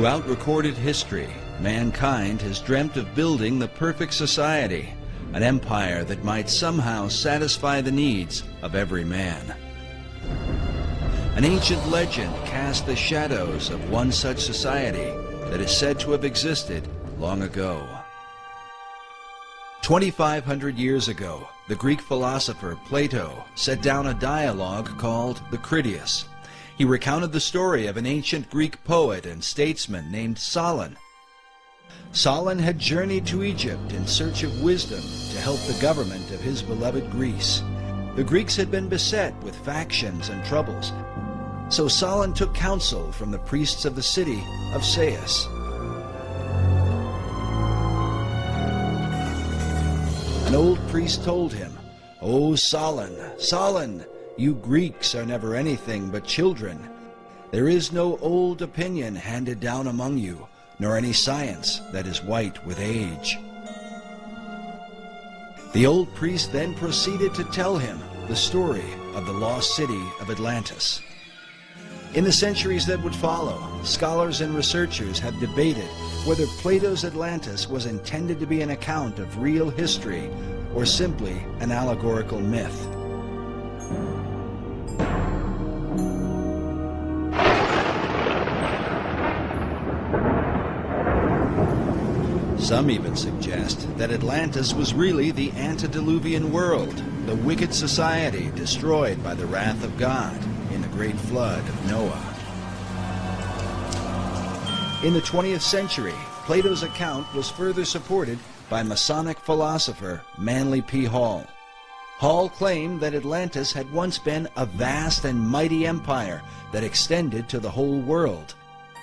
Throughout recorded history, mankind has dreamt of building the perfect society, an empire that might somehow satisfy the needs of every man. An ancient legend casts the shadows of one such society that is said to have existed long ago. 2,500 years ago, the Greek philosopher Plato set down a dialogue called the Critias. He recounted the story of an ancient Greek poet and statesman named Solon. Solon had journeyed to Egypt in search of wisdom to help the government of his beloved Greece. The Greeks had been beset with factions and troubles, so Solon took counsel from the priests of the city of Sais. An old priest told him, "O Solon, Solon, you Greeks are never anything but children. There is no old opinion handed down among you, nor any science that is white with age." The old priest then proceeded to tell him the story of the lost city of Atlantis. In the centuries that would follow, scholars and researchers have debated whether Plato's Atlantis was intended to be an account of real history or simply an allegorical myth. Some even suggest that Atlantis was really the antediluvian world, the wicked society destroyed by the wrath of God in the great flood of Noah. In the 20th century, Plato's account was further supported by Masonic philosopher Manly P. Hall. Hall claimed that Atlantis had once been a vast and mighty empire that extended to the whole world,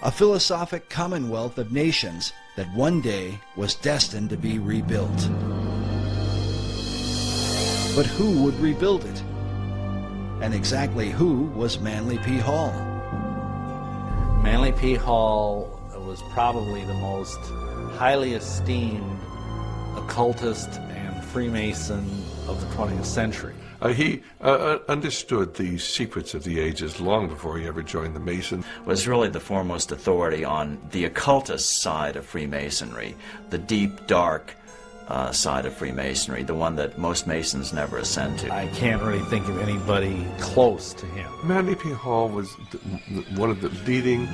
a philosophic commonwealth of nations that one day was destined to be rebuilt. But who would rebuild it? And exactly who was Manly P. Hall? Manly P. Hall was probably the most highly esteemed occultist and Freemason of the 20th century. He understood the secrets of the ages long before he ever joined the Mason. Was really the foremost authority on the occultist side of Freemasonry, the deep, dark side of Freemasonry, the one that most Masons never ascend to. I can't really think of anybody close to him. Manly P. Hall was one of the leading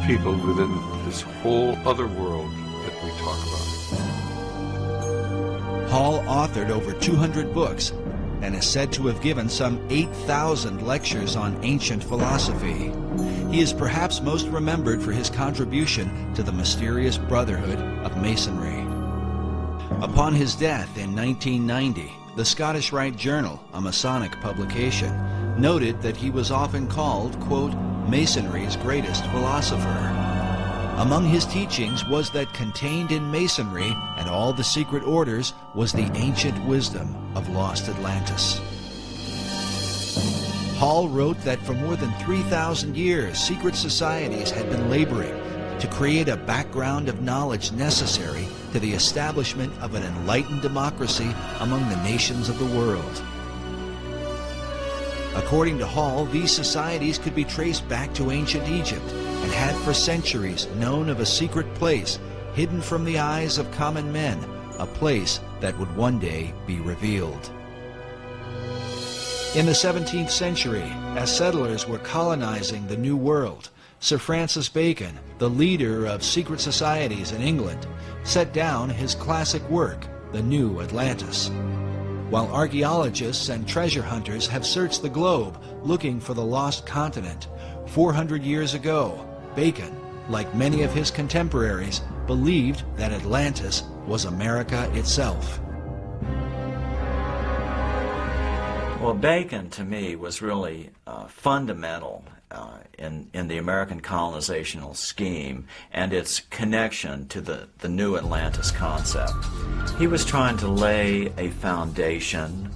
people within this whole other world that we talk about. Hall authored over 200 books and is said to have given some 8,000 lectures on ancient philosophy. He is perhaps most remembered for his contribution to the mysterious Brotherhood of Masonry. Upon his death in 1990, the Scottish Rite Journal, a Masonic publication, noted that he was often called, quote, Masonry's greatest philosopher. Among his teachings was that contained in Masonry and all the secret orders was the ancient wisdom of lost Atlantis. Hall wrote that for more than 3,000 years, secret societies had been laboring to create a background of knowledge necessary to the establishment of an enlightened democracy among the nations of the world. According to Hall, these societies could be traced back to ancient Egypt and had for centuries known of a secret place hidden from the eyes of common men, a place that would one day be revealed. In the 17th century, as settlers were colonizing the New World, Sir Francis Bacon, the leader of secret societies in England, set down his classic work, The New Atlantis. While archaeologists and treasure hunters have searched the globe looking for the lost continent, 400 years ago, Bacon, like many of his contemporaries, believed that Atlantis was America itself. Well, Bacon, to me, was really fundamental in the American colonizational scheme and its connection to the new Atlantis concept. He was trying to lay a foundation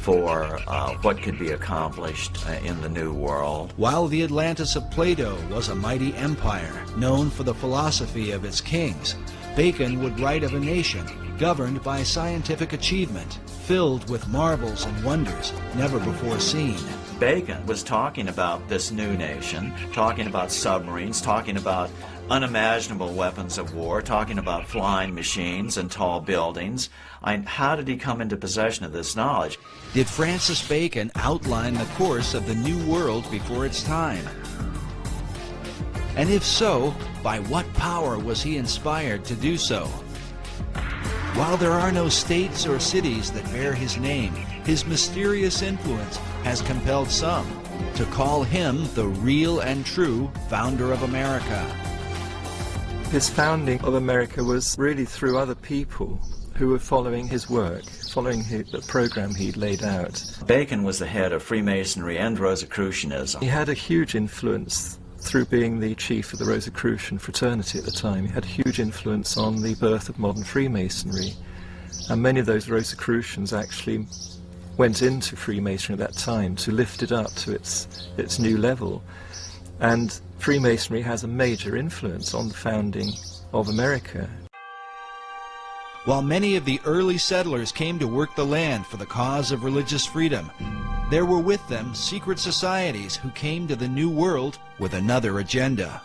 for what could be accomplished in the New World. While the Atlantis of Plato was a mighty empire known for the philosophy of its kings, Bacon would write of a nation governed by scientific achievement, filled with marvels and wonders never before seen. Bacon was talking about this new nation, talking about submarines, talking about unimaginable weapons of war, talking about flying machines and tall buildings. How did he come into possession of this knowledge? Did Francis Bacon outline the course of the New World before its time? And if so, by what power was he inspired to do so? While there are no states or cities that bear his name, his mysterious influence has compelled some to call him the real and true founder of America. His founding of America was really through other people who were following his work, following the program he'd laid out. Bacon was the head of Freemasonry and Rosicrucianism. He had a huge influence through being the chief of the Rosicrucian fraternity at the time. He had a huge influence on the birth of modern Freemasonry. And many of those Rosicrucians actually went into Freemasonry at that time to lift it up to its new level. And Freemasonry has a major influence on the founding of America. While many of the early settlers came to work the land for the cause of religious freedom, there were with them secret societies who came to the New World with another agenda.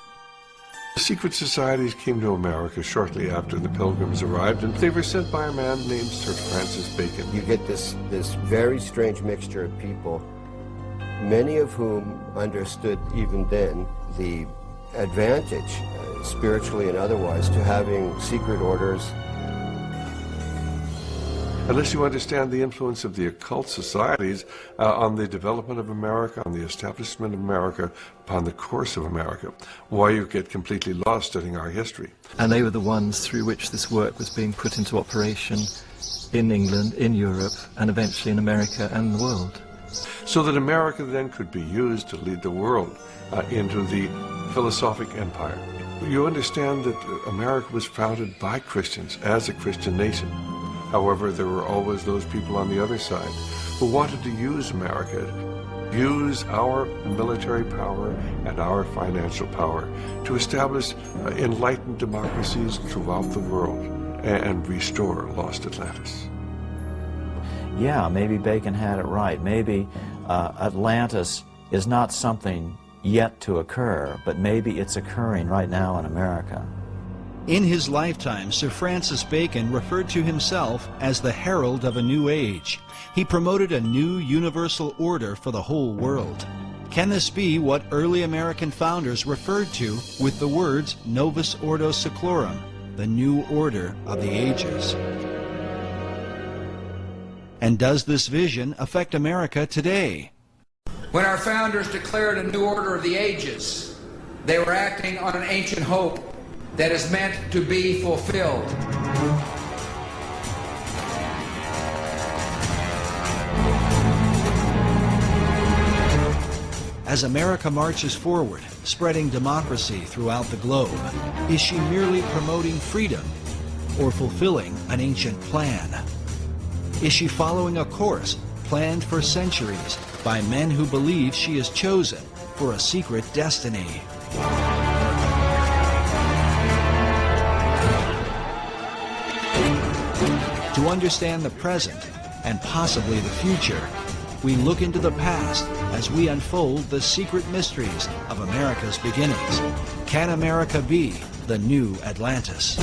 Secret societies came to America shortly after the Pilgrims arrived, and they were sent by a man named Sir Francis Bacon. You get this very strange mixture of people, many of whom understood even then the advantage, spiritually and otherwise, to having secret orders. Unless you understand the influence of the occult societies on the development of America, on the establishment of America, upon the course of America, why you get completely lost studying our history. And they were the ones through which this work was being put into operation in England, in Europe, and eventually in America and the world. So that America then could be used to lead the world into the philosophic empire. You understand that America was founded by Christians as a Christian nation. However, there were always those people on the other side who wanted to use America, use our military power and our financial power to establish enlightened democracies throughout the world and restore lost Atlantis. Yeah, maybe Bacon had it right. Maybe Atlantis is not something yet to occur, but maybe it's occurring right now in America. In his lifetime, Sir Francis Bacon referred to himself as the herald of a new age. He promoted a new universal order for the whole world. Can this be what early American founders referred to with the words Novus Ordo Seclorum, the new order of the ages? And does this vision affect America today? When our founders declared a new order of the ages, they were acting on an ancient hope that is meant to be fulfilled. As America marches forward, spreading democracy throughout the globe, is she merely promoting freedom or fulfilling an ancient plan? Is she following a course planned for centuries by men who believe she is chosen for a secret destiny? To understand the present and possibly the future, we look into the past as we unfold the secret mysteries of America's beginnings. Can America be the new Atlantis?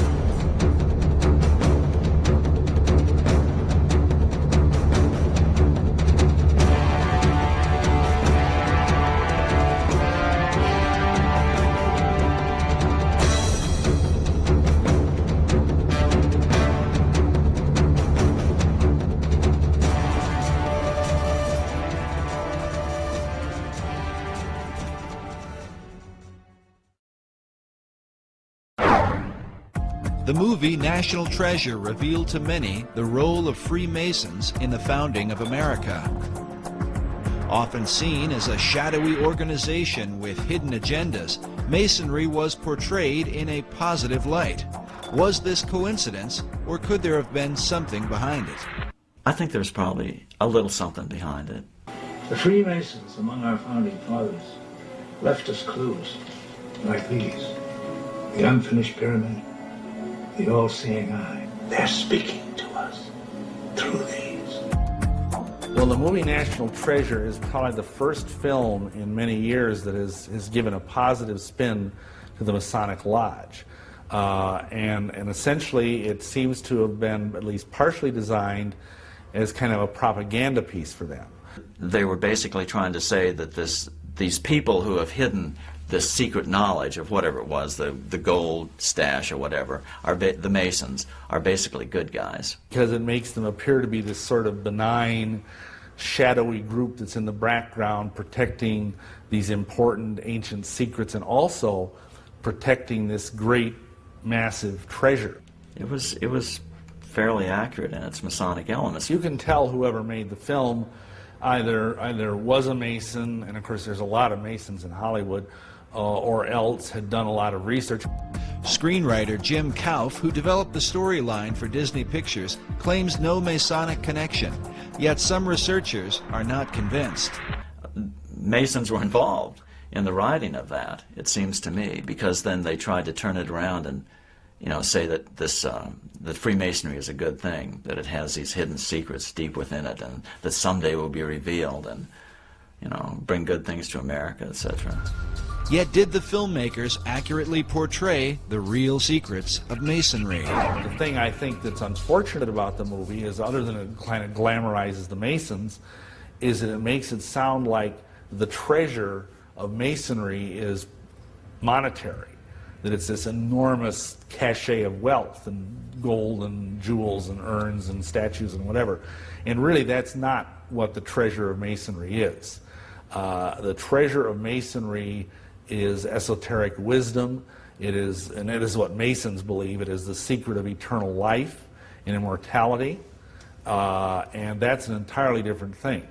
The movie National Treasure revealed to many the role of Freemasons in the founding of America. Often seen as a shadowy organization with hidden agendas, Masonry was portrayed in a positive light. Was this coincidence, or could there have been something behind it? I think there's probably a little something behind it. The Freemasons among our founding fathers left us clues like these. The unfinished pyramid, the all-seeing eye. They're speaking to us through these. Well, the movie National Treasure is probably the first film in many years that has given a positive spin to the Masonic Lodge. And essentially it seems to have been at least partially designed as kind of a propaganda piece for them. They were basically trying to say that these people who have hidden this secret knowledge of whatever it was, the gold stash or whatever, the Masons, are basically good guys. Because it makes them appear to be this sort of benign, shadowy group that's in the background protecting these important ancient secrets and also protecting this great, massive treasure. It was fairly accurate in its Masonic elements. You can tell whoever made the film either was a Mason, and of course there's a lot of Masons in Hollywood, or else had done a lot of research. Screenwriter Jim Kauf, who developed the storyline for Disney Pictures, claims no Masonic connection, yet some researchers are not convinced. Masons were involved in the writing of that, it seems to me, because then they tried to turn it around and, say that that Freemasonry is a good thing, that it has these hidden secrets deep within it, and that someday will be revealed, and bring good things to America, etc. Yet did the filmmakers accurately portray the real secrets of Masonry? The thing I think that's unfortunate about the movie is, other than it kind of glamorizes the Masons, is that it makes it sound like the treasure of Masonry is monetary, that it's this enormous cachet of wealth and gold and jewels and urns and statues and whatever. And really that's not what the treasure of Masonry is. The treasure of Masonry is esoteric wisdom. It is what Masons believe. It is the secret of eternal life and immortality. And that's an entirely different thing.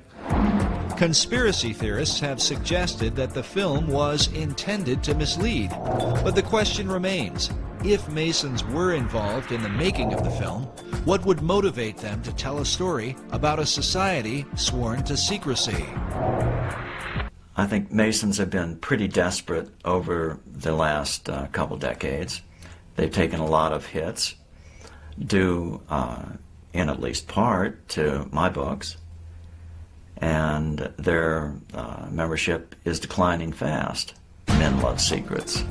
Conspiracy theorists have suggested that the film was intended to mislead. But the question remains, if Masons were involved in the making of the film, what would motivate them to tell a story about a society sworn to secrecy? I think Masons have been pretty desperate over the last couple decades. They've taken a lot of hits, due in at least part to my books, and their membership is declining fast. Men love secrets,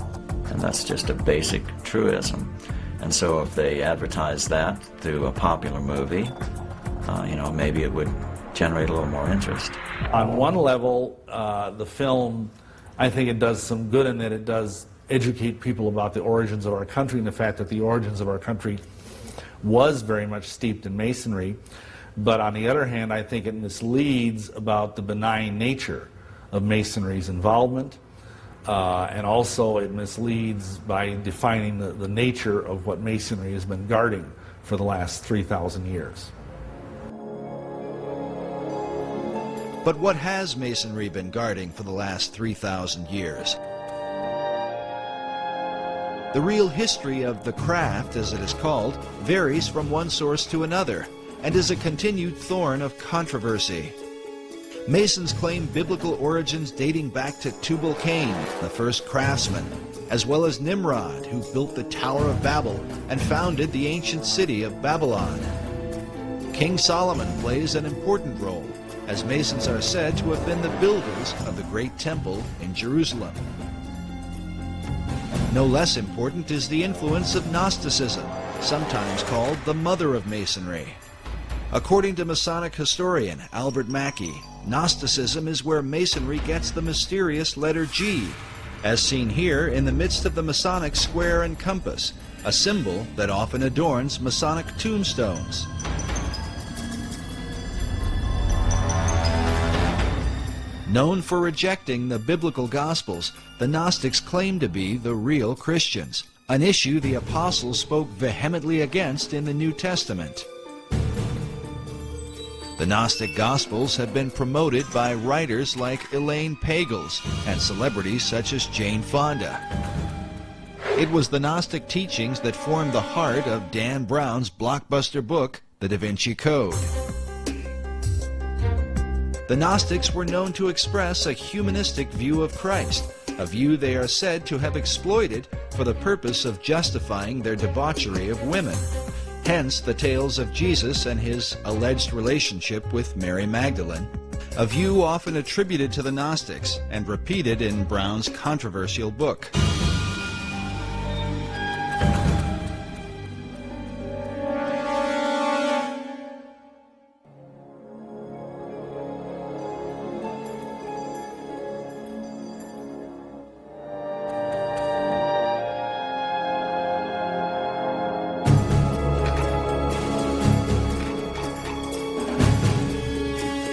and that's just a basic truism. And so if they advertise that through a popular movie, maybe it would generate a little more interest. On one level, the film, I think it does some good in that it does educate people about the origins of our country and the fact that the origins of our country was very much steeped in Masonry. But on the other hand, I think it misleads about the benign nature of Masonry's involvement, and also it misleads by defining the nature of what Masonry has been guarding for the last 3,000 years. But what has Masonry been guarding for the last 3,000 years? The real history of the craft, as it is called, varies from one source to another, and is a continued thorn of controversy. Masons claim biblical origins dating back to Tubal-Cain, the first craftsman, as well as Nimrod, who built the Tower of Babel and founded the ancient city of Babylon. King Solomon plays an important role, as Masons are said to have been the builders of the Great Temple in Jerusalem. No less important is the influence of Gnosticism, sometimes called the mother of Masonry. According to Masonic historian Albert Mackey, Gnosticism is where Masonry gets the mysterious letter G, as seen here in the midst of the Masonic square and compass, a symbol that often adorns Masonic tombstones. Known for rejecting the biblical Gospels, the Gnostics claimed to be the real Christians, an issue the apostles spoke vehemently against in the New Testament. The Gnostic Gospels have been promoted by writers like Elaine Pagels and celebrities such as Jane Fonda. It was the Gnostic teachings that formed the heart of Dan Brown's blockbuster book, The Da Vinci Code. The Gnostics were known to express a humanistic view of Christ, a view they are said to have exploited for the purpose of justifying their debauchery of women. Hence the tales of Jesus and his alleged relationship with Mary Magdalene, a view often attributed to the Gnostics and repeated in Brown's controversial book.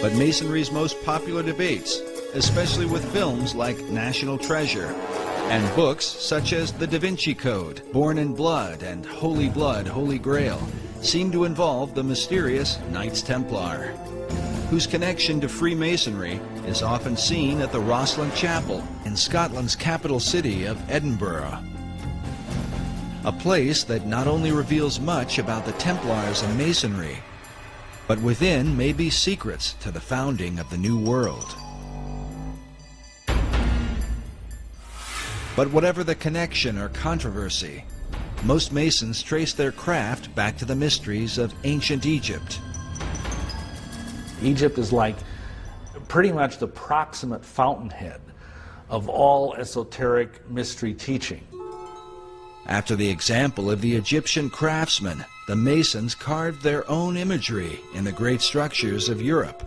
but Masonry's most popular debates, especially with films like National Treasure and books such as The Da Vinci Code, Born in Blood, and Holy Blood, Holy Grail, seem to involve the mysterious Knights Templar, whose connection to Freemasonry is often seen at the Rosslyn Chapel in Scotland's capital city of Edinburgh. A place that not only reveals much about the Templars and Masonry, but within may be secrets to the founding of the New World. But whatever the connection or controversy, most Masons trace their craft back to the mysteries of ancient Egypt. Egypt is like pretty much the proximate fountainhead of all esoteric mystery teaching. After the example of the Egyptian craftsmen, the Masons carved their own imagery in the great structures of Europe.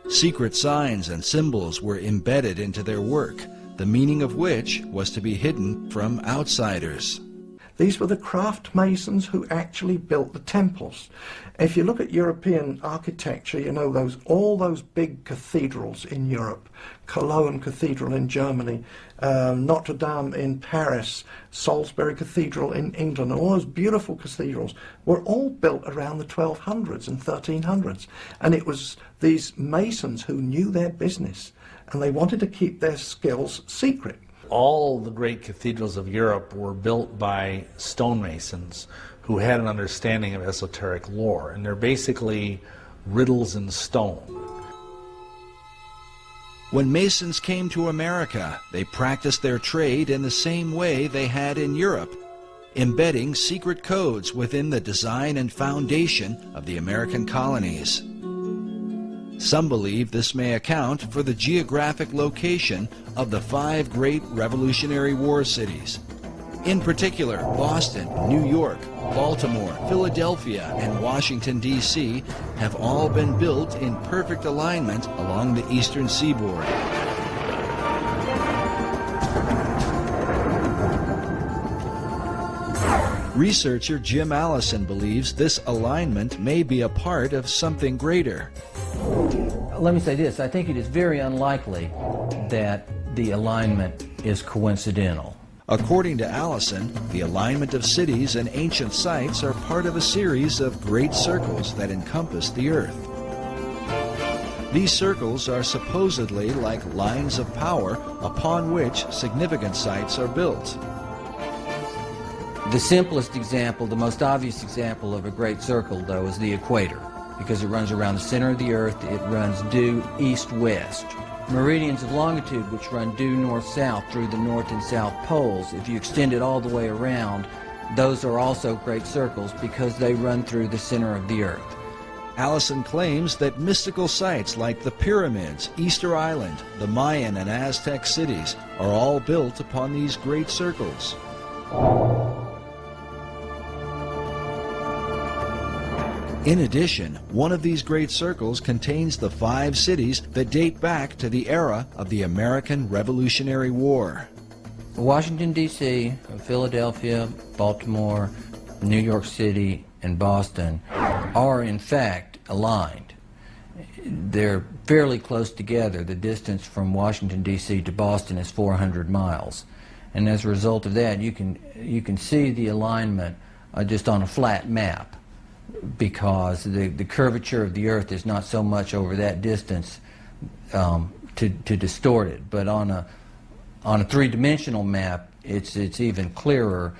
Secret signs and symbols were embedded into their work, the meaning of which was to be hidden from outsiders. These were the craft masons who actually built the temples. If you look at European architecture, you know all those big cathedrals in Europe, Cologne Cathedral in Germany, Notre Dame in Paris, Salisbury Cathedral in England, all those beautiful cathedrals were all built around the 1200s and 1300s. And it was these masons who knew their business, and they wanted to keep their skills secret. All the great cathedrals of Europe were built by stonemasons who had an understanding of esoteric lore, and they're basically riddles in stone. When Masons came to America, they practiced their trade in the same way they had in Europe, embedding secret codes within the design and foundation of the American colonies. Some believe this may account for the geographic location of the 5 great Revolutionary War cities. In particular, Boston, New York, Baltimore, Philadelphia, and Washington, D.C. have all been built in perfect alignment along the eastern seaboard. Researcher Jim Allison believes this alignment may be a part of something greater. Let me say this, I think it is very unlikely that the alignment is coincidental. According to Allison, the alignment of cities and ancient sites are part of a series of great circles that encompass the earth. These circles are supposedly like lines of power upon which significant sites are built. The simplest example, the most obvious example of a great circle, though, is the equator, because it runs around the center of the earth. It runs due east-west. Meridians of longitude, which run due north-south through the north and south poles, if you extend it all the way around, those are also great circles because they run through the center of the earth. Allison claims that mystical sites like the pyramids, Easter Island, the Mayan and Aztec cities are all built upon these great circles. In addition, one of these great circles contains the 5 cities that date back to the era of the American Revolutionary War. Washington, D.C., Philadelphia, Baltimore, New York City, and Boston are in fact aligned. They're fairly close together. The distance from Washington, D.C. to Boston is 400 miles. And as a result of that, you can see the alignment just on a flat map, because the curvature of the earth is not so much over that distance to distort it. But on a three-dimensional map, it's even clearer.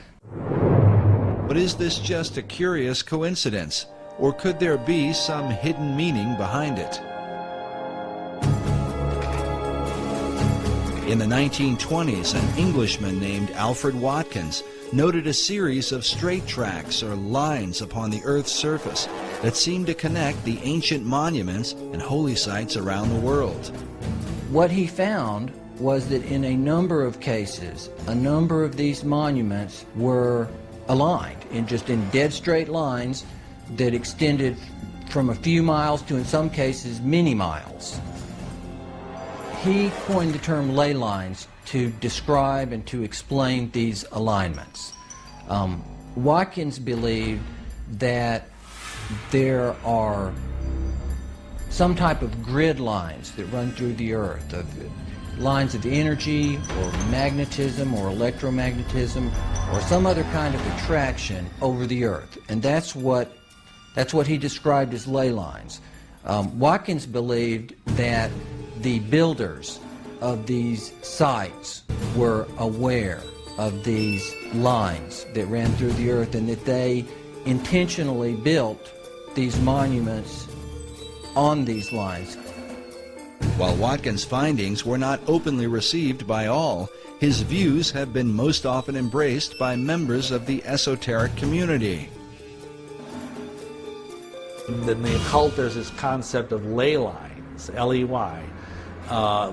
But is this just a curious coincidence, or could there be some hidden meaning behind it? In the 1920s, an Englishman named Alfred Watkins noted a series of straight tracks or lines upon the Earth's surface that seemed to connect the ancient monuments and holy sites around the world. What he found was that in a number of cases, a number of these monuments were aligned in dead straight lines that extended from a few miles to, in some cases, many miles. He coined the term ley lines to describe and to explain these alignments. Watkins believed that there are some type of grid lines that run through the Earth, of lines of energy or magnetism or electromagnetism or some other kind of attraction over the Earth. And that's what he described as ley lines. Watkins believed that the builders of these sites were aware of these lines that ran through the Earth, and that they intentionally built these monuments on these lines. While Watkins' findings were not openly received by all, his views have been most often embraced by members of the esoteric community. In the occult, there's this concept of ley lines, L-E-Y,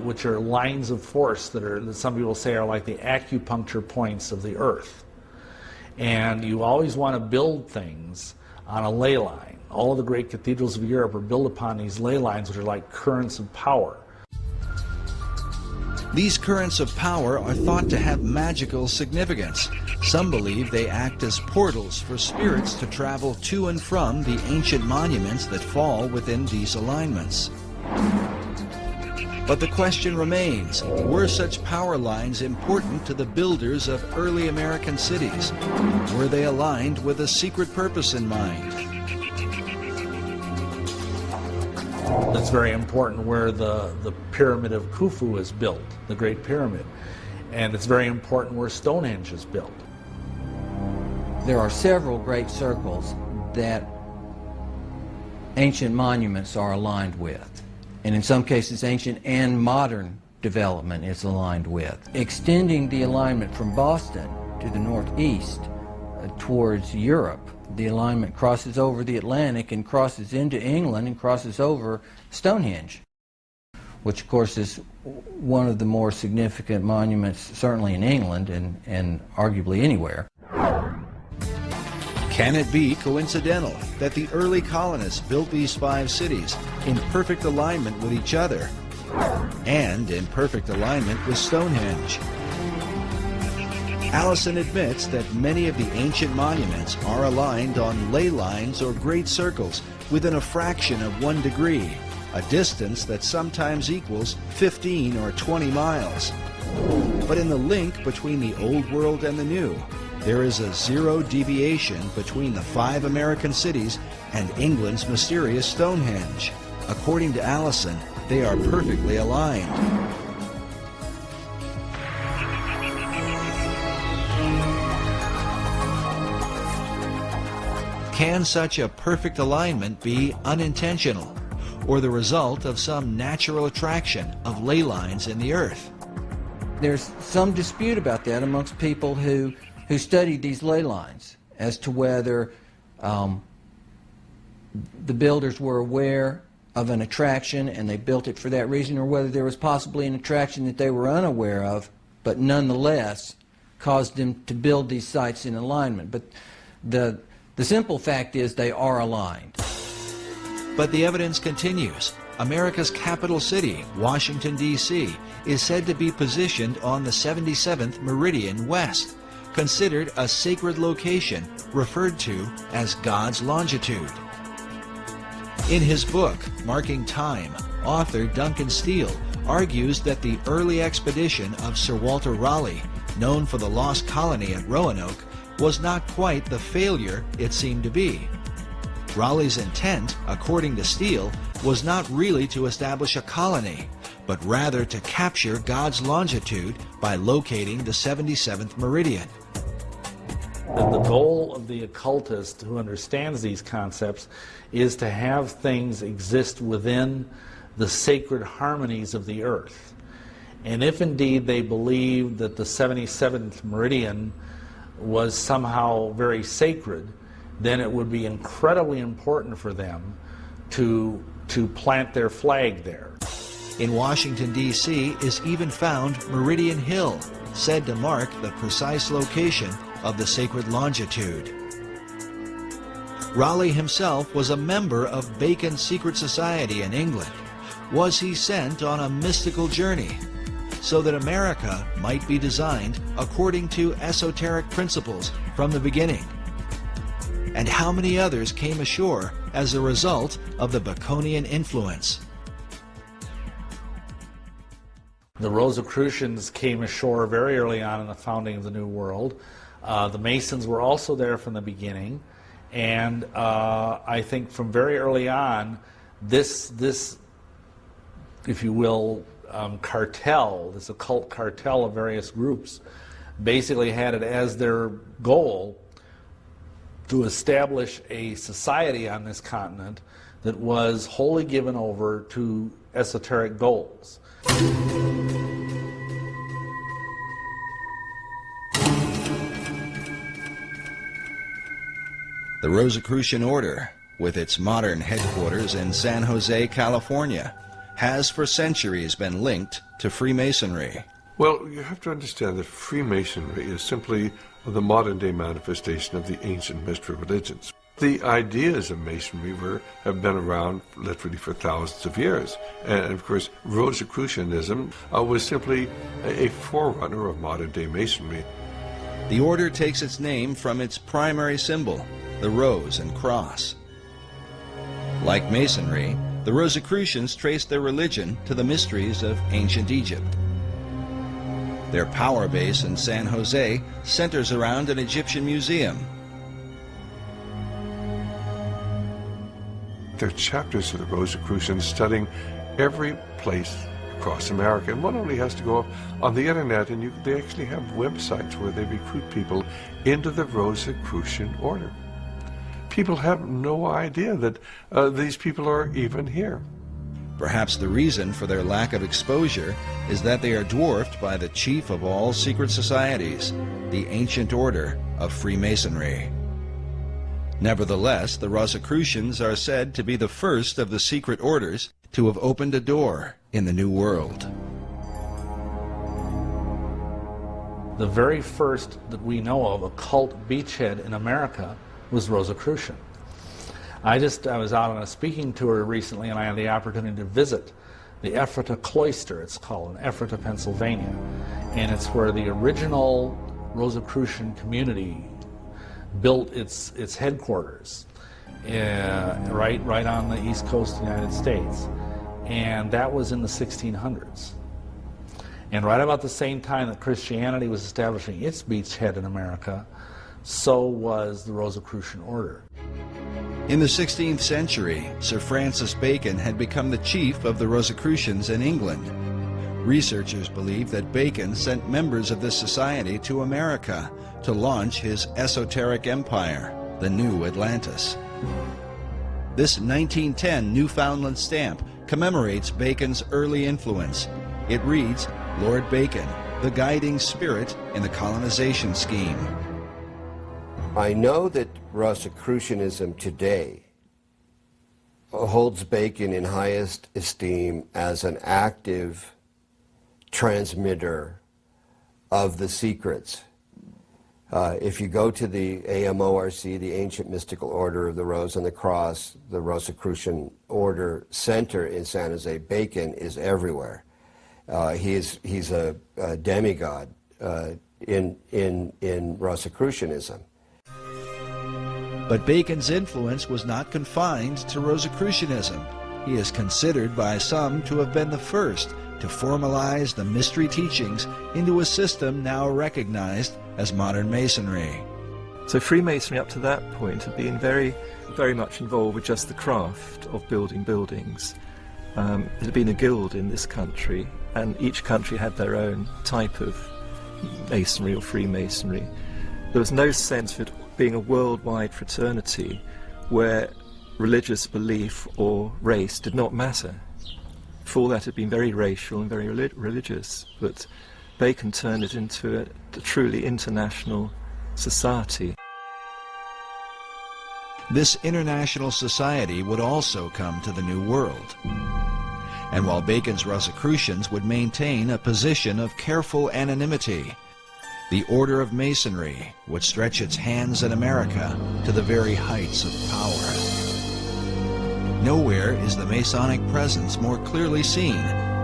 which are lines of force that some people say are like the acupuncture points of the Earth. And you always want to build things on a ley line. All of the great cathedrals of Europe are built upon these ley lines, which are like currents of power. These currents of power are thought to have magical significance. Some believe they act as portals for spirits to travel to and from the ancient monuments that fall within these alignments. But the question remains, were such power lines important to the builders of early American cities? Were they aligned with a secret purpose in mind? That's very important where the Pyramid of Khufu is built, the Great Pyramid. And it's very important where Stonehenge is built. There are several great circles that ancient monuments are aligned with. And in some cases, ancient and modern development is aligned with. Extending the alignment from Boston to the northeast towards Europe, the alignment crosses over the Atlantic and crosses into England and crosses over Stonehenge, which of course is one of the more significant monuments certainly in England and arguably anywhere. Can it be coincidental that the early colonists built these 5 cities in perfect alignment with each other and in perfect alignment with Stonehenge? Allison admits that many of the ancient monuments are aligned on ley lines or great circles within a fraction of 1 degree, a distance that sometimes equals 15 or 20 miles. But in the link between the Old World and the New, there is a 0 deviation between the 5 American cities and England's mysterious Stonehenge. According to Allison, they are perfectly aligned. Can such a perfect alignment be unintentional, or the result of some natural attraction of ley lines in the Earth? There's some dispute about that amongst people who studied these ley lines as to whether the builders were aware of an attraction and they built it for that reason, or whether there was possibly an attraction that they were unaware of, but nonetheless caused them to build these sites in alignment. But the simple fact is they are aligned. But the evidence continues. America's capital city, Washington, D.C., is said to be positioned on the 77th meridian west, considered a sacred location referred to as God's longitude. In his book, Marking Time, author Duncan Steele argues that the early expedition of Sir Walter Raleigh, known for the lost colony at Roanoke, was not quite the failure it seemed to be. Raleigh's intent, according to Steele, was not really to establish a colony, but rather to capture God's longitude by locating the 77th meridian. The goal of the occultist who understands these concepts is to have things exist within the sacred harmonies of the earth. And if indeed they believe that the 77th meridian was somehow very sacred, then it would be incredibly important for them to plant their flag there. In Washington, D.C. is even found Meridian Hill, said to mark the precise location of the sacred longitude. Raleigh himself was a member of Bacon's secret society in England. Was he sent on a mystical journey so that America might be designed according to esoteric principles from the beginning? And how many others came ashore as a result of the Baconian influence? The Rosicrucians came ashore very early on in the founding of the New World. The Masons were also there from the beginning. And I think from very early on, this if you will, cartel, this occult cartel of various groups, basically had it as their goal to establish a society on this continent that was wholly given over to esoteric goals. The Rosicrucian Order, with its modern headquarters in San Jose, California, has for centuries been linked to Freemasonry. Well, you have to understand that Freemasonry is simply the modern-day manifestation of the ancient mystery religions. The ideas of Masonry have been around literally for thousands of years. And, of course, Rosicrucianism was simply a forerunner of modern-day Masonry. The order takes its name from its primary symbol, the rose and cross. Like Masonry, the Rosicrucians traced their religion to the mysteries of ancient Egypt. Their power base in San Jose centers around an Egyptian museum. There are chapters of the Rosicrucians studying every place across America, and one only has to go up on the internet, and they actually have websites where they recruit people into the Rosicrucian order. People have no idea that these people are even here. Perhaps the reason for their lack of exposure is that they are dwarfed by the chief of all secret societies, the ancient order of Freemasonry. Nevertheless, the Rosicrucians are said to be the first of the secret orders to have opened a door in the New World. The very first that we know of occult beachhead in America was Rosicrucian. I was out on a speaking tour recently, and I had the opportunity to visit the Ephrata Cloister, it's called, in Ephrata, Pennsylvania. And it's where the original Rosicrucian community built its headquarters, right on the east coast of the United States. And that was in the 1600s. And right about the same time that Christianity was establishing its beachhead in America, so was the Rosicrucian order. In the 16th century, Sir Francis Bacon had become the chief of the Rosicrucians in England. Researchers believe that Bacon sent members of this society to America to launch his esoteric empire, the New Atlantis. This 1910 Newfoundland stamp commemorates Bacon's early influence. It reads, "Lord Bacon, the guiding spirit in the colonization scheme." I know that Rosicrucianism today holds Bacon in highest esteem as an active transmitter of the secrets. If you go to the AMORC, the Ancient Mystical Order of the Rose and the Cross, the Rosicrucian Order Center in San Jose, Bacon is everywhere. He's a demigod in Rosicrucianism. But Bacon's influence was not confined to Rosicrucianism. He is considered by some to have been the first to formalize the mystery teachings into a system now recognized as modern Masonry. So Freemasonry up to that point had been very, very much involved with just the craft of building buildings. It had been a guild in this country, and each country had their own type of masonry or Freemasonry. There was no sense of it being a worldwide fraternity where religious belief or race did not matter. Before that, it had been very racial and very religious, but Bacon turned it into a truly international society. This international society would also come to the New World. And while Bacon's Rosicrucians would maintain a position of careful anonymity, the Order of Masonry would stretch its hands in America to the very heights of power. Nowhere is the Masonic presence more clearly seen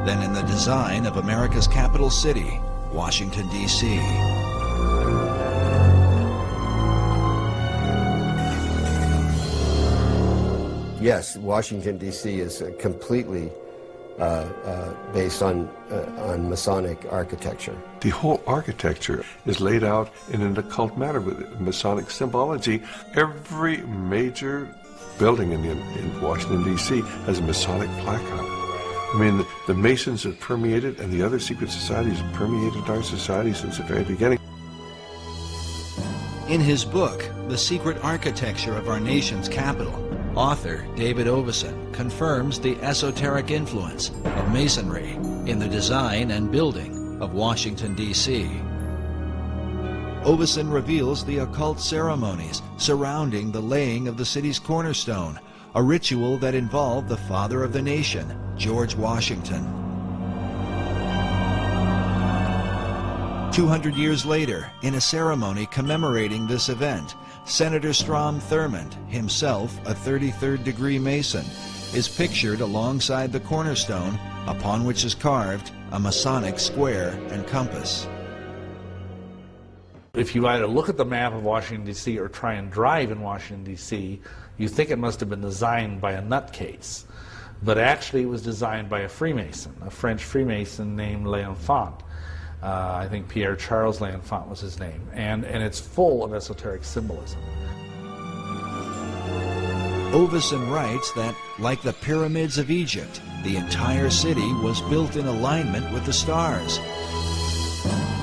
than in the design of America's capital city, Washington, D.C. Yes, Washington, D.C. is completely based on Masonic architecture. The whole architecture is laid out in an occult manner with Masonic symbology. Every major building in Washington, D.C. has a Masonic plaque on it. I mean, the Masons have permeated, and the other secret societies have permeated our society since the very beginning. In his book, The Secret Architecture of Our Nation's Capital, author David Oveson confirms the esoteric influence of Masonry in the design and building of Washington, D.C. Oveson reveals the occult ceremonies surrounding the laying of the city's cornerstone, a ritual that involved the father of the nation, George Washington. 200 years later, in a ceremony commemorating this event, Senator Strom Thurmond, himself a 33rd degree Mason, is pictured alongside the cornerstone upon which is carved a Masonic square and compass. If you either look at the map of Washington, D.C. or try and drive in Washington, D.C., you think it must have been designed by a nutcase. But actually it was designed by a Freemason, a French Freemason named L'Enfant. I think Pierre-Charles L'Enfant was his name. And it's full of esoteric symbolism. Oveson writes that, like the pyramids of Egypt, the entire city was built in alignment with the stars,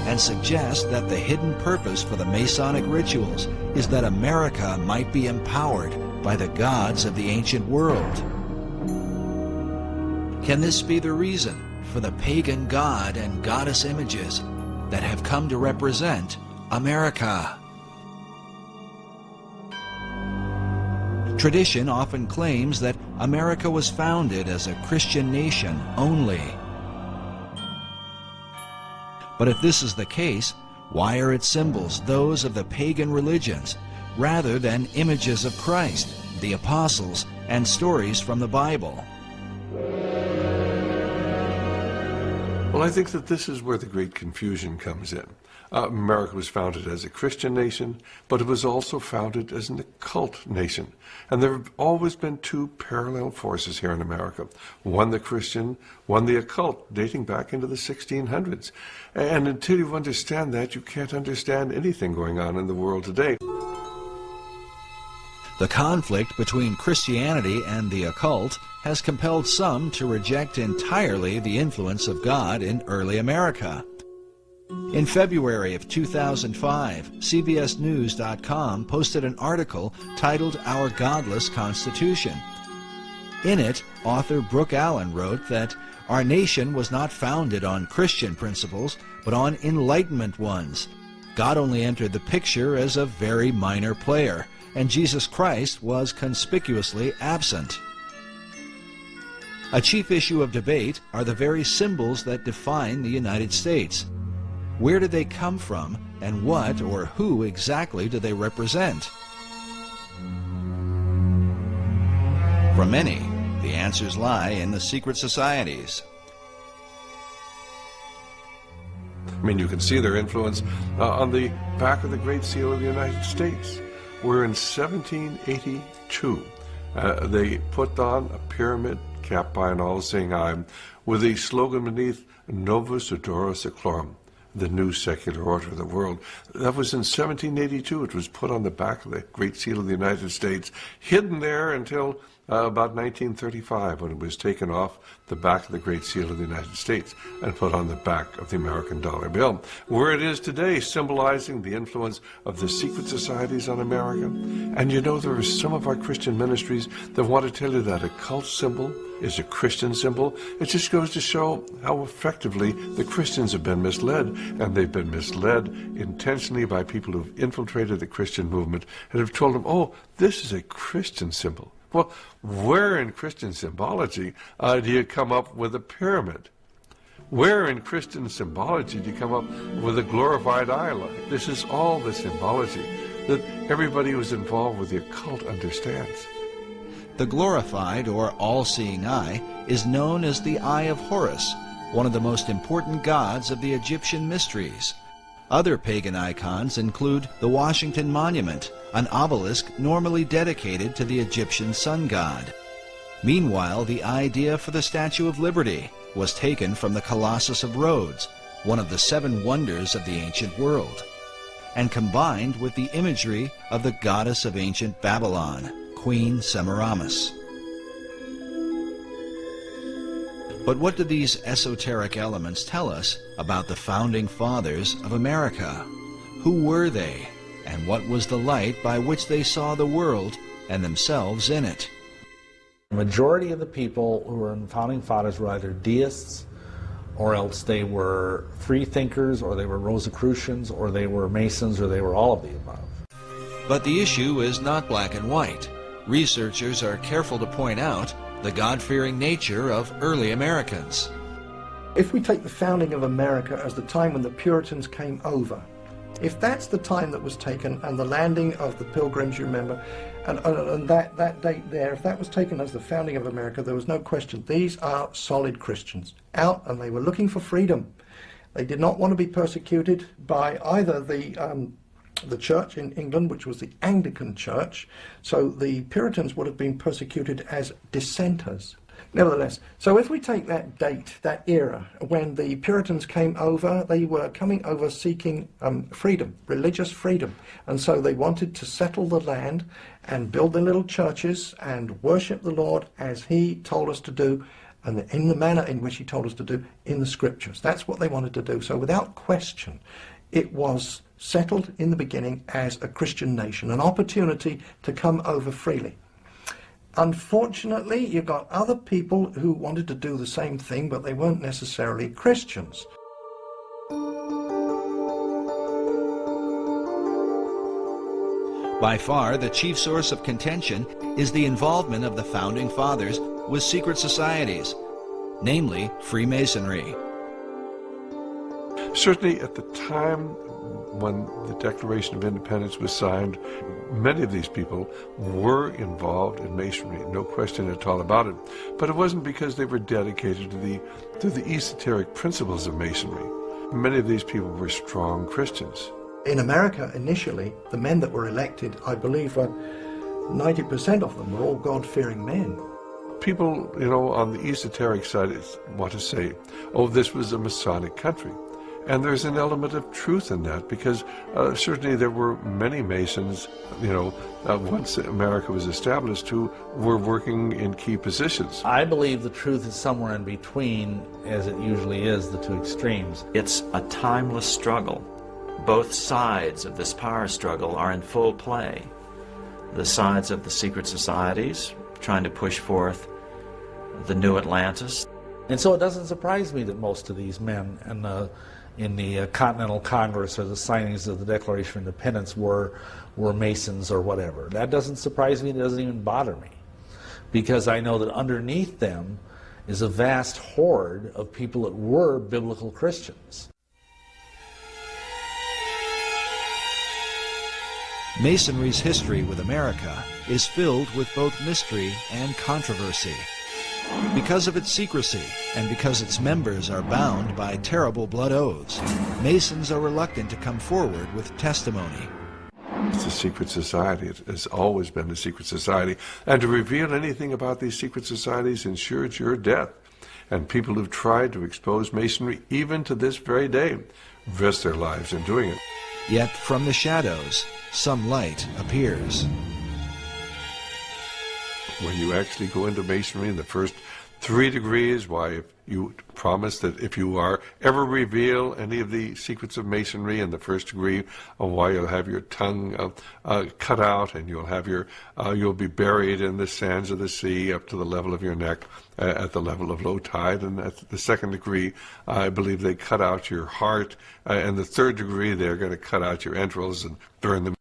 and suggests that the hidden purpose for the Masonic rituals is that America might be empowered by the gods of the ancient world. Can this be the reason for the pagan god and goddess images that have come to represent America? Tradition often claims that America was founded as a Christian nation only. But if this is the case, why are its symbols those of the pagan religions rather than images of Christ, the apostles, and stories from the Bible? Well, I think that this is where the great confusion comes in. America was founded as a Christian nation, but it was also founded as an occult nation. And there have always been two parallel forces here in America. One the Christian, one the occult, dating back into the 1600s. And until you understand that, you can't understand anything going on in the world today. The conflict between Christianity and the occult has compelled some to reject entirely the influence of God in early America. In February of 2005, CBSNews.com posted an article titled Our Godless Constitution. In it, author Brooke Allen wrote that our nation was not founded on Christian principles, but on Enlightenment ones. God only entered the picture as a very minor player, and Jesus Christ was conspicuously absent. A chief issue of debate are the very symbols that define the United States. Where did they come from, and what or who exactly do they represent? For many, the answers lie in the secret societies. I mean, you can see their influence on the back of the Great Seal of the United States, where in 1782 they put on a pyramid capped by an all-seeing eye with the slogan beneath, Novus Ordo Seclorum, the new secular order of the world. That was in 1782. It was put on the back of the Great Seal of the United States, hidden there until about 1935, when it was taken off the back of the Great Seal of the United States and put on the back of the American dollar bill, where it is today, symbolizing the influence of the secret societies on America. And you know, there are some of our Christian ministries that want to tell you that a cult symbol is a Christian symbol. It just goes to show how effectively the Christians have been misled, and they've been misled intentionally by people who've infiltrated the Christian movement and have told them, oh, this is a Christian symbol. Well, where in Christian symbology do you come up with a pyramid? Where in Christian symbology do you come up with a glorified eye light? This is all the symbology that everybody who's involved with the occult understands. The glorified or all-seeing eye is known as the Eye of Horus, one of the most important gods of the Egyptian mysteries. Other pagan icons include the Washington Monument, an obelisk normally dedicated to the Egyptian sun god. Meanwhile, the idea for the Statue of Liberty was taken from the Colossus of Rhodes, one of the 7 wonders of the ancient world, and combined with the imagery of the goddess of ancient Babylon, Queen Semiramis. But what do these esoteric elements tell us about the founding fathers of America? Who were they, and what was the light by which they saw the world and themselves in it? The majority of the people who were in founding fathers were either deists, or else they were free thinkers, or they were Rosicrucians, or they were Masons, or they were all of the above. But the issue is not black and white. Researchers are careful to point out the God-fearing nature of early Americans. If we take the founding of America as the time when the Puritans came over, if that's the time that was taken, and the landing of the Pilgrims, you remember, and that date there, if that was taken as the founding of America, there was no question. These are solid Christians, out, and they were looking for freedom. They did not want to be persecuted by either the church in England, which was the Anglican church, so the Puritans would have been persecuted as dissenters. Nevertheless, so if we take that date, that era, when the Puritans came over, they were coming over seeking freedom, religious freedom. And so they wanted to settle the land and build their little churches and worship the Lord as he told us to do, and in the manner in which he told us to do in the scriptures. That's what they wanted to do. So without question, it was settled in the beginning as a Christian nation, an opportunity to come over freely. Unfortunately, you got other people who wanted to do the same thing, but they weren't necessarily Christians. By far, the chief source of contention is the involvement of the Founding Fathers with secret societies, namely Freemasonry. Certainly at the time when the Declaration of Independence was signed, many of these people were involved in Masonry, no question at all about it. But it wasn't because they were dedicated to the esoteric principles of Masonry. Many of these people were strong Christians. In America, initially, the men that were elected, I believe 90% of them were all God-fearing men. People, on the esoteric side want to say, oh, this was a Masonic country. And there's an element of truth in that, because certainly there were many Masons, once America was established, who were working in key positions. I believe the truth is somewhere in between, as it usually is, the two extremes. It's a timeless struggle. Both sides of this power struggle are in full play. The sides of the secret societies, trying to push forth the new Atlantis. And so it doesn't surprise me that most of these men in the Continental Congress or the signings of the Declaration of Independence were Masons or whatever. That doesn't surprise me. It doesn't even bother me, because I know that underneath them is a vast horde of people that were biblical Christians. Masonry's history with America is filled with both mystery and controversy. Because of its secrecy, and because its members are bound by terrible blood oaths, Masons are reluctant to come forward with testimony. It's a secret society. It has always been a secret society. And to reveal anything about these secret societies ensures your death. And people who've tried to expose Masonry, even to this very day, risk their lives in doing it. Yet from the shadows, some light appears. When you actually go into Masonry in the first 3 degrees, why, if you promise that if you are ever reveal any of the secrets of Masonry in the first degree, why you'll have your tongue cut out, and you'll have you'll be buried in the sands of the sea up to the level of your neck at the level of low tide. And at the second degree, I believe they cut out your heart, and the third degree, they're going to cut out your entrails and burn them.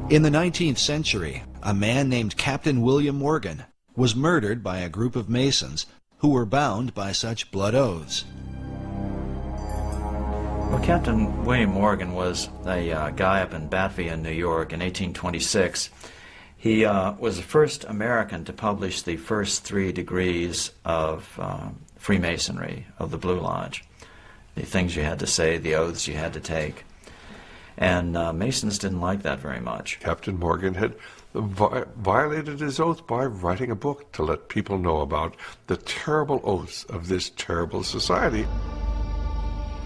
In the 19th century, a man named Captain William Morgan was murdered by a group of Masons who were bound by such blood oaths. Well, Captain William Morgan was a guy up in Batavia, New York in 1826. He was the first American to publish the first 3 degrees of Freemasonry, of the Blue Lodge. The things you had to say, the oaths you had to take. And Masons didn't like that very much. Captain Morgan had violated his oath by writing a book to let people know about the terrible oaths of this terrible society.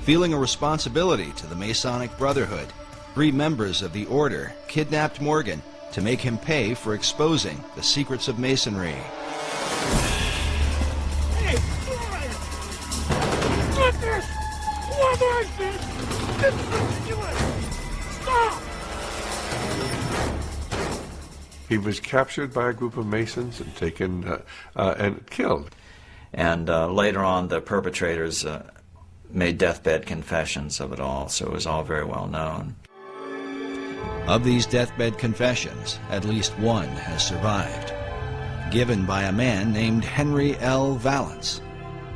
Feeling a responsibility to the Masonic Brotherhood, 3 members of the order kidnapped Morgan to make him pay for exposing the secrets of Masonry. Hey, look this! What is this? This is ridiculous! Stop! He was captured by a group of Masons and taken and killed. And later on, the perpetrators made deathbed confessions of it all, so it was all very well known. Of these deathbed confessions, at least one has survived, given by a man named Henry L. Valance,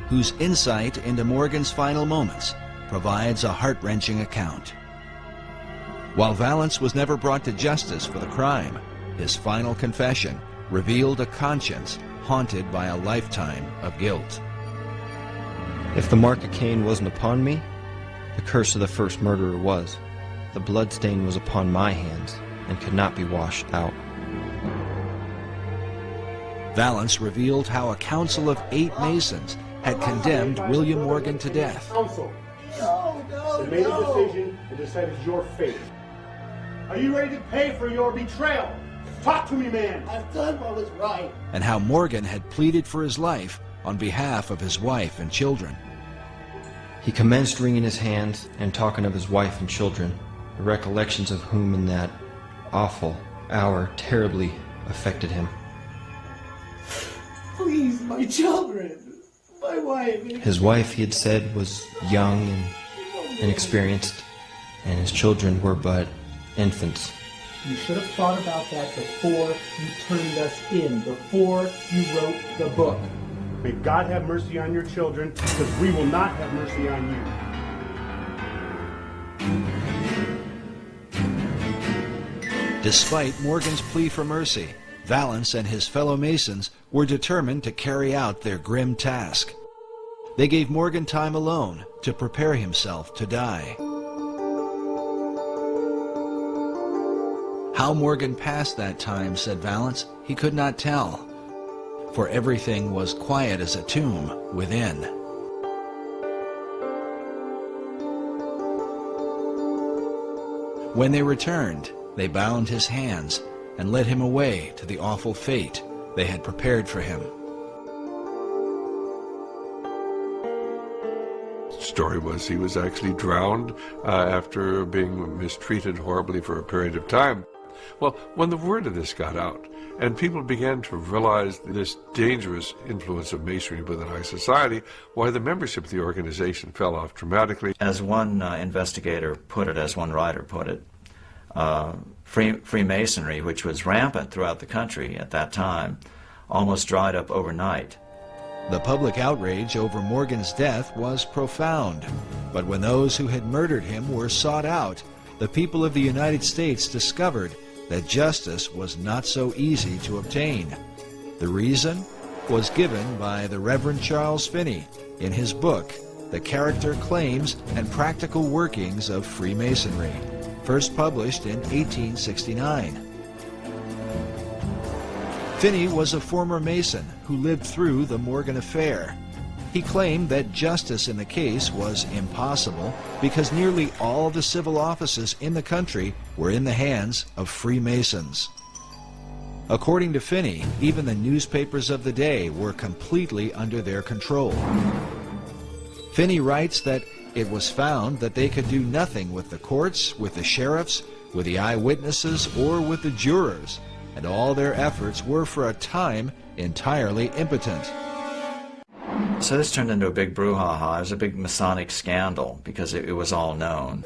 whose insight into Morgan's final moments provides a heart-wrenching account. While Valance was never brought to justice for the crime, his final confession revealed a conscience haunted by a lifetime of guilt. If the mark of Cain wasn't upon me, the curse of the first murderer was. The blood stain was upon my hands and could not be washed out. Valance revealed how a council of 8 Masons had condemned William Morgan to death. Council. They made a decision and decided your fate. Are you ready to pay for your betrayal? Talk to me, man. I've done what was right. And how Morgan had pleaded for his life on behalf of his wife and children. He commenced wringing his hands and talking of his wife and children, the recollections of whom in that awful hour terribly affected him. Please, my children, my wife. His wife, he had said, was young and inexperienced, and his children were but infants. You should have thought about that before you turned us in, before you wrote the book. May God have mercy on your children, because we will not have mercy on you. Despite Morgan's plea for mercy, Valance and his fellow Masons were determined to carry out their grim task. They gave Morgan time alone to prepare himself to die. How Morgan passed that time, said Valance, he could not tell, for everything was quiet as a tomb within. When they returned, they bound his hands and led him away to the awful fate they had prepared for him. The story was he was actually drowned after being mistreated horribly for a period of time. Well, when the word of this got out, and people began to realize this dangerous influence of Masonry within high society, why the membership of the organization fell off dramatically. As one investigator put it, as one writer put it, Freemasonry, which was rampant throughout the country at that time, almost dried up overnight. The public outrage over Morgan's death was profound, but when those who had murdered him were sought out, the people of the United States discovered that justice was not so easy to obtain. The reason was given by the Reverend Charles Finney in his book, The Character, Claims, and Practical Workings of Freemasonry, first published in 1869. Finney was a former Mason who lived through the Morgan affair. He claimed that justice in the case was impossible because nearly all the civil offices in the country were in the hands of Freemasons. According to Finney, even the newspapers of the day were completely under their control. Finney writes that it was found that they could do nothing with the courts, with the sheriffs, with the eyewitnesses, or with the jurors, and all their efforts were for a time entirely impotent. So this turned into a big brouhaha. It was a big Masonic scandal because it was all known.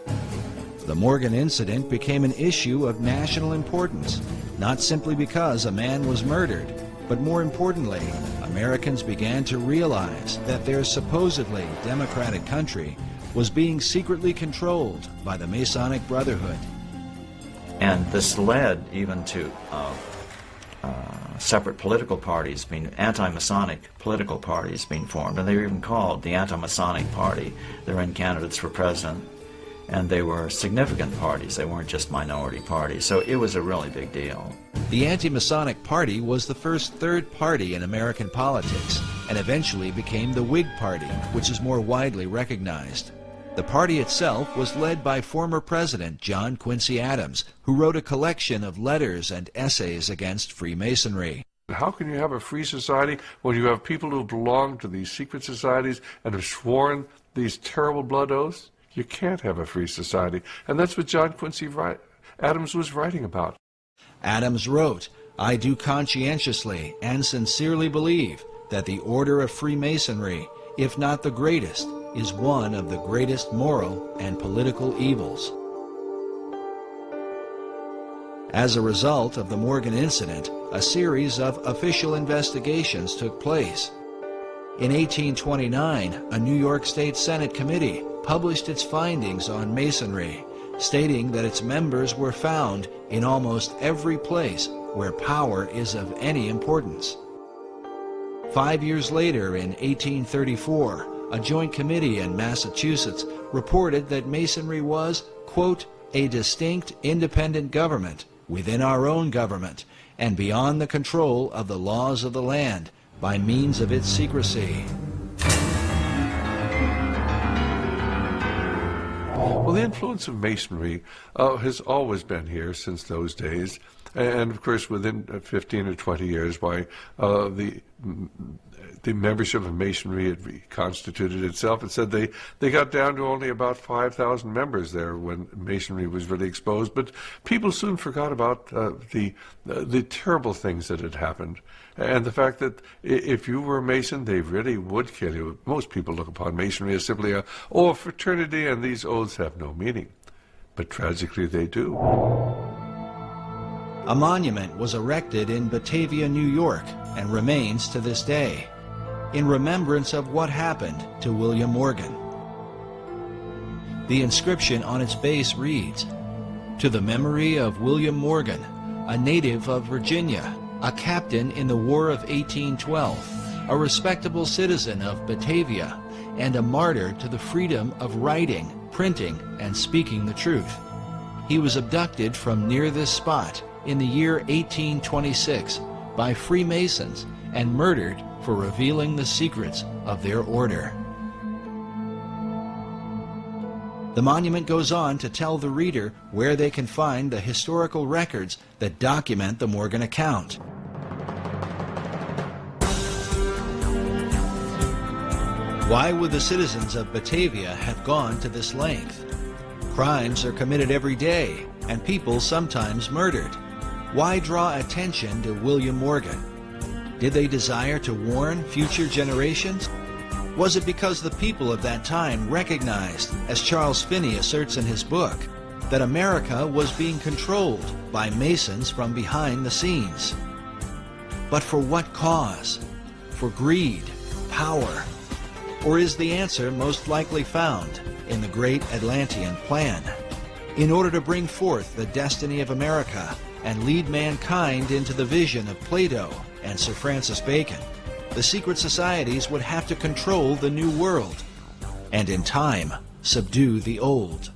The Morgan incident became an issue of national importance, not simply because a man was murdered, but more importantly, Americans began to realize that their supposedly democratic country was being secretly controlled by the Masonic Brotherhood. And this led even to separate political parties, being anti-Masonic political parties being formed, and they were even called the Anti-Masonic Party. They ran candidates for president, And they were significant parties. They weren't just minority parties. So it was a really big deal. The Anti-Masonic Party was the first third party in American politics and eventually became the Whig Party, which is more widely recognized. The party itself was led by former President John Quincy Adams, who wrote a collection of letters and essays against Freemasonry. How can you have a free society when you have people who belong to these secret societies and have sworn these terrible blood oaths? You can't have a free society. And that's what John Quincy Adams was writing about. Adams wrote, "I do conscientiously and sincerely believe that the order of Freemasonry, if not the greatest, is one of the greatest moral and political evils." As a result of the Morgan incident, a series of official investigations took place. In 1829, a New York State Senate committee published its findings on Masonry, stating that its members were found in almost every place where power is of any importance. 5 years later, in 1834, a joint committee in Massachusetts reported that Masonry was, quote, "a distinct independent government within our own government and beyond the control of the laws of the land by means of its secrecy." Well, the influence of Masonry has always been here since those days. And, of course, within 15 or 20 years, why the membership of Masonry had reconstituted itself. It said they got down to only about 5,000 members there when Masonry was really exposed. But people soon forgot about the terrible things that had happened. And the fact that if you were a Mason, they really would kill you. Most people look upon Masonry as simply a fraternity, and these oaths have no meaning. But tragically, they do. A monument was erected in Batavia, New York, and remains to this day, in remembrance of what happened to William Morgan. The inscription on its base reads, "To the memory of William Morgan, a native of Virginia, a captain in the War of 1812, a respectable citizen of Batavia, and a martyr to the freedom of writing, printing, and speaking the truth. He was abducted from near this spot in the year 1826 by Freemasons and murdered for revealing the secrets of their order." The monument goes on to tell the reader where they can find the historical records that document the Morgan account. Why would the citizens of Batavia have gone to this length? Crimes are committed every day, and people sometimes murdered. Why draw attention to William Morgan? Did they desire to warn future generations? Was it because the people of that time recognized, as Charles Finney asserts in his book, that America was being controlled by Masons from behind the scenes? But for what cause? For greed, power? Or is the answer most likely found in the Great Atlantean Plan? In order to bring forth the destiny of America and lead mankind into the vision of Plato and Sir Francis Bacon, the secret societies would have to control the new world, and in time, subdue the old.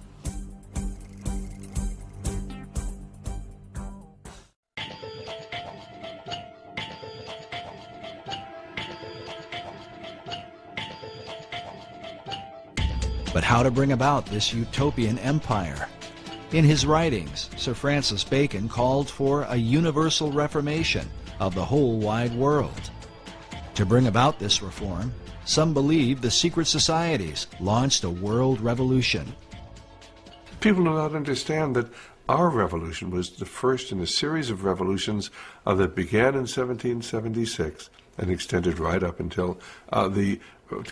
But how to bring about this utopian empire? In his writings, Sir Francis Bacon called for a universal reformation of the whole wide world. To bring about this reform, some believe the secret societies launched a world revolution. People do not understand that our revolution was the first in a series of revolutions that began in 1776 and extended right up until the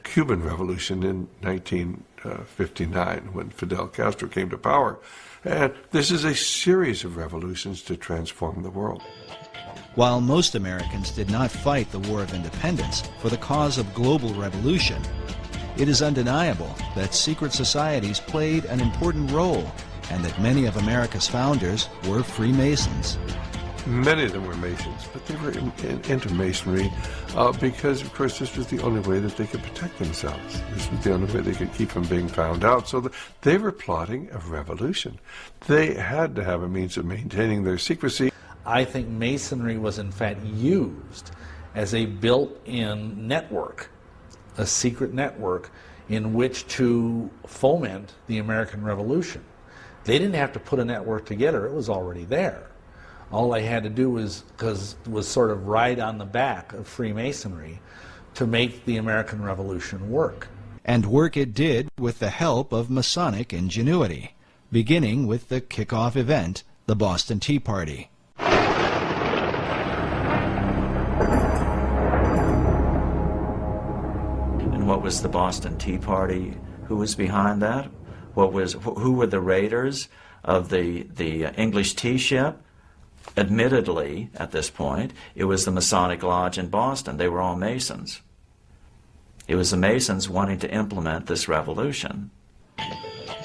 Cuban Revolution in 1959 when Fidel Castro came to power. And this is a series of revolutions to transform the world. While most Americans did not fight the War of Independence for the cause of global revolution, it is undeniable that secret societies played an important role and that many of America's founders were Freemasons. Many of them were Masons, but they were into Masonry because, of course, this was the only way that they could protect themselves. This was the only way they could keep from being found out. So they were plotting a revolution. They had to have a means of maintaining their secrecy. I think Masonry was, in fact, used as a built-in network, a secret network in which to foment the American Revolution. They didn't have to put a network together. It was already there. All they had to do was sort of ride on the back of Freemasonry to make the American Revolution work. And work it did with the help of Masonic ingenuity, beginning with the kickoff event, the Boston Tea Party. And what was the Boston Tea Party? Who was behind that? Who were the raiders of the English tea ship? Admittedly, at this point, it was the Masonic Lodge in Boston. They were all Masons. It was the Masons wanting to implement this revolution.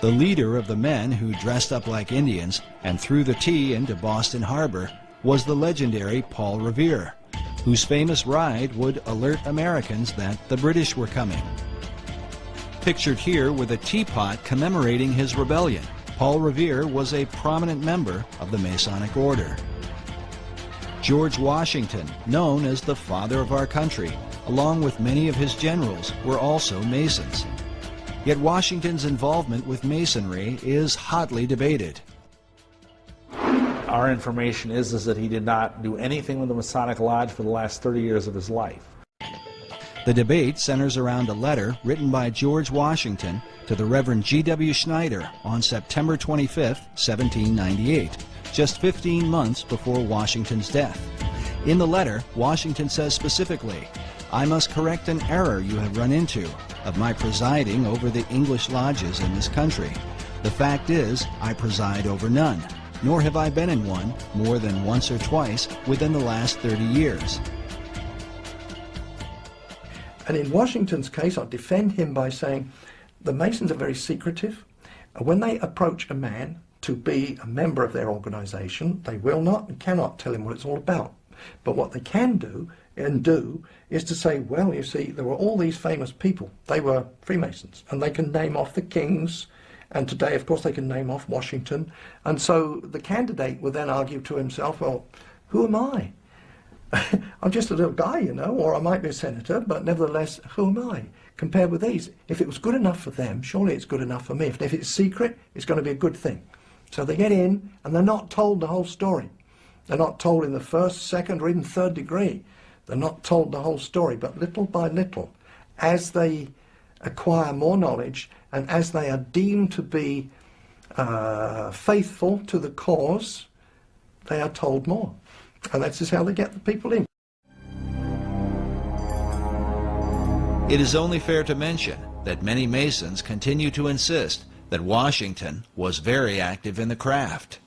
The leader of the men who dressed up like Indians and threw the tea into Boston Harbor was the legendary Paul Revere, whose famous ride would alert Americans that the British were coming. Pictured here with a teapot commemorating his rebellion, Paul Revere was a prominent member of the Masonic Order. George Washington, known as the father of our country, along with many of his generals, were also Masons. Yet Washington's involvement with Masonry is hotly debated. Our information is that he did not do anything with the Masonic Lodge for the last 30 years of his life. The debate centers around a letter written by George Washington to the Reverend G.W. Schneider on September 25, 1798, just 15 months before Washington's death. In the letter, Washington says specifically, "I must correct an error you have run into of my presiding over the English lodges in this country. The fact is, I preside over none, nor have I been in one more than once or twice within the last 30 years. And in Washington's case, I defend him by saying the Masons are very secretive. When they approach a man to be a member of their organization, they will not and cannot tell him what it's all about. But what they can do is to say, well, you see, there were all these famous people. They were Freemasons, and they can name off the kings, and today, of course, they can name off Washington. And so the candidate will then argue to himself, well, who am I? I'm just a little guy, you know, or I might be a senator, but nevertheless, who am I compared with these? If it was good enough for them, surely it's good enough for me. If it's secret, it's going to be a good thing. So they get in, and they're not told the whole story. They're not told in the first, second, or even third degree. They're not told the whole story, but little by little, as they acquire more knowledge, and as they are deemed to be faithful to the cause, they are told more. And that's just how they get the people in. It is only fair to mention that many Masons continue to insist that Washington was very active in the craft.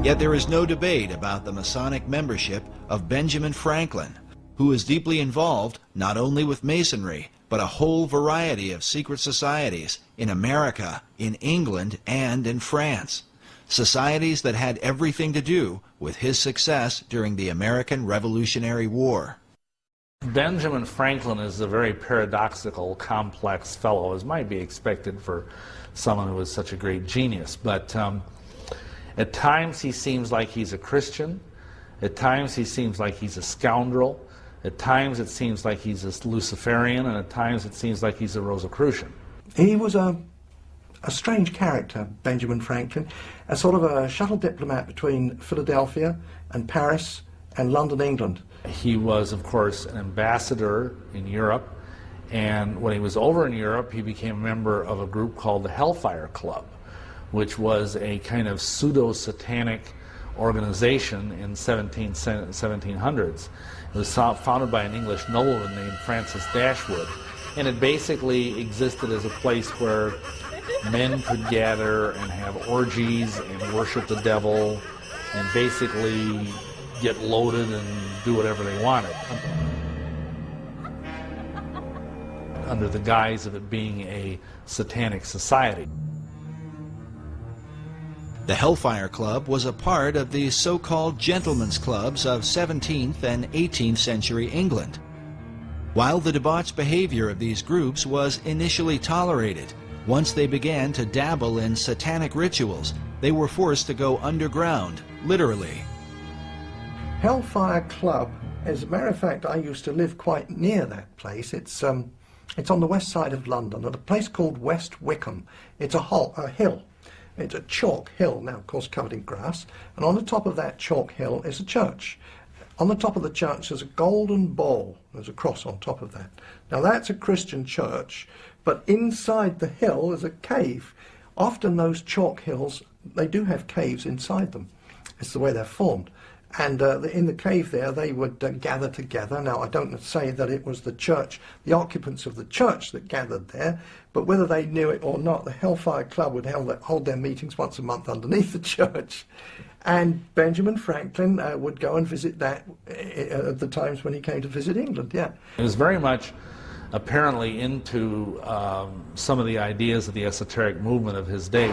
Yet there is no debate about the Masonic membership of Benjamin Franklin, who is deeply involved not only with Masonry, but a whole variety of secret societies in America, in England, and in France. Societies that had everything to do with his success during the American Revolutionary War. Benjamin Franklin is a very paradoxical, complex fellow, as might be expected for someone who was such a great genius. But at times he seems like he's a Christian. At times he seems like he's a scoundrel. At times it seems like he's a Luciferian, and at times it seems like he's a Rosicrucian. He was a strange character, Benjamin Franklin, a sort of a shuttle diplomat between Philadelphia and Paris and London, England. He was, of course, an ambassador in Europe, and when he was over in Europe, he became a member of a group called the Hellfire Club, which was a kind of pseudo-satanic organization in 1700s. It was founded by an English nobleman named Francis Dashwood, and it basically existed as a place where men could gather and have orgies and worship the devil and basically get loaded and do whatever they wanted, under the guise of it being a satanic society. The Hellfire Club was a part of the so-called gentlemen's clubs of 17th and 18th century England. While the debauched behavior of these groups was initially tolerated, once they began to dabble in satanic rituals, they were forced to go underground, literally. Hellfire Club, as a matter of fact, I used to live quite near that place. It's on the west side of London, at a place called West Wickham. It's a hill. It's a chalk hill, now of course covered in grass, and on the top of that chalk hill is a church. On the top of the church there's a golden ball. There's a cross on top of that. Now that's a Christian church, but inside the hill is a cave. Often those chalk hills, they do have caves inside them. It's the way they're formed. And in the cave there, they would gather together. Now, I don't say that it was the church, the occupants of the church that gathered there, but whether they knew it or not, the Hellfire Club would hold their meetings once a month underneath the church. And Benjamin Franklin would go and visit that at the times when he came to visit England, yeah. He was very much apparently into some of the ideas of the esoteric movement of his day.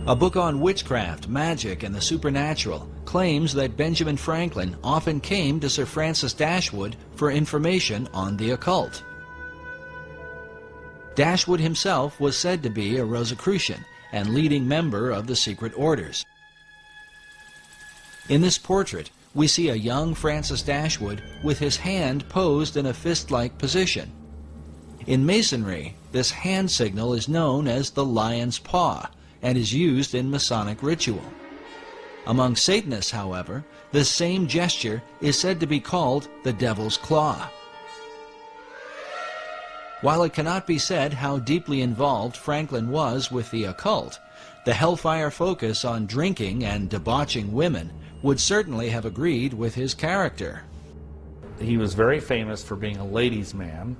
A book on witchcraft, magic, and the supernatural claims that Benjamin Franklin often came to Sir Francis Dashwood for information on the occult. Dashwood himself was said to be a Rosicrucian and leading member of the secret orders. In this portrait, we see a young Francis Dashwood with his hand posed in a fist-like position. In Masonry, this hand signal is known as the lion's paw, and is used in Masonic ritual. Among Satanists, however, this same gesture is said to be called the devil's claw. While it cannot be said how deeply involved Franklin was with the occult, the Hellfire focus on drinking and debauching women would certainly have agreed with his character. He was very famous for being a ladies' man.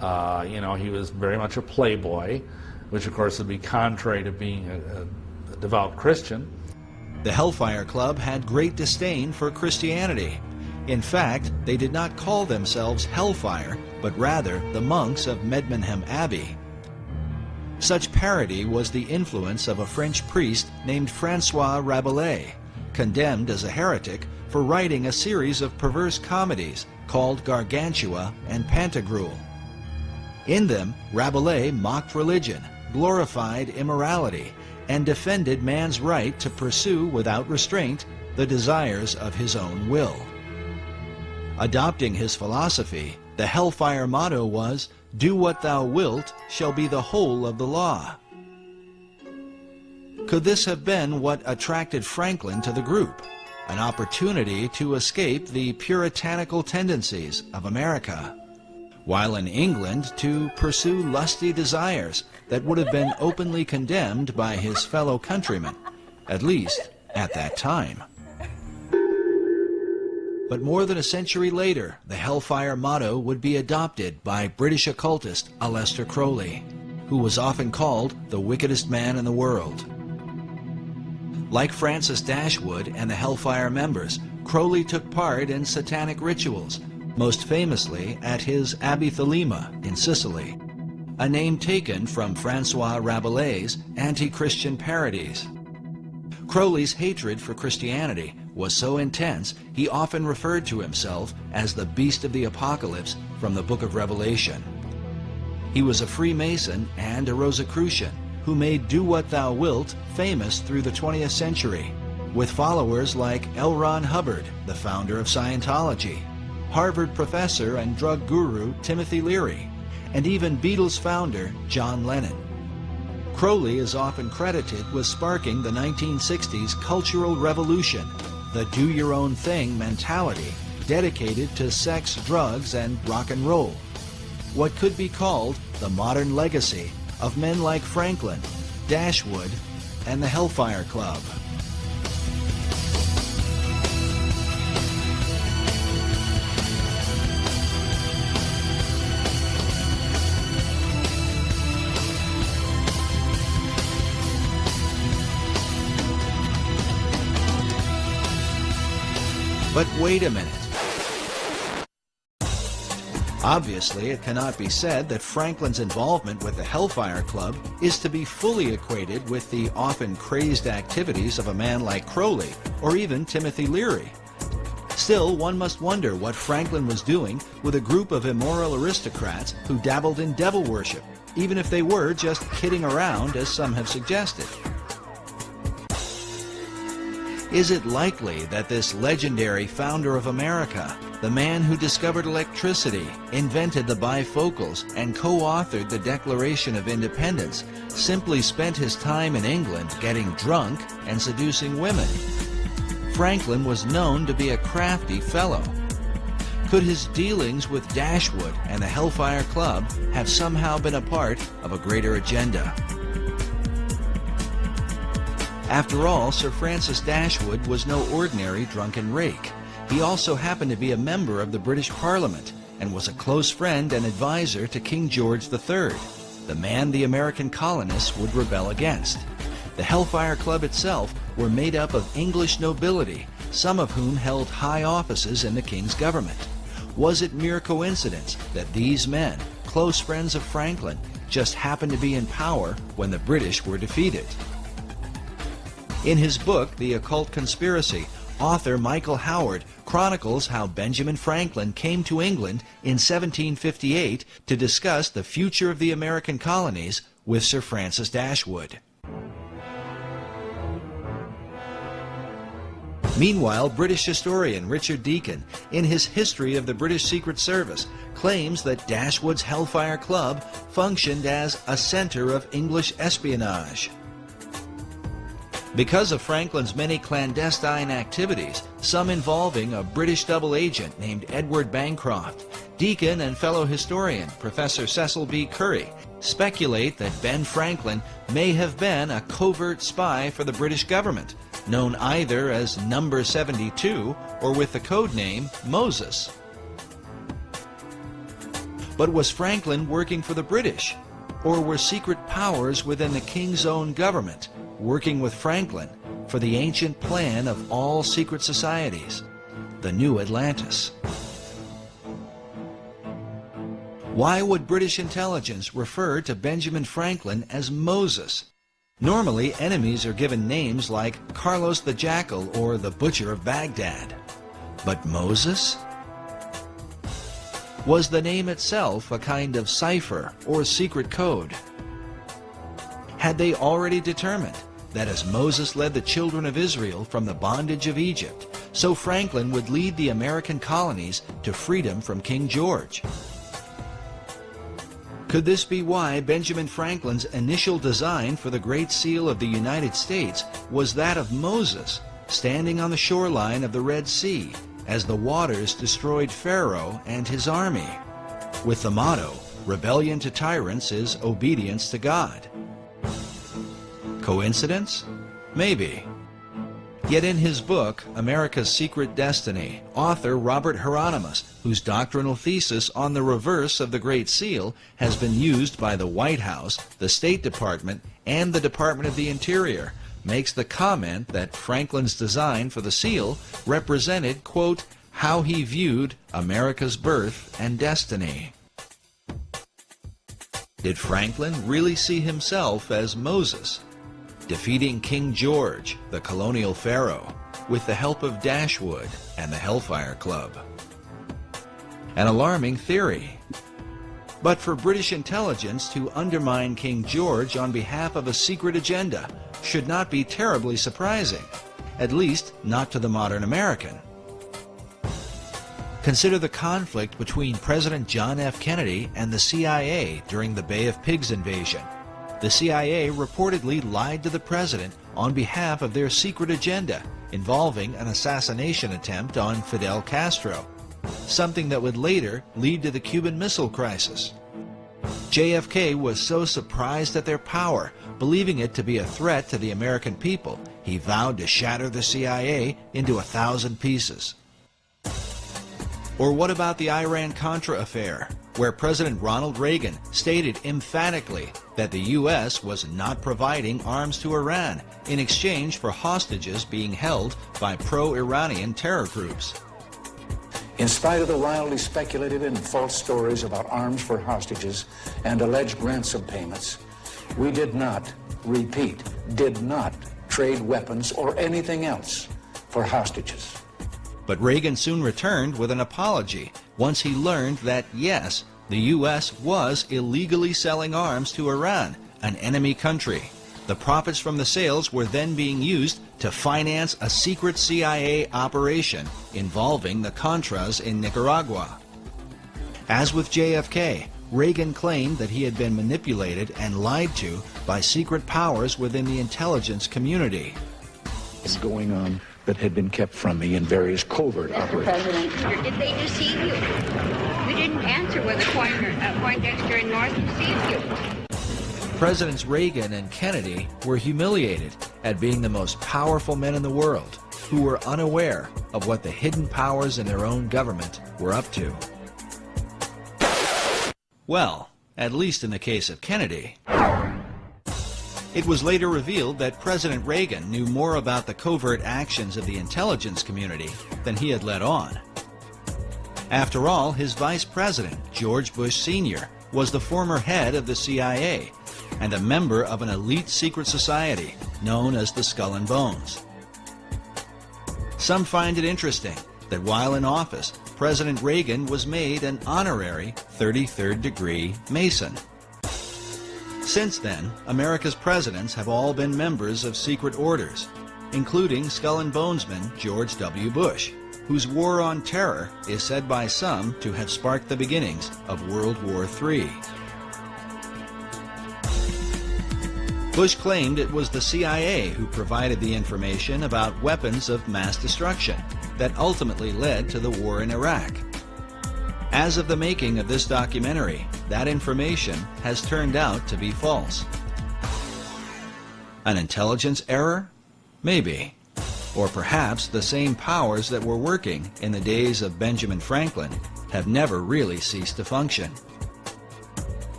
He was very much a playboy, which of course would be contrary to being a devout Christian. The Hellfire Club had great disdain for Christianity. In fact, they did not call themselves Hellfire, but rather the monks of Medmenham Abbey. Such parody was the influence of a French priest named Francois Rabelais, condemned as a heretic for writing a series of perverse comedies called Gargantua and Pantagruel. In them, Rabelais mocked religion, glorified immorality, and defended man's right to pursue without restraint the desires of his own will. Adopting his philosophy, the Hellfire motto was, "Do what thou wilt shall be the whole of the law." Could this have been what attracted Franklin to the group? An opportunity to escape the puritanical tendencies of America, while in England to pursue lusty desires that would have been openly condemned by his fellow countrymen, at least at that time. But more than a century later, the Hellfire motto would be adopted by British occultist Aleister Crowley, who was often called the wickedest man in the world. Like Francis Dashwood and the Hellfire members, Crowley took part in satanic rituals, most famously at his Abbey Thelema in Sicily, a name taken from Francois Rabelais' anti-Christian parodies. Crowley's hatred for Christianity was so intense he often referred to himself as the Beast of the Apocalypse from the Book of Revelation. He was a Freemason and a Rosicrucian who made Do What Thou Wilt famous through the 20th century, with followers like L. Ron Hubbard, the founder of Scientology, Harvard professor and drug guru Timothy Leary, and even Beatles founder John Lennon. Crowley is often credited with sparking the 1960s cultural revolution, the do-your-own-thing mentality dedicated to sex, drugs, and rock and roll. What could be called the modern legacy of men like Franklin, Dashwood, and the Hellfire Club. But wait a minute. Obviously, it cannot be said that Franklin's involvement with the Hellfire Club is to be fully equated with the often crazed activities of a man like Crowley or even Timothy Leary. Still, one must wonder what Franklin was doing with a group of immoral aristocrats who dabbled in devil worship, even if they were just kidding around, as some have suggested. Is it likely that this legendary founder of America, the man who discovered electricity, invented the bifocals, and co-authored the Declaration of Independence, simply spent his time in England getting drunk and seducing women? Franklin was known to be a crafty fellow. Could his dealings with Dashwood and the Hellfire Club have somehow been a part of a greater agenda? After all, Sir Francis Dashwood was no ordinary drunken rake. He also happened to be a member of the British Parliament and was a close friend and advisor to King George III, the man the American colonists would rebel against. The Hellfire Club itself were made up of English nobility, some of whom held high offices in the king's government. Was it mere coincidence that these men, close friends of Franklin, just happened to be in power when the British were defeated? In his book, The Occult Conspiracy, author Michael Howard chronicles how Benjamin Franklin came to England in 1758 to discuss the future of the American colonies with Sir Francis Dashwood. Meanwhile, British historian Richard Deacon, in his History of the British Secret Service, claims that Dashwood's Hellfire Club functioned as a center of English espionage. Because of Franklin's many clandestine activities, some involving a British double agent named Edward Bancroft, Deacon and fellow historian Professor Cecil B. Curry speculate that Ben Franklin may have been a covert spy for the British government, known either as Number 72 or with the code name Moses. But was Franklin working for the British? Or were secret powers within the king's own government working with Franklin for the ancient plan of all secret societies, the New Atlantis? Why would British intelligence refer to Benjamin Franklin as Moses? Normally, enemies are given names like Carlos the Jackal or the Butcher of Baghdad. But Moses? Was the name itself a kind of cipher or secret code? Had they already determined that as Moses led the children of Israel from the bondage of Egypt, so Franklin would lead the American colonies to freedom from King George? Could this be why Benjamin Franklin's initial design for the Great Seal of the United States was that of Moses, standing on the shoreline of the Red Sea as the waters destroyed Pharaoh and his army, with the motto, "Rebellion to tyrants is obedience to God"? Coincidence? Maybe. Yet in his book, America's Secret Destiny, author Robert Hieronymus, whose doctrinal thesis on the reverse of the Great Seal has been used by the White House, the State Department, and the Department of the Interior, makes the comment that Franklin's design for the seal represented, quote, how he viewed America's birth and destiny. Did Franklin really see himself as Moses, defeating King George, the colonial pharaoh, with the help of Dashwood and the Hellfire Club? An alarming theory. But for British intelligence to undermine King George on behalf of a secret agenda should not be terribly surprising, at least not to the modern American. Consider the conflict between President John F. Kennedy and the CIA during the Bay of Pigs invasion. The CIA reportedly lied to the president on behalf of their secret agenda involving an assassination attempt on Fidel Castro, something that would later lead to the Cuban Missile Crisis. JFK was so surprised at their power, believing it to be a threat to the American people, he vowed to shatter the CIA into 1,000 pieces. Or what about the Iran-Contra affair, where President Ronald Reagan stated emphatically that the U.S. was not providing arms to Iran in exchange for hostages being held by pro-Iranian terror groups? In spite of the wildly speculative and false stories about arms for hostages and alleged ransom payments, we did not, repeat, did not trade weapons or anything else for hostages. But Reagan soon returned with an apology once he learned that, yes, the U.S. was illegally selling arms to Iran, an enemy country. The profits from the sales were then being used to finance a secret CIA operation involving the Contras in Nicaragua. As with JFK, Reagan claimed that he had been manipulated and lied to by secret powers within the intelligence community. What's going on that had been kept from me in various covert operations? President, did they deceive you? You didn't answer whether Poindexter and North deceived you. Presidents Reagan and Kennedy were humiliated at being the most powerful men in the world who were unaware of what the hidden powers in their own government were up to. Well, at least in the case of Kennedy. It was later revealed that President Reagan knew more about the covert actions of the intelligence community than he had let on. After all, his vice president, George Bush Sr., was the former head of the CIA and a member of an elite secret society known as the Skull and Bones. Some find it interesting that while in office, President Reagan was made an honorary 33rd degree Mason. Since then, America's presidents have all been members of secret orders, including Skull and Bonesman George W. Bush, whose war on terror is said by some to have sparked the beginnings of World War III. Bush claimed it was the CIA who provided the information about weapons of mass destruction that ultimately led to the war in Iraq. As of the making of this documentary, that information has turned out to be false. An intelligence error? Maybe. Or perhaps the same powers that were working in the days of Benjamin Franklin have never really ceased to function.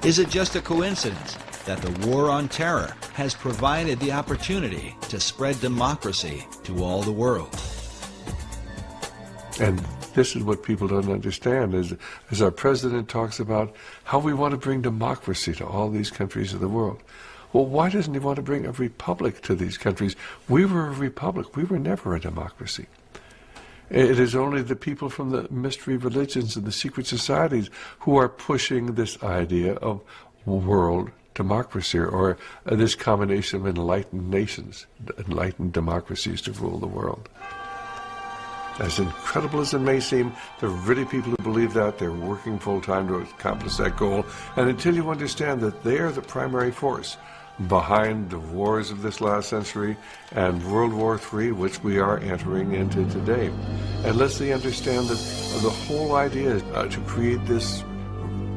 Is it just a coincidence that the war on terror has provided the opportunity to spread democracy to all the world? And this is what people don't understand, is as our president talks about how we want to bring democracy to all these countries of the world. Well, why doesn't he want to bring a republic to these countries? We were a republic. We were never a democracy. It is only the people from the mystery religions and the secret societies who are pushing this idea of world democracy, or this combination of enlightened nations, enlightened democracies to rule the world. As incredible as it may seem, there are really people who believe that. They're working full-time to accomplish that goal. And until you understand that they are the primary force behind the wars of this last century and World War III, which we are entering into today, unless they understand that the whole idea is to create this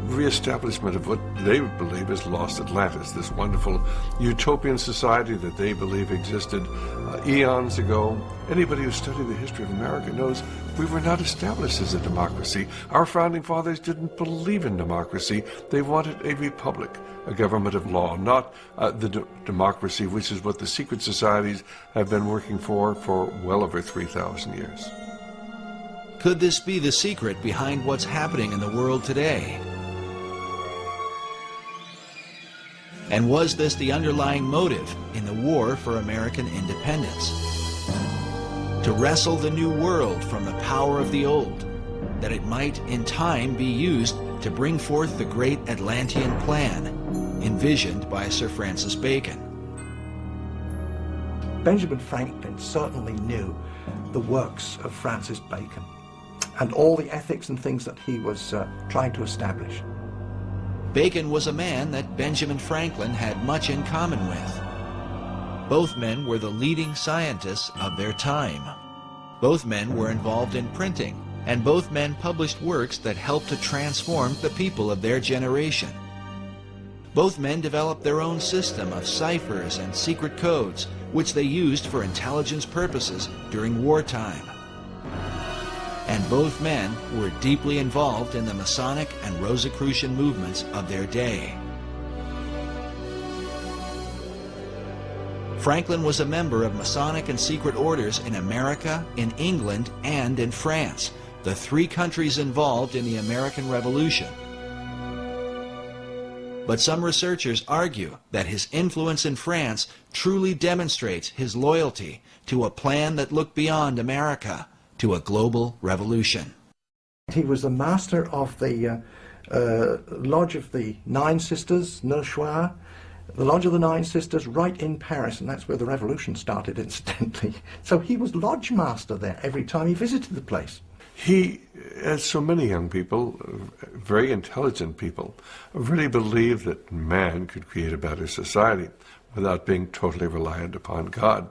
reestablishment of what they believe is lost Atlantis, this wonderful utopian society that they believe existed eons ago. Anybody who studied the history of America knows we were not established as a democracy. Our founding fathers didn't believe in democracy. They wanted a republic, a government of law, not the democracy, which is what the secret societies have been working for well over 3,000 years. Could this be the secret behind what's happening in the world today? And was this the underlying motive in the war for American independence? To wrestle the new world from the power of the old, that it might in time be used to bring forth the great Atlantean plan, envisioned by Sir Francis Bacon. Benjamin Franklin certainly knew the works of Francis Bacon and all the ethics and things that he was trying to establish. Bacon was a man that Benjamin Franklin had much in common with. Both men were the leading scientists of their time. Both men were involved in printing, and both men published works that helped to transform the people of their generation. Both men developed their own system of ciphers and secret codes, which they used for intelligence purposes during wartime. And both men were deeply involved in the Masonic and Rosicrucian movements of their day. Franklin was a member of Masonic and secret orders in America, in England, and in France, the three countries involved in the American Revolution. But some researchers argue that his influence in France truly demonstrates his loyalty to a plan that looked beyond America, to a global revolution. He was the master of the Lodge of the Nine Sisters, Neuchoir, the Lodge of the Nine Sisters right in Paris, and that's where the revolution started, incidentally. So he was lodge master there every time he visited the place. He, as so many young people, very intelligent people, really believed that man could create a better society without being totally reliant upon God.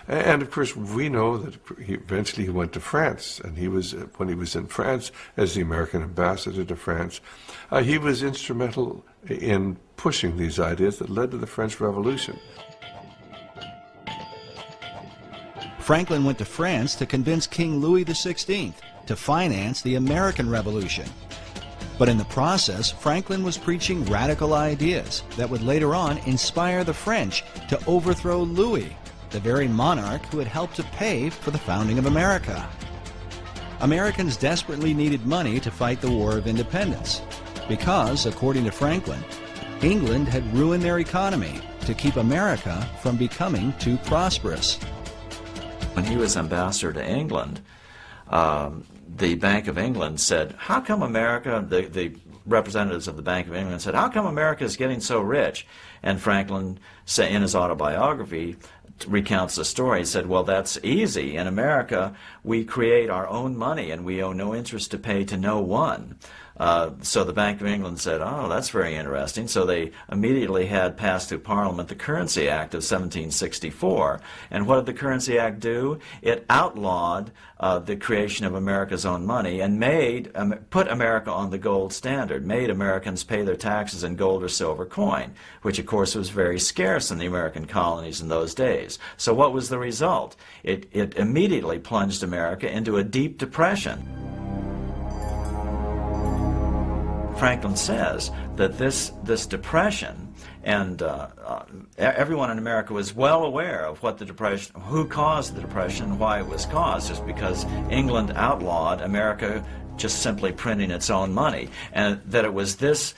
And of course, we know that eventually he went to France, and when he was in France as the American ambassador to France, he was instrumental in pushing these ideas that led to the French Revolution. Franklin went to France to convince King Louis XVI to finance the American Revolution. But in the process, Franklin was preaching radical ideas that would later on inspire the French to overthrow Louis, the very monarch who had helped to pay for the founding of America. Americans desperately needed money to fight the War of Independence because, according to Franklin, England had ruined their economy to keep America from becoming too prosperous. When he was ambassador to England, the Bank of England said, how come America, the representatives of the Bank of England said, how come America is getting so rich? And Franklin, in his autobiography, recounts the story. He said, well, that's easy. In America, we create our own money and we owe no interest to pay to no one. So the Bank of England said, oh, that's very interesting. So they immediately had passed through Parliament the Currency Act of 1764. And what did the Currency Act do? It outlawed the creation of America's own money and put America on the gold standard, made Americans pay their taxes in gold or silver coin, which of course was very scarce in the American colonies in those days. So what was the result? It immediately plunged America into a deep depression. Franklin says that this depression, and everyone in America was well aware of what the depression, who caused the depression, and why it was caused, just because England outlawed America just simply printing its own money, and that it was this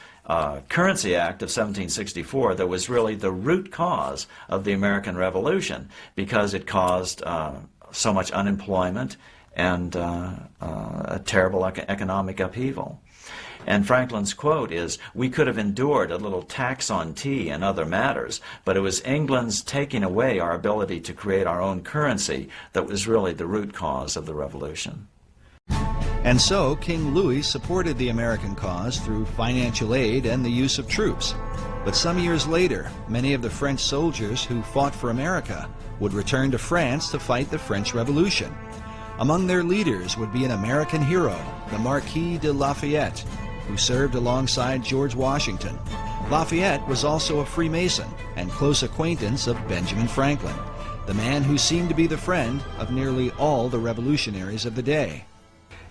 Currency Act of 1764 that was really the root cause of the American Revolution, because it caused so much unemployment and a terrible economic upheaval. And Franklin's quote is, we could have endured a little tax on tea and other matters, but it was England's taking away our ability to create our own currency that was really the root cause of the revolution. And so King Louis supported the American cause through financial aid and the use of troops. But some years later, many of the French soldiers who fought for America would return to France to fight the French Revolution. Among their leaders would be an American hero, the Marquis de Lafayette, who served alongside George Washington. Lafayette was also a Freemason and close acquaintance of Benjamin Franklin, the man who seemed to be the friend of nearly all the revolutionaries of the day.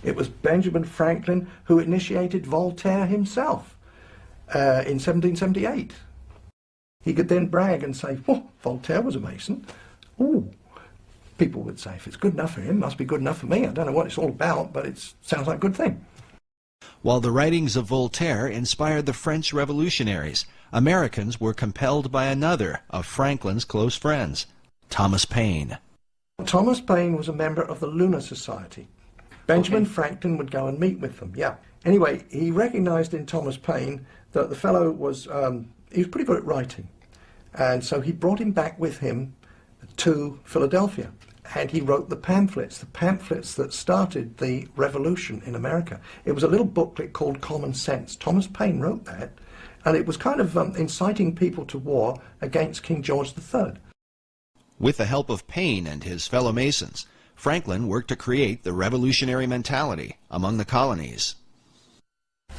It was Benjamin Franklin who initiated Voltaire himself in 1778. He could then brag and say, oh, Voltaire was a Mason. Ooh. People would say, if it's good enough for him, it must be good enough for me. I don't know what it's all about, but it sounds like a good thing. While the writings of Voltaire inspired the French revolutionaries, Americans were compelled by another of Franklin's close friends, Thomas Paine. Thomas Paine was a member of the Lunar Society. Benjamin Franklin would go and meet with them, yeah. Anyway, he recognized in Thomas Paine that the fellow was, he was pretty good at writing. And so he brought him back with him to Philadelphia. And he wrote the pamphlets that started the revolution in America. It was a little booklet called Common Sense. Thomas Paine wrote that, and it was kind of inciting people to war against King George III. With the help of Paine and his fellow Masons, Franklin worked to create the revolutionary mentality among the colonies.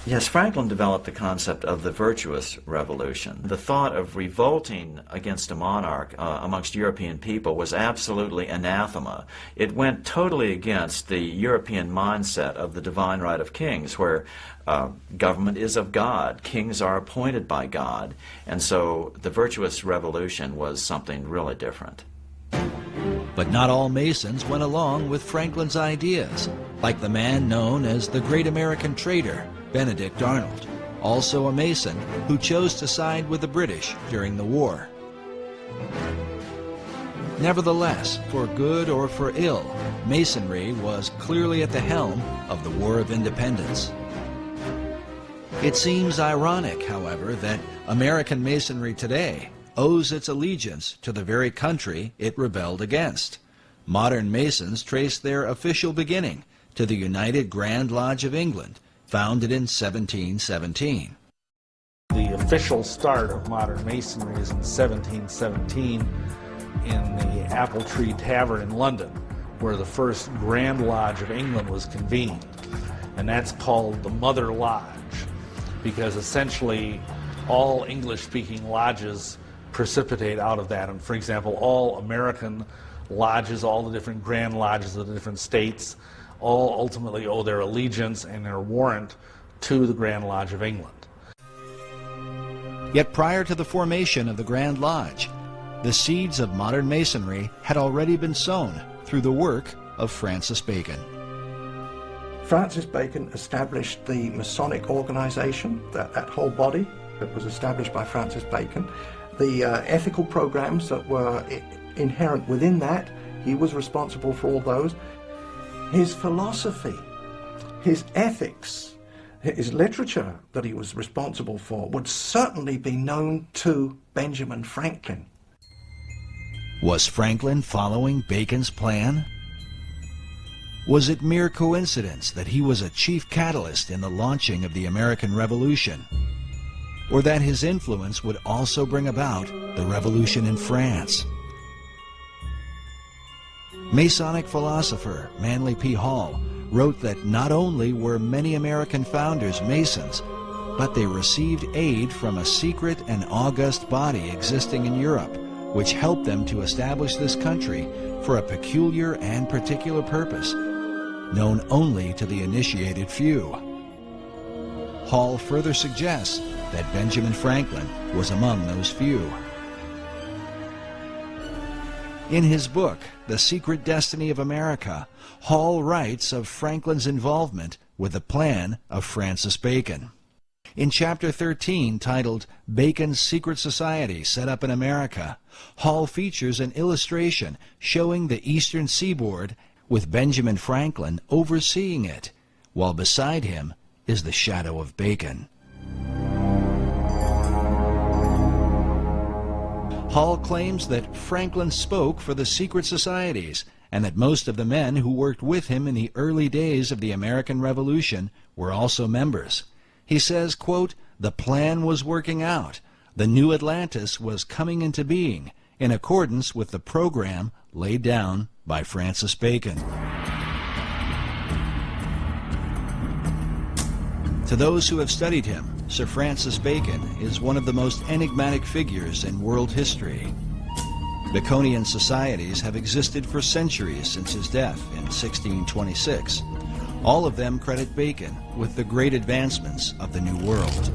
Yes, Franklin developed the concept of the virtuous revolution. The thought of revolting against a monarch amongst European people was absolutely anathema. It went totally against the European mindset of the divine right of kings, where government is of God, kings are appointed by God, and so the virtuous revolution was something really different. But not all Masons went along with Franklin's ideas. like the man known as the Great American Trader, Benedict Arnold, also a Mason who chose to side with the British during the war. Nevertheless, for good or for ill, Masonry was clearly at the helm of the War of Independence. It seems ironic, however, that American Masonry today owes its allegiance to the very country it rebelled against. Modern Masons trace their official beginning to the United Grand Lodge of England, founded in 1717. The official start of modern Masonry is in 1717 in the Apple Tree Tavern in London, where the first Grand Lodge of England was convened. And that's called the Mother Lodge, because essentially all English-speaking lodges precipitate out of that. And for example, all American lodges, all the different Grand Lodges of the different states, all ultimately owe their allegiance and their warrant to the Grand Lodge of England. Yet prior to the formation of the Grand Lodge, the seeds of modern Masonry had already been sown through the work of Francis Bacon. Francis Bacon established the Masonic organization, that whole body that was established by Francis Bacon. The ethical programs that were inherent within that, he was responsible for all those. His philosophy, his ethics, his literature that he was responsible for would certainly be known to Benjamin Franklin. Was Franklin following Bacon's plan? Was it mere coincidence that he was a chief catalyst in the launching of the American Revolution? Or that his influence would also bring about the revolution in France? Masonic philosopher Manly P. Hall wrote that not only were many American founders Masons, but they received aid from a secret and august body existing in Europe, which helped them to establish this country for a peculiar and particular purpose, known only to the initiated few. Hall further suggests that Benjamin Franklin was among those few. In his book, The Secret Destiny of America, Hall writes of Franklin's involvement with the plan of Francis Bacon. In Chapter 13, titled Bacon's Secret Society Set Up in America, Hall features an illustration showing the eastern seaboard with Benjamin Franklin overseeing it, while beside him is the shadow of Bacon. Hall claims that Franklin spoke for the secret societies and that most of the men who worked with him in the early days of the American Revolution were also members. He says, quote, "The plan was working out. The new Atlantis was coming into being in accordance with the program laid down by Francis Bacon." To those who have studied him, Sir Francis Bacon is one of the most enigmatic figures in world history. Baconian societies have existed for centuries since his death in 1626. All of them credit Bacon with the great advancements of the New World.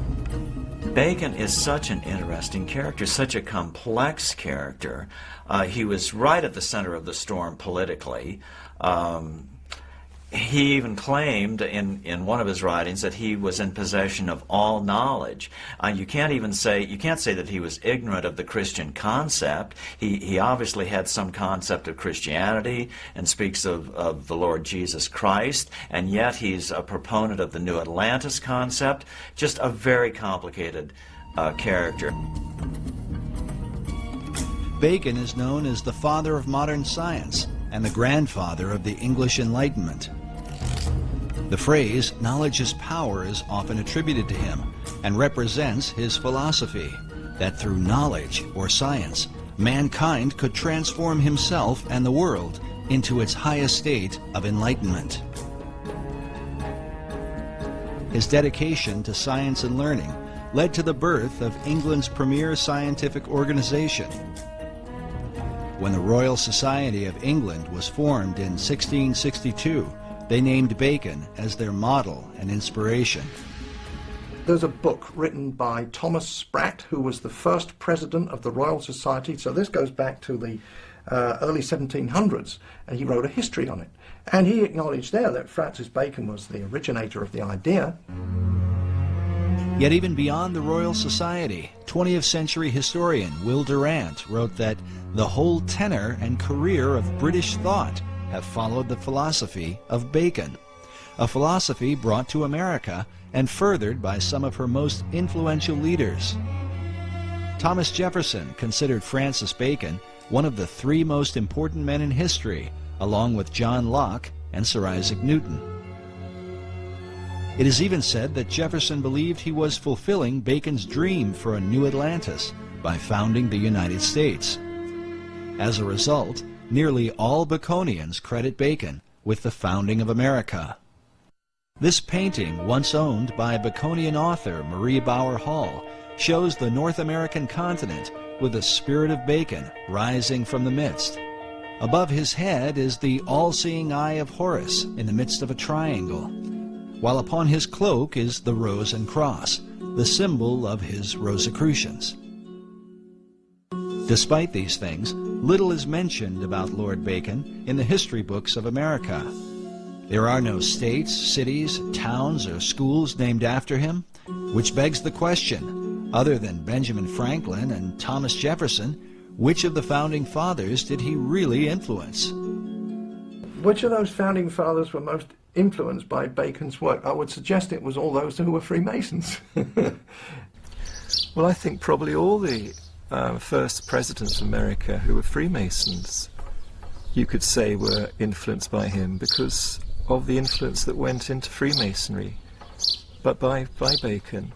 Bacon is such an interesting character, such a complex character. He was right at the center of the storm politically. He even claimed in one of his writings that he was in possession of all knowledge. You can't say that he was ignorant of the Christian concept. He obviously had some concept of Christianity and speaks of the Lord Jesus Christ, and yet he's a proponent of the New Atlantis concept. Just a very complicated character. Bacon is known as the father of modern science and the grandfather of the English Enlightenment. The phrase, "knowledge is power," is often attributed to him and represents his philosophy, that through knowledge or science, mankind could transform himself and the world into its highest state of enlightenment. His dedication to science and learning led to the birth of England's premier scientific organization. When the Royal Society of England was formed in 1662, they named Bacon as their model and inspiration. There's a book written by Thomas Sprat, who was the first president of the Royal Society. So this goes back to the early 1700s, and he wrote a history on it. And he acknowledged there that Francis Bacon was the originator of the idea. Yet even beyond the Royal Society, 20th century historian Will Durant wrote that the whole tenor and career of British thought have followed the philosophy of Bacon, a philosophy brought to America and furthered by some of her most influential leaders. Thomas Jefferson considered Francis Bacon one of the three most important men in history, along with John Locke and Sir Isaac Newton. It is even said that Jefferson believed he was fulfilling Bacon's dream for a new Atlantis by founding the United States. As a result, nearly all Baconians credit Bacon with the founding of America. This painting, once owned by Baconian author Marie Bauer Hall, shows the North American continent with the spirit of Bacon rising from the midst. Above his head is the all-seeing eye of Horus in the midst of a triangle, while upon his cloak is the rose and cross, the symbol of his Rosicrucians. Despite these things, little is mentioned about Lord Bacon in the history books of America. There are no states, cities, towns, or schools named after him, which begs the question, other than Benjamin Franklin and Thomas Jefferson, which of the founding fathers did he really influence? Which of those founding fathers were most influenced by Bacon's work? I would suggest it was all those who were Freemasons. Well, I think probably all the first presidents of America who were Freemasons, you could say, were influenced by him because of the influence that went into Freemasonry, but by Bacon.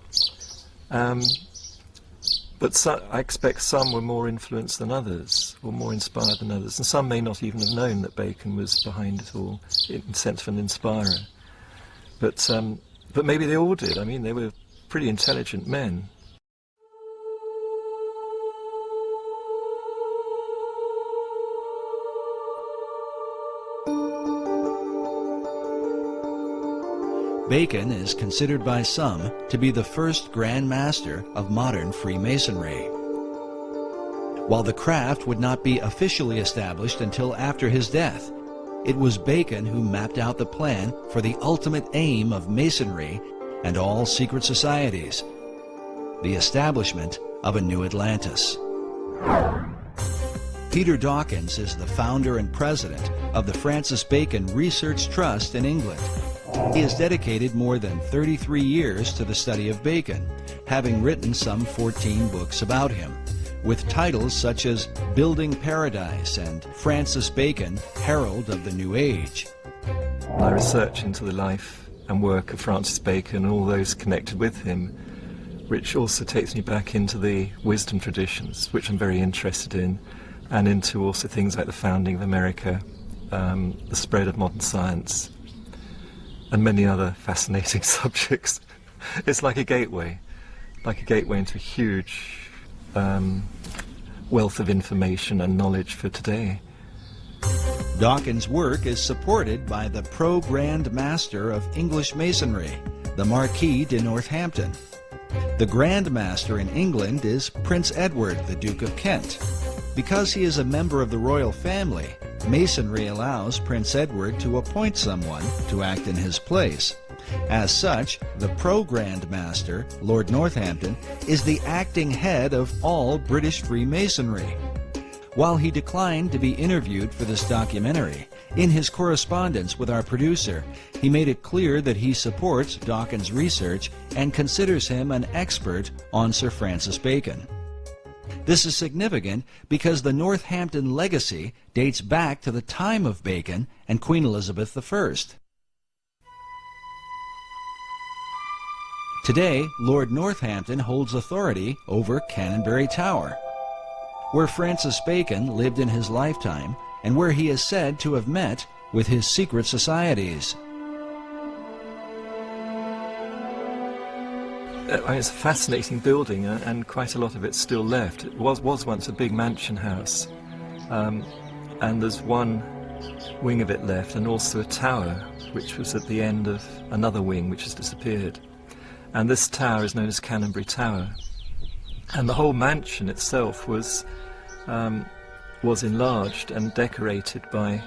But I expect some were more influenced than others, or more inspired than others, and some may not even have known that Bacon was behind it all, in the sense of an inspirer. But maybe they all did. I mean, they were pretty intelligent men. Bacon is considered by some to be the first Grand Master of modern Freemasonry. While the craft would not be officially established until after his death, it was Bacon who mapped out the plan for the ultimate aim of Masonry and all secret societies, the establishment of a new Atlantis. Peter Dawkins is the founder and president of the Francis Bacon Research Trust in England. He has dedicated more than 33 years to the study of Bacon, having written some 14 books about him, with titles such as Building Paradise and Francis Bacon, Herald of the New Age. My research into the life and work of Francis Bacon and all those connected with him, which also takes me back into the wisdom traditions, which I'm very interested in, and into also things like the founding of America, the spread of modern science, and many other fascinating subjects. It's like a gateway into a huge wealth of information and knowledge for today. Dawkins' work is supported by the Pro-Grand Master of English Masonry, the Marquis de Northampton. The Grand Master in England is Prince Edward, the Duke of Kent. Because he is a member of the royal family, Masonry allows Prince Edward to appoint someone to act in his place. As such, the Pro-Grand Master, Lord Northampton, is the acting head of all British Freemasonry. While he declined to be interviewed for this documentary, in his correspondence with our producer, he made it clear that he supports Dawkins' research and considers him an expert on Sir Francis Bacon. This is significant because the Northampton legacy dates back to the time of Bacon and Queen Elizabeth I. Today, Lord Northampton holds authority over Canonbury Tower, where Francis Bacon lived in his lifetime and where he is said to have met with his secret societies. It's a fascinating building, and quite a lot of it's still left. It was once a big mansion house, and there's one wing of it left, and also a tower, which was at the end of another wing, which has disappeared. And this tower is known as Canonbury Tower. And the whole mansion itself was was enlarged and decorated by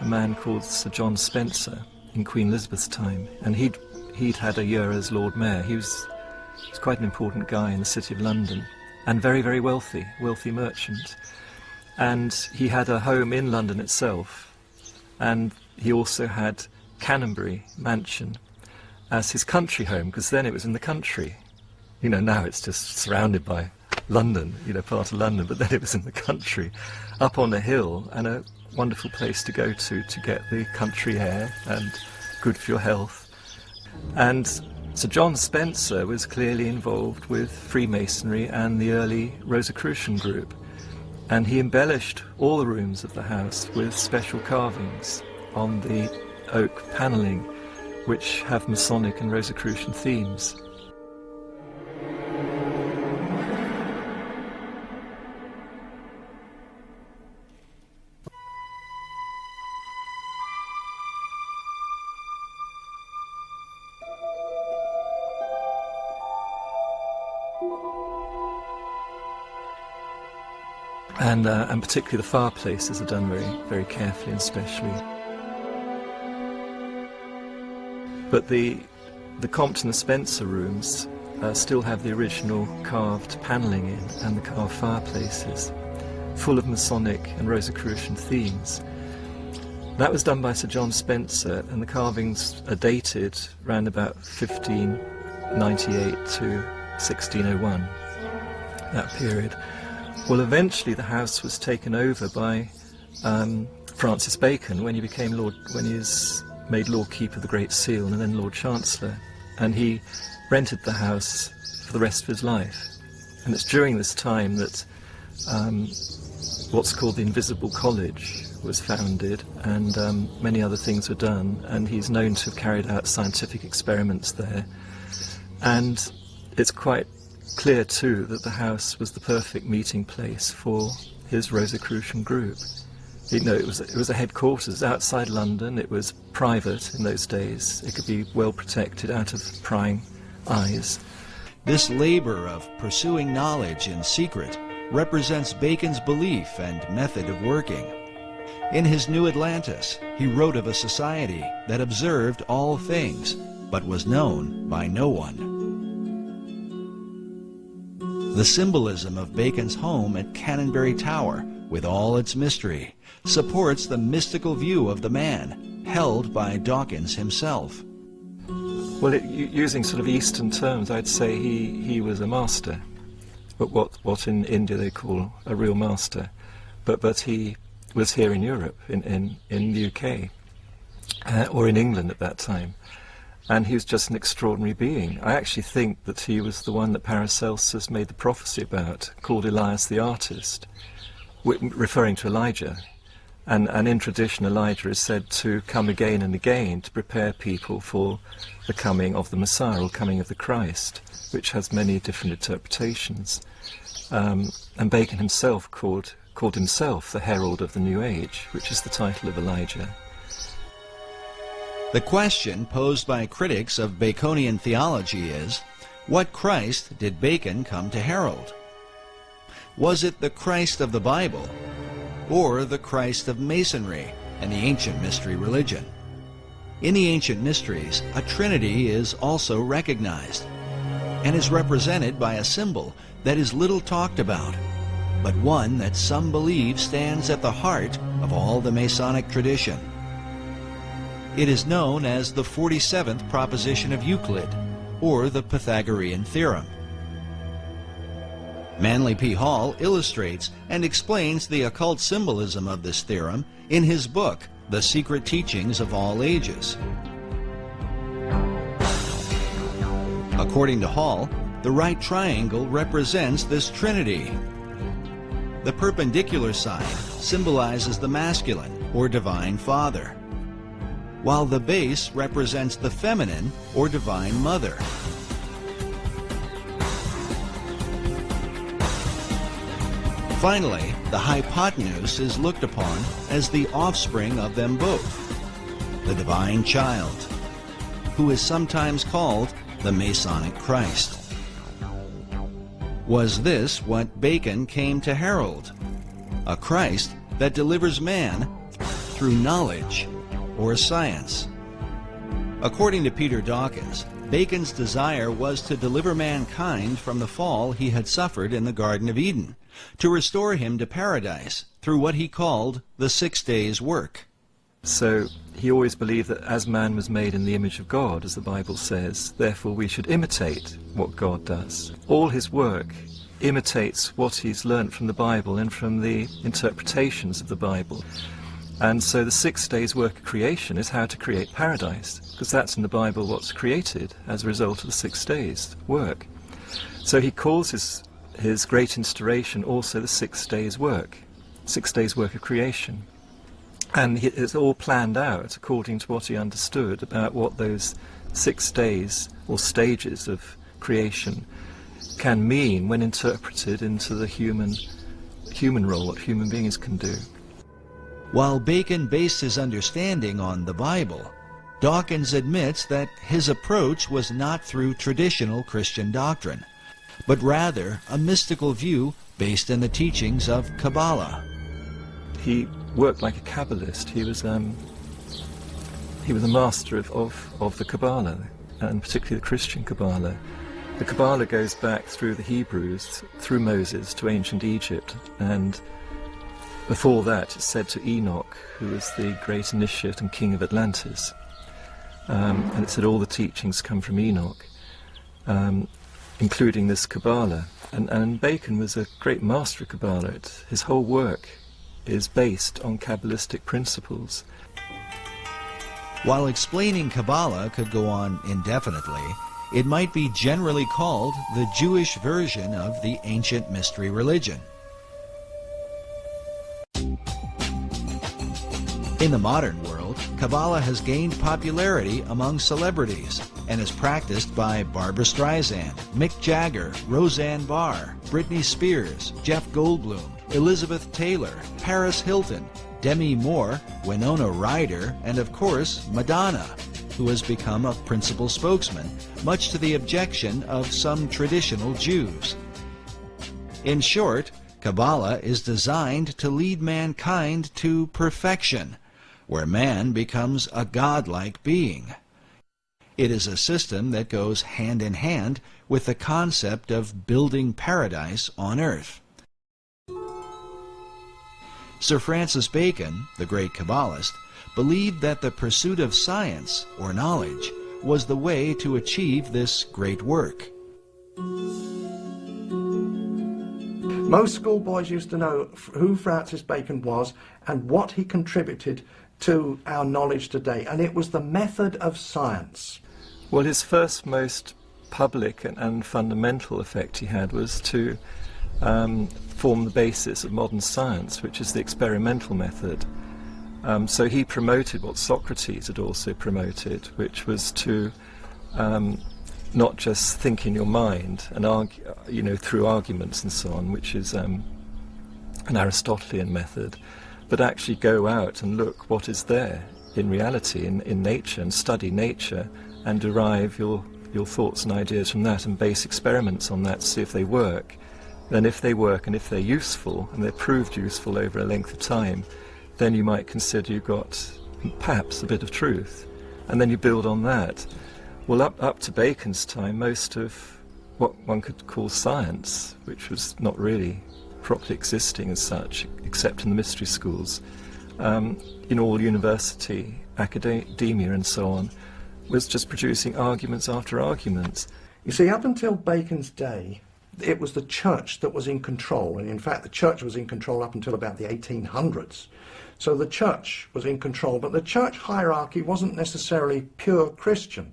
a man called Sir John Spencer in Queen Elizabeth's time, and he'd had a year as Lord Mayor. He was quite an important guy in the City of London, and very, very wealthy merchant. And he had a home in London itself, and he also had Canonbury Mansion as his country home, because then it was in the country. You know, now it's just surrounded by London, you know, part of London, but then it was in the country, up on a hill, and a wonderful place to go to get the country air and good for your health. And Sir John Spencer was clearly involved with Freemasonry and the early Rosicrucian group, and he embellished all the rooms of the house with special carvings on the oak panelling, which have Masonic and Rosicrucian themes. And particularly the fireplaces are done very, very carefully and specially. But the Compton and Spencer rooms still have the original carved panelling in, and the carved fireplaces, full of Masonic and Rosicrucian themes. That was done by Sir John Spencer, and the carvings are dated around about 1598 to 1601, that period. Well, eventually the house was taken over by Francis Bacon when he was made Lord Keeper of the Great Seal and then Lord Chancellor, and he rented the house for the rest of his life. And it's during this time that what's called the Invisible College was founded, and many other things were done, and he's known to have carried out scientific experiments there. And it's quite clear too that the house was the perfect meeting place for his Rosicrucian group. You know, it was a headquarters outside London. It was private in those days. It could be well protected out of prying eyes. This labor of pursuing knowledge in secret represents Bacon's belief and method of working. In his New Atlantis, he wrote of a society that observed all things, but was known by no one. The symbolism of Bacon's home at Canonbury Tower, with all its mystery, supports the mystical view of the man, held by Dawkins himself. Well, using sort of Eastern terms, I'd say he was a master, but what in India they call a real master. But he was here in Europe, in the UK, or in England at that time. And he was just an extraordinary being. I actually think that he was the one that Paracelsus made the prophecy about, called Elias the Artist, referring to Elijah. And in tradition, Elijah is said to come again and again to prepare people for the coming of the Messiah, or coming of the Christ, which has many different interpretations. And Bacon himself called himself the herald of the New Age, which is the title of Elijah. The question posed by critics of Baconian theology is, what Christ did Bacon come to herald? Was it the Christ of the Bible, or the Christ of Masonry and the ancient mystery religion? In the ancient mysteries, a trinity is also recognized, and is represented by a symbol that is little talked about, but one that some believe stands at the heart of all the Masonic tradition. It is known as the 47th proposition of Euclid, or the Pythagorean theorem. Manly P. Hall illustrates and explains the occult symbolism of this theorem in his book, The Secret Teachings of All Ages. According to Hall, the right triangle represents this trinity. The perpendicular side symbolizes the masculine, or divine father, while the base represents the feminine, or divine mother. Finally, the hypotenuse is looked upon as the offspring of them both, the divine child, who is sometimes called the Masonic Christ. Was this what Bacon came to herald? a Christ that delivers man through knowledge or science. According to Peter Dawkins, Bacon's desire was to deliver mankind from the fall he had suffered in the Garden of Eden, to restore him to paradise through what he called the 6 days' work. So he always believed that as man was made in the image of God, as the Bible says, therefore we should imitate what God does. All his work imitates what he's learnt from the Bible and from the interpretations of the Bible. And so the 6 days' work of creation is how to create paradise, because that's in the Bible what's created as a result of the 6 days' work. So he calls his great instauration also the 6 days' work, 6 days' work of creation. And it's all planned out according to what he understood about what those 6 days or stages of creation can mean when interpreted into the human role, what human beings can do. While Bacon based his understanding on the Bible, Dawkins admits that his approach was not through traditional Christian doctrine, but rather a mystical view based in the teachings of Kabbalah. He worked like a Kabbalist. He was a master of the Kabbalah, and particularly the Christian Kabbalah. The Kabbalah goes back through the Hebrews, through Moses, to ancient Egypt, and before that it's said to Enoch, who was the great initiate and king of Atlantis. And it said all the teachings come from Enoch, including this Kabbalah. And Bacon was a great master of Kabbalah. His whole work is based on Kabbalistic principles. While explaining Kabbalah could go on indefinitely, it might be generally called the Jewish version of the ancient mystery religion. In the modern world, Kabbalah has gained popularity among celebrities and is practiced by Barbra Streisand, Mick Jagger, Roseanne Barr, Britney Spears, Jeff Goldblum, Elizabeth Taylor, Paris Hilton, Demi Moore, Winona Ryder, and of course Madonna, who has become a principal spokesman, much to the objection of some traditional Jews. In short, Kabbalah is designed to lead mankind to perfection, where man becomes a godlike being. It is a system that goes hand in hand with the concept of building paradise on earth. Sir Francis Bacon, the great Kabbalist, believed that the pursuit of science, or knowledge, was the way to achieve this great work. Most schoolboys used to know who Francis Bacon was and what he contributed to our knowledge today, and it was the method of science. Well, his first most public and fundamental effect he had was to form the basis of modern science, which is the experimental method. So he promoted what Socrates had also promoted, which was to not just think in your mind and argue, through arguments and so on, which is an Aristotelian method, but actually go out and look what is there in reality, in nature, and study nature and derive your thoughts and ideas from that and base experiments on that to see if they work. Then if they work and if they're useful, and they're proved useful over a length of time, then you might consider you've got perhaps a bit of truth. And then you build on that. Well, up to Bacon's time, most of what one could call science, which was not really properly existing as such, except in the mystery schools, in all university, academia and so on, was just producing arguments after arguments. You see, up until Bacon's day, it was the church that was in control, and in fact the church was in control up until about the 1800s. So the church was in control, but the church hierarchy wasn't necessarily pure Christian.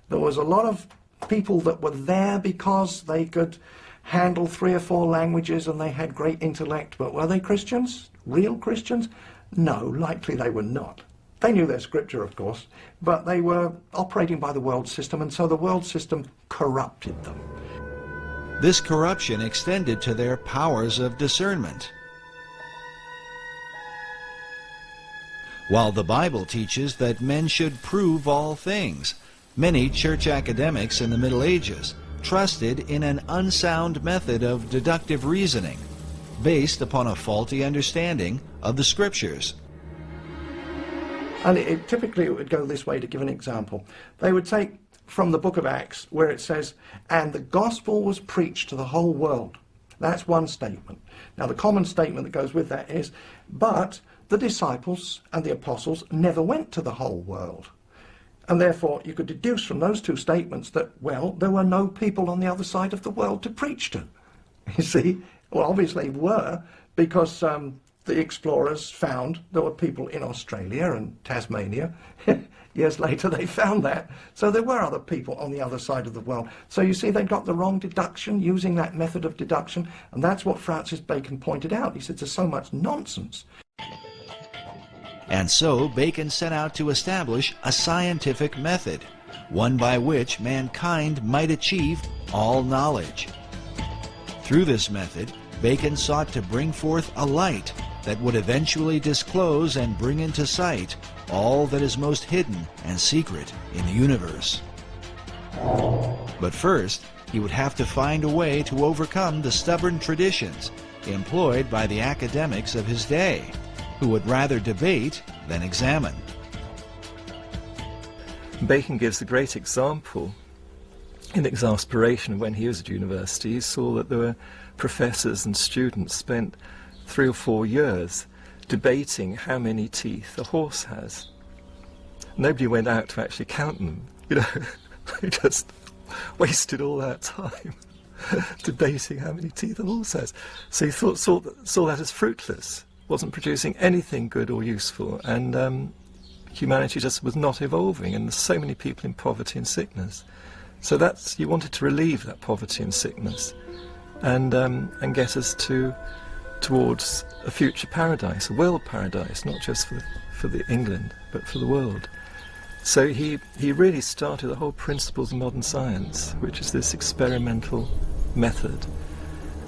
There was a lot of people that were there because they could handle 3 or 4 languages and they had great intellect, but were they Christians? Real Christians? No, likely they were not. They knew their scripture, of course, but they were operating by the world system, and so the world system corrupted them. This corruption extended to their powers of discernment. While the Bible teaches that men should prove all things, many church academics in the Middle Ages trusted in an unsound method of deductive reasoning, based upon a faulty understanding of the Scriptures. And typically it would go this way, to give an example. They would take from the book of Acts where it says, and the gospel was preached to the whole world. That's one statement. Now the common statement that goes with that is, but the disciples and the apostles never went to the whole world. And therefore you could deduce from those two statements that, well, there were no people on the other side of the world to preach to. You see? Well, obviously were, because the explorers found there were people in Australia and Tasmania. Years later they found that. So there were other people on the other side of the world. So you see, they got the wrong deduction using that method of deduction, and that's what Francis Bacon pointed out. He said there's so much nonsense. And so Bacon set out to establish a scientific method, one by which mankind might achieve all knowledge. Through this method, Bacon sought to bring forth a light that would eventually disclose and bring into sight all that is most hidden and secret in the universe. But first, he would have to find a way to overcome the stubborn traditions employed by the academics of his day, who would rather debate than examine. Bacon gives a great example in exasperation. When he was at university, he saw that there were professors and students spent 3 or 4 years debating how many teeth a horse has. Nobody went out to actually count them, you know. They just wasted all that time debating how many teeth a horse has. So he saw that as fruitless, wasn't producing anything good or useful, and humanity just was not evolving, and there's so many people in poverty and sickness. So he wanted to relieve that poverty and sickness, and get us towards a future paradise, a world paradise, not just for the England, but for the world. So he really started the whole principles of modern science, which is this experimental method.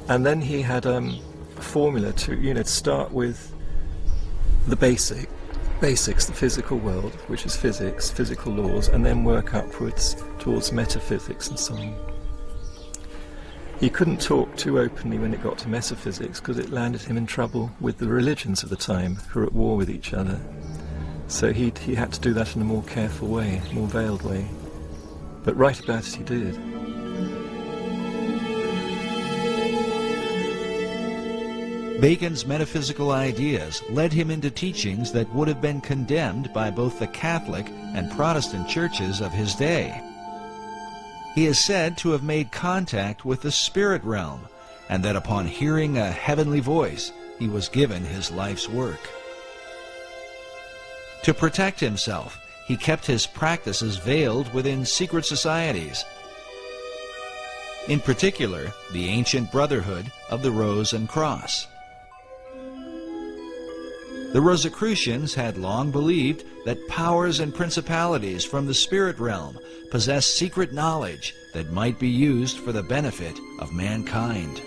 And then he had a formula to start with the basics, the physical world, which is physics, physical laws, and then work upwards towards metaphysics and so on. He couldn't talk too openly when it got to metaphysics, because it landed him in trouble with the religions of the time, who were at war with each other. So he had to do that in a more careful way, more veiled way. But write about it he did. Bacon's metaphysical ideas led him into teachings that would have been condemned by both the Catholic and Protestant churches of his day. He is said to have made contact with the spirit realm, and that upon hearing a heavenly voice, he was given his life's work. To protect himself, he kept his practices veiled within secret societies, in particular the ancient Brotherhood of the Rose and Cross. The Rosicrucians had long believed that powers and principalities from the spirit realm possessed secret knowledge that might be used for the benefit of mankind.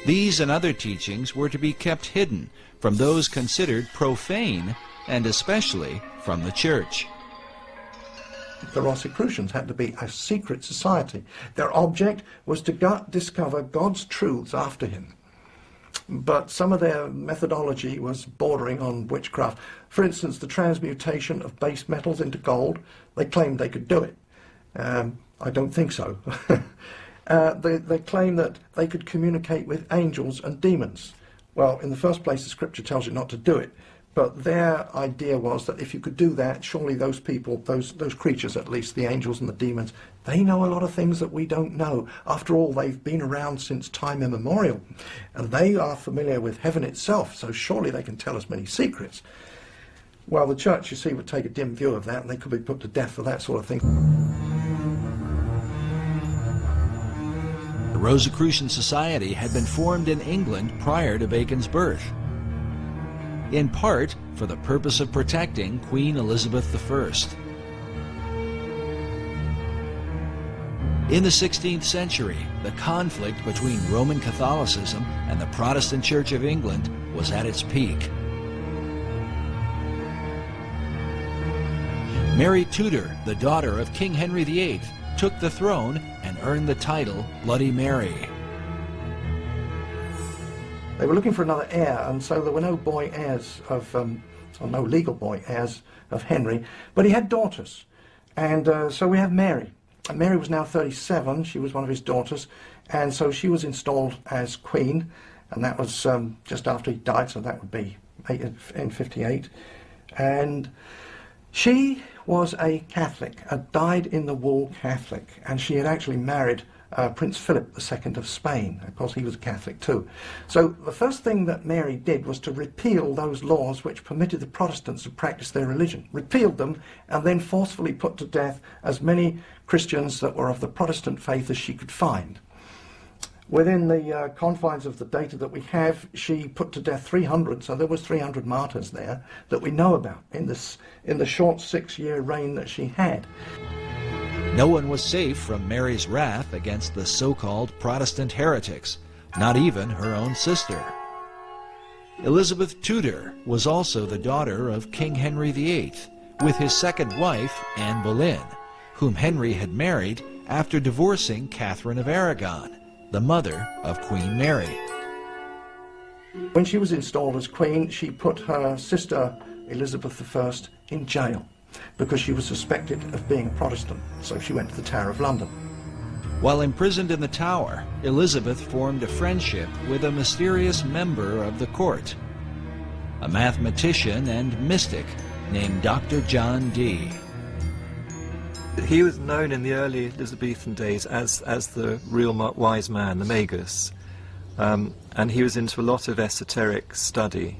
These and other teachings were to be kept hidden from those considered profane, and especially from the Church. The Rosicrucians had to be a secret society. Their object was to discover God's truths after him. But some of their methodology was bordering on witchcraft. For instance, the transmutation of base metals into gold, they claimed they could do it. I don't think so. They claim that they could communicate with angels and demons. Well, in the first place, the scripture tells you not to do it. But their idea was that if you could do that, surely those people, those creatures at least, the angels and the demons, they know a lot of things that we don't know. After all, they've been around since time immemorial. And they are familiar with heaven itself, so surely they can tell us many secrets. Well, the church, you see, would take a dim view of that, and they could be put to death for that sort of thing. The Rosicrucian Society had been formed in England prior to Bacon's birth, in part for the purpose of protecting Queen Elizabeth I. In the 16th century, the conflict between Roman Catholicism and the Protestant Church of England was at its peak. Mary Tudor, the daughter of King Henry VIII, took the throne and earned the title Bloody Mary. They were looking for another heir, and so there were no boy heirs of, or no legal boy heirs of Henry, but he had daughters. And so we have Mary. And Mary was now 37, she was one of his daughters, and so she was installed as queen, and that was just after he died, so that would be in 58. And she was a Catholic, a dyed-in-the-wool Catholic, and she had actually married Prince Philip II of Spain. Of course, he was a Catholic too. So the first thing that Mary did was to repeal those laws which permitted the Protestants to practice their religion. Repealed them and then forcefully put to death as many Christians that were of the Protestant faith as she could find. Within the confines of the data that we have, she put to death 300, so there was 300 martyrs there that we know about in the short 6-year reign that she had. No one was safe from Mary's wrath against the so-called Protestant heretics, not even her own sister. Elizabeth Tudor was also the daughter of King Henry VIII, with his second wife, Anne Boleyn, whom Henry had married after divorcing Catherine of Aragon, the mother of Queen Mary. When she was installed as queen, she put her sister Elizabeth I in jail because she was suspected of being a Protestant, so she went to the Tower of London. While imprisoned in the Tower, Elizabeth formed a friendship with a mysterious member of the court, a mathematician and mystic named Dr. John Dee. He was known in the early Elizabethan days as the real wise man, the magus, and he was into a lot of esoteric study.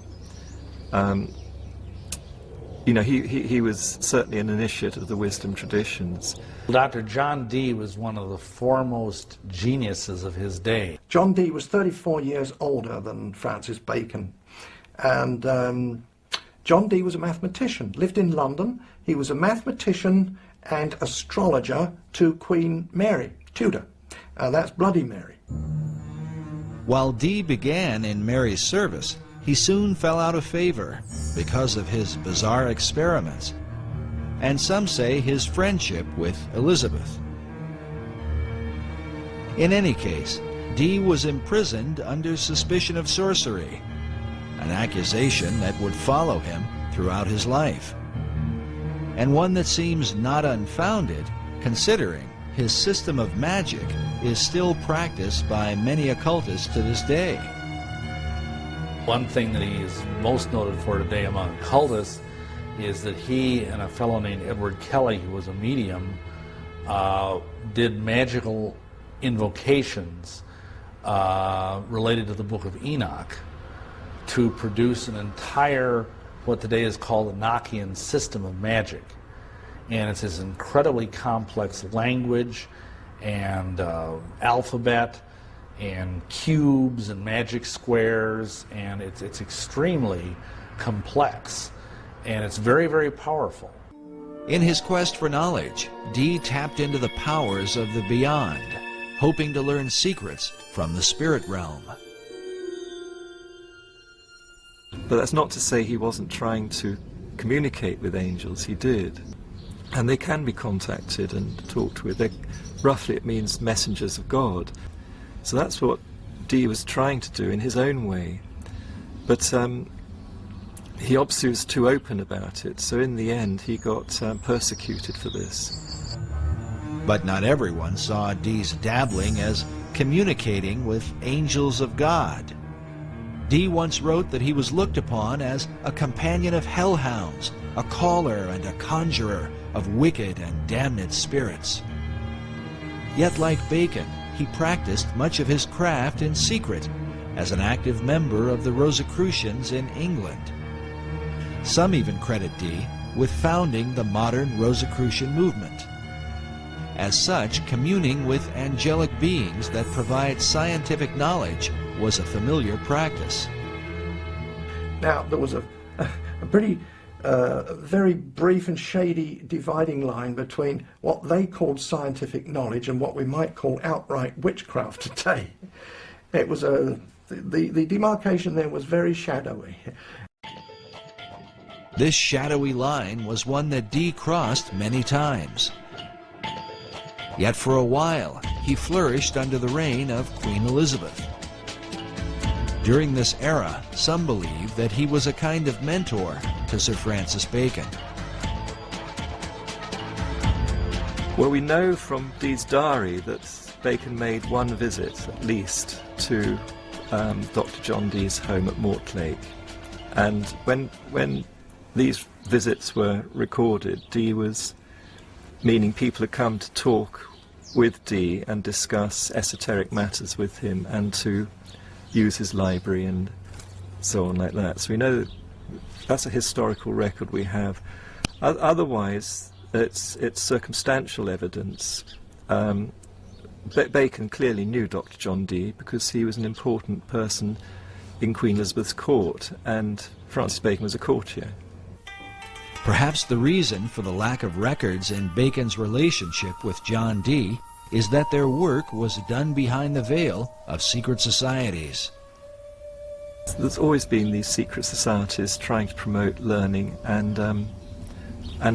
You know, he was certainly an initiate of the wisdom traditions. Dr. John Dee was one of the foremost geniuses of his day. John Dee was 34 years older than Francis Bacon, and John Dee was a mathematician, lived in London. He was a mathematician and astrologer to Queen Mary, Tudor. That's Bloody Mary. While Dee began in Mary's service, he soon fell out of favor because of his bizarre experiments, and some say his friendship with Elizabeth. In any case, Dee was imprisoned under suspicion of sorcery, an accusation that would follow him throughout his life, and one that seems not unfounded considering his system of magic is still practiced by many occultists to this day. One thing that he is most noted for today among occultists is that he and a fellow named Edward Kelly, who was a medium, did magical invocations related to the Book of Enoch to produce an entire, what today is called, the Enochian system of magic. And it's this incredibly complex language and alphabet and cubes and magic squares, and it's extremely complex, and it's very, very powerful. In his quest for knowledge, Dee tapped into the powers of the beyond, hoping to learn secrets from the spirit realm. But that's not to say he wasn't trying to communicate with angels. He did. And they can be contacted and talked with. Roughly it means messengers of God. So that's what Dee was trying to do in his own way. But he obviously was too open about it, so in the end he got persecuted for this. But not everyone saw Dee's dabbling as communicating with angels of God. Dee once wrote that he was looked upon as a companion of hellhounds, a caller and a conjurer of wicked and damned spirits. Yet like Bacon, he practiced much of his craft in secret as an active member of the Rosicrucians in England. Some even credit Dee with founding the modern Rosicrucian movement. As such, communing with angelic beings that provide scientific knowledge was a familiar practice. Now, there was a pretty very brief and shady dividing line between what they called scientific knowledge and what we might call outright witchcraft today. It was the demarcation there was very shadowy. This shadowy line was one that Dee crossed many times. Yet for a while, he flourished under the reign of Queen Elizabeth. During this era, some believe that he was a kind of mentor to Sir Francis Bacon. Well, we know from Dee's diary that Bacon made one visit, at least, to Dr. John Dee's home at Mortlake. And when these visits were recorded, Dee was meaning people had come to talk with Dee and discuss esoteric matters with him and to use his library and so on like that. So we know that's a historical record we have. Otherwise, it's circumstantial evidence. Bacon clearly knew Dr. John Dee because he was an important person in Queen Elizabeth's court, and Francis Bacon was a courtier. Perhaps the reason for the lack of records in Bacon's relationship with John Dee is that their work was done behind the veil of secret societies. There's always been these secret societies trying to promote learning and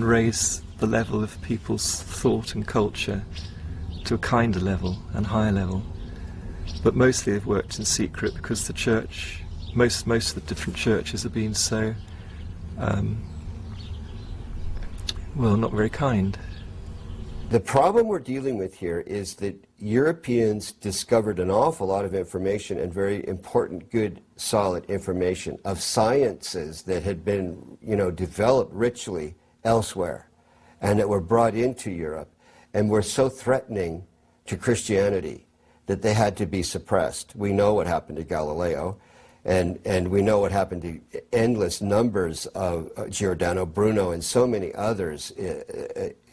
raise the level of people's thought and culture to a kinder level and higher level. But mostly they've worked in secret because the church, most of the different churches have been so, well, not very kind. The problem we're dealing with here is that Europeans discovered an awful lot of information, and very important, good, solid information of sciences that had been, developed richly elsewhere and that were brought into Europe and were so threatening to Christianity that they had to be suppressed. We know what happened to Galileo, and we know what happened to endless numbers of Giordano Bruno and so many others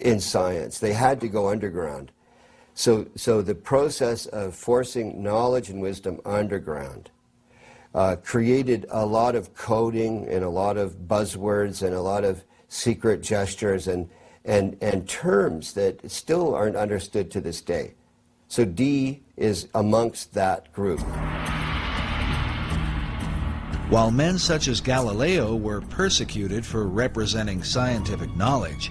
in science. They had to go underground. So the process of forcing knowledge and wisdom underground created a lot of coding and a lot of buzzwords and a lot of secret gestures and terms that still aren't understood to this day. So Dee is amongst that group. While men such as Galileo were persecuted for representing scientific knowledge,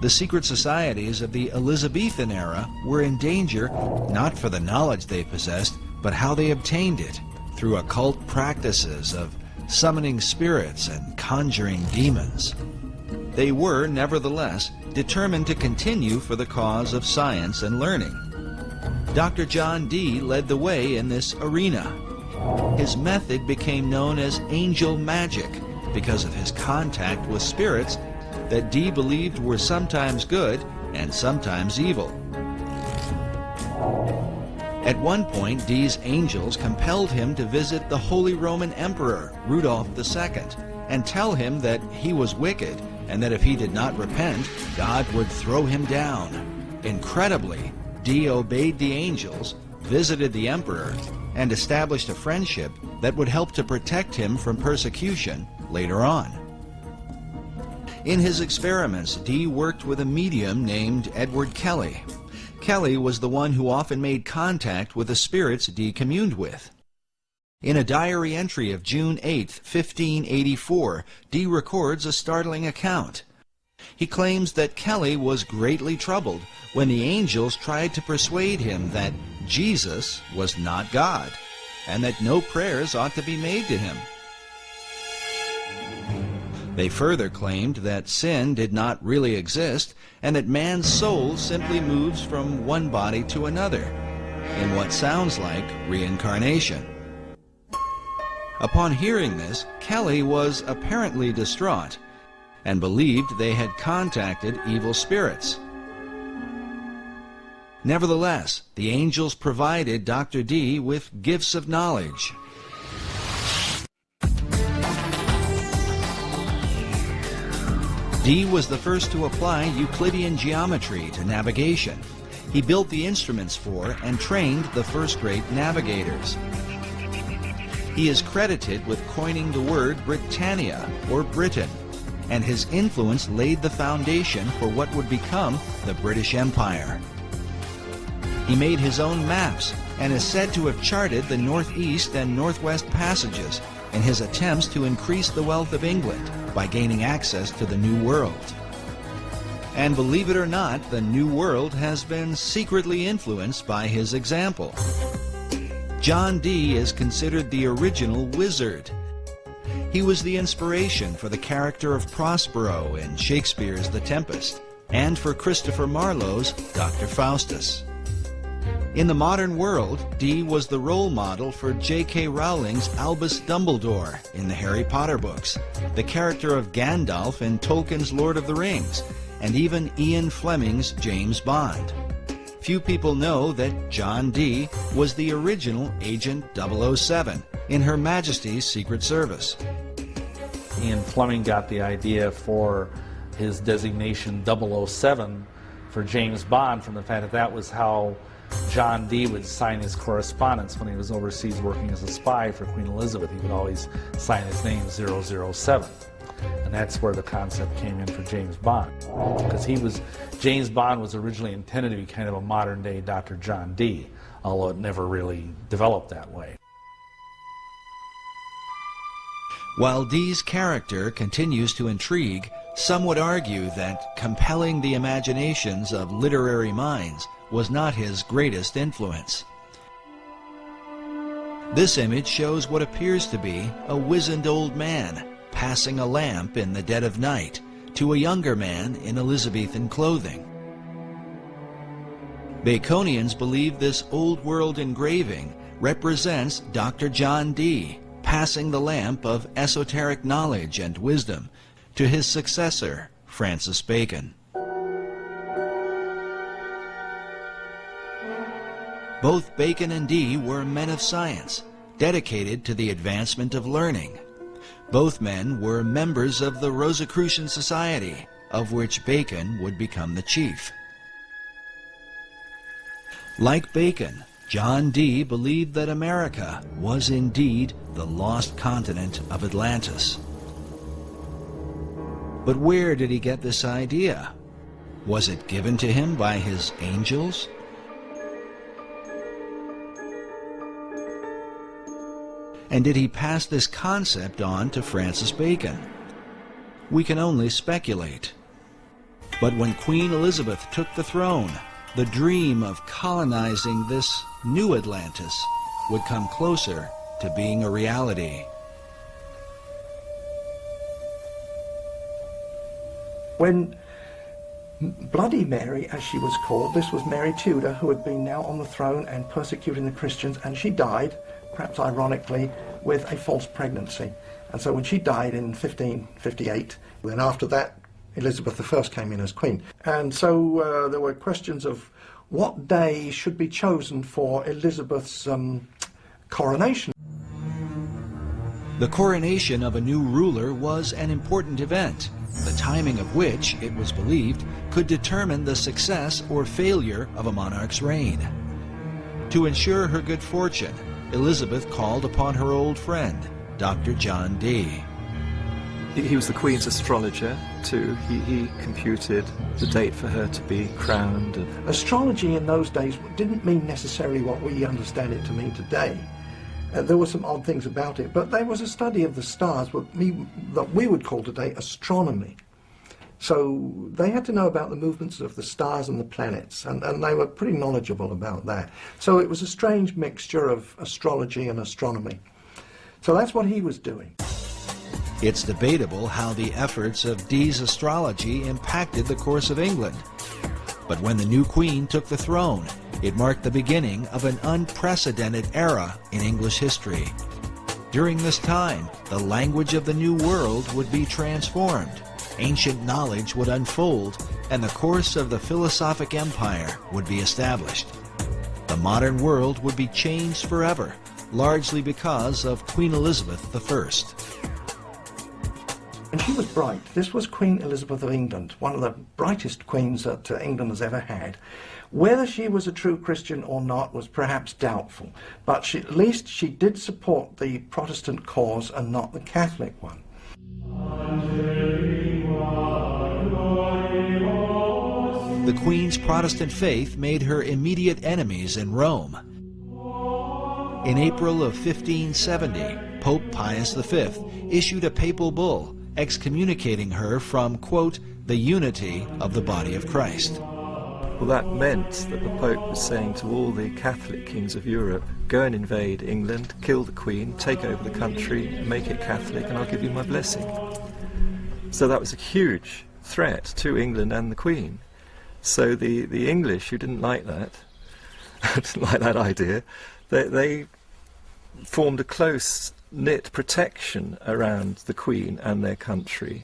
the secret societies of the Elizabethan era were in danger not for the knowledge they possessed, but how they obtained it, through occult practices of summoning spirits and conjuring demons. They were, nevertheless, determined to continue for the cause of science and learning. Dr. John Dee led the way in this arena. His method became known as angel magic because of his contact with spirits that Dee believed were sometimes good and sometimes evil. At one point, Dee's angels compelled him to visit the Holy Roman Emperor, Rudolph II, and tell him that he was wicked and that if he did not repent, God would throw him down. Incredibly, Dee obeyed the angels, visited the emperor, and established a friendship that would help to protect him from persecution later on. In his experiments, Dee worked with a medium named Edward Kelly. Kelly was the one who often made contact with the spirits Dee communed with. In a diary entry of June 8, 1584, Dee records a startling account. He claims that Kelly was greatly troubled when the angels tried to persuade him that Jesus was not God, and that no prayers ought to be made to him. They further claimed that sin did not really exist, and that man's soul simply moves from one body to another, in what sounds like reincarnation. Upon hearing this, Kelly was apparently distraught, and believed they had contacted evil spirits. Nevertheless, the angels provided Dr. Dee with gifts of knowledge. Dee was the first to apply Euclidean geometry to navigation. He built the instruments for and trained the first-rate navigators. He is credited with coining the word Britannia, or Britain, and his influence laid the foundation for what would become the British Empire. He made his own maps and is said to have charted the northeast and northwest passages in his attempts to increase the wealth of England by gaining access to the New World. And believe it or not, the New World has been secretly influenced by his example. John Dee is considered the original wizard. He was the inspiration for the character of Prospero in Shakespeare's The Tempest, and for Christopher Marlowe's Dr. Faustus. In the modern world, Dee was the role model for J.K. Rowling's Albus Dumbledore in the Harry Potter books, the character of Gandalf in Tolkien's Lord of the Rings, and even Ian Fleming's James Bond. Few people know that John Dee was the original Agent 007 in Her Majesty's Secret Service. Ian Fleming got the idea for his designation 007 for James Bond from the fact that that was how John Dee would sign his correspondence when he was overseas working as a spy for Queen Elizabeth. He would always sign his name 007. And that's where the concept came in for James Bond. Because James Bond was originally intended to be kind of a modern-day Dr. John Dee, although it never really developed that way. While Dee's character continues to intrigue, some would argue that compelling the imaginations of literary minds was not his greatest influence. This image shows what appears to be a wizened old man passing a lamp in the dead of night to a younger man in Elizabethan clothing. Baconians believe this old-world engraving represents Dr. John Dee passing the lamp of esoteric knowledge and wisdom to his successor, Francis Bacon. Both Bacon and Dee were men of science, dedicated to the advancement of learning. Both men were members of the Rosicrucian Society, of which Bacon would become the chief. Like Bacon, John Dee believed that America was indeed the lost continent of Atlantis. But where did he get this idea? Was it given to him by his angels? And did he pass this concept on to Francis Bacon? We can only speculate. But when Queen Elizabeth took the throne, the dream of colonizing this new Atlantis would come closer to being a reality. When Bloody Mary, as she was called, this was Mary Tudor, who had been now on the throne and persecuting the Christians, and she died, perhaps ironically, with a false pregnancy. And so when she died in 1558, then after that, Elizabeth I came in as queen. And so there were questions of what day should be chosen for Elizabeth's coronation. The coronation of a new ruler was an important event, the timing of which, it was believed, could determine the success or failure of a monarch's reign. To ensure her good fortune, Elizabeth called upon her old friend, Dr. John Dee. He was the Queen's astrologer, too. He computed the date for her to be crowned. Astrology in those days didn't mean necessarily what we understand it to mean today. There were some odd things about it, but there was a study of the stars that we would call today astronomy. So they had to know about the movements of the stars and the planets, and they were pretty knowledgeable about that. So it was a strange mixture of astrology and astronomy. So that's what he was doing. It's debatable how the efforts of Dee's astrology impacted the course of England. But when the new queen took the throne, it marked the beginning of an unprecedented era in English history. During this time, the language of the New World would be transformed, ancient knowledge would unfold, and the course of the philosophic empire would be established. The modern world would be changed forever, largely because of Queen Elizabeth I. And she was bright. This was Queen Elizabeth of England, one of the brightest queens that England has ever had. Whether she was a true Christian or not was perhaps doubtful, but at least she did support the Protestant cause and not the Catholic one. The Queen's Protestant faith made her immediate enemies in Rome. In April of 1570, Pope Pius V issued a papal bull excommunicating her from, quote, the unity of the body of Christ. Well, that meant that the Pope was saying to all the Catholic kings of Europe, go and invade England, kill the Queen, take over the country, make it Catholic, and I'll give you my blessing. So that was a huge threat to England and the Queen. So the English, who didn't like that, didn't like that idea, they formed a close-knit protection around the Queen and their country.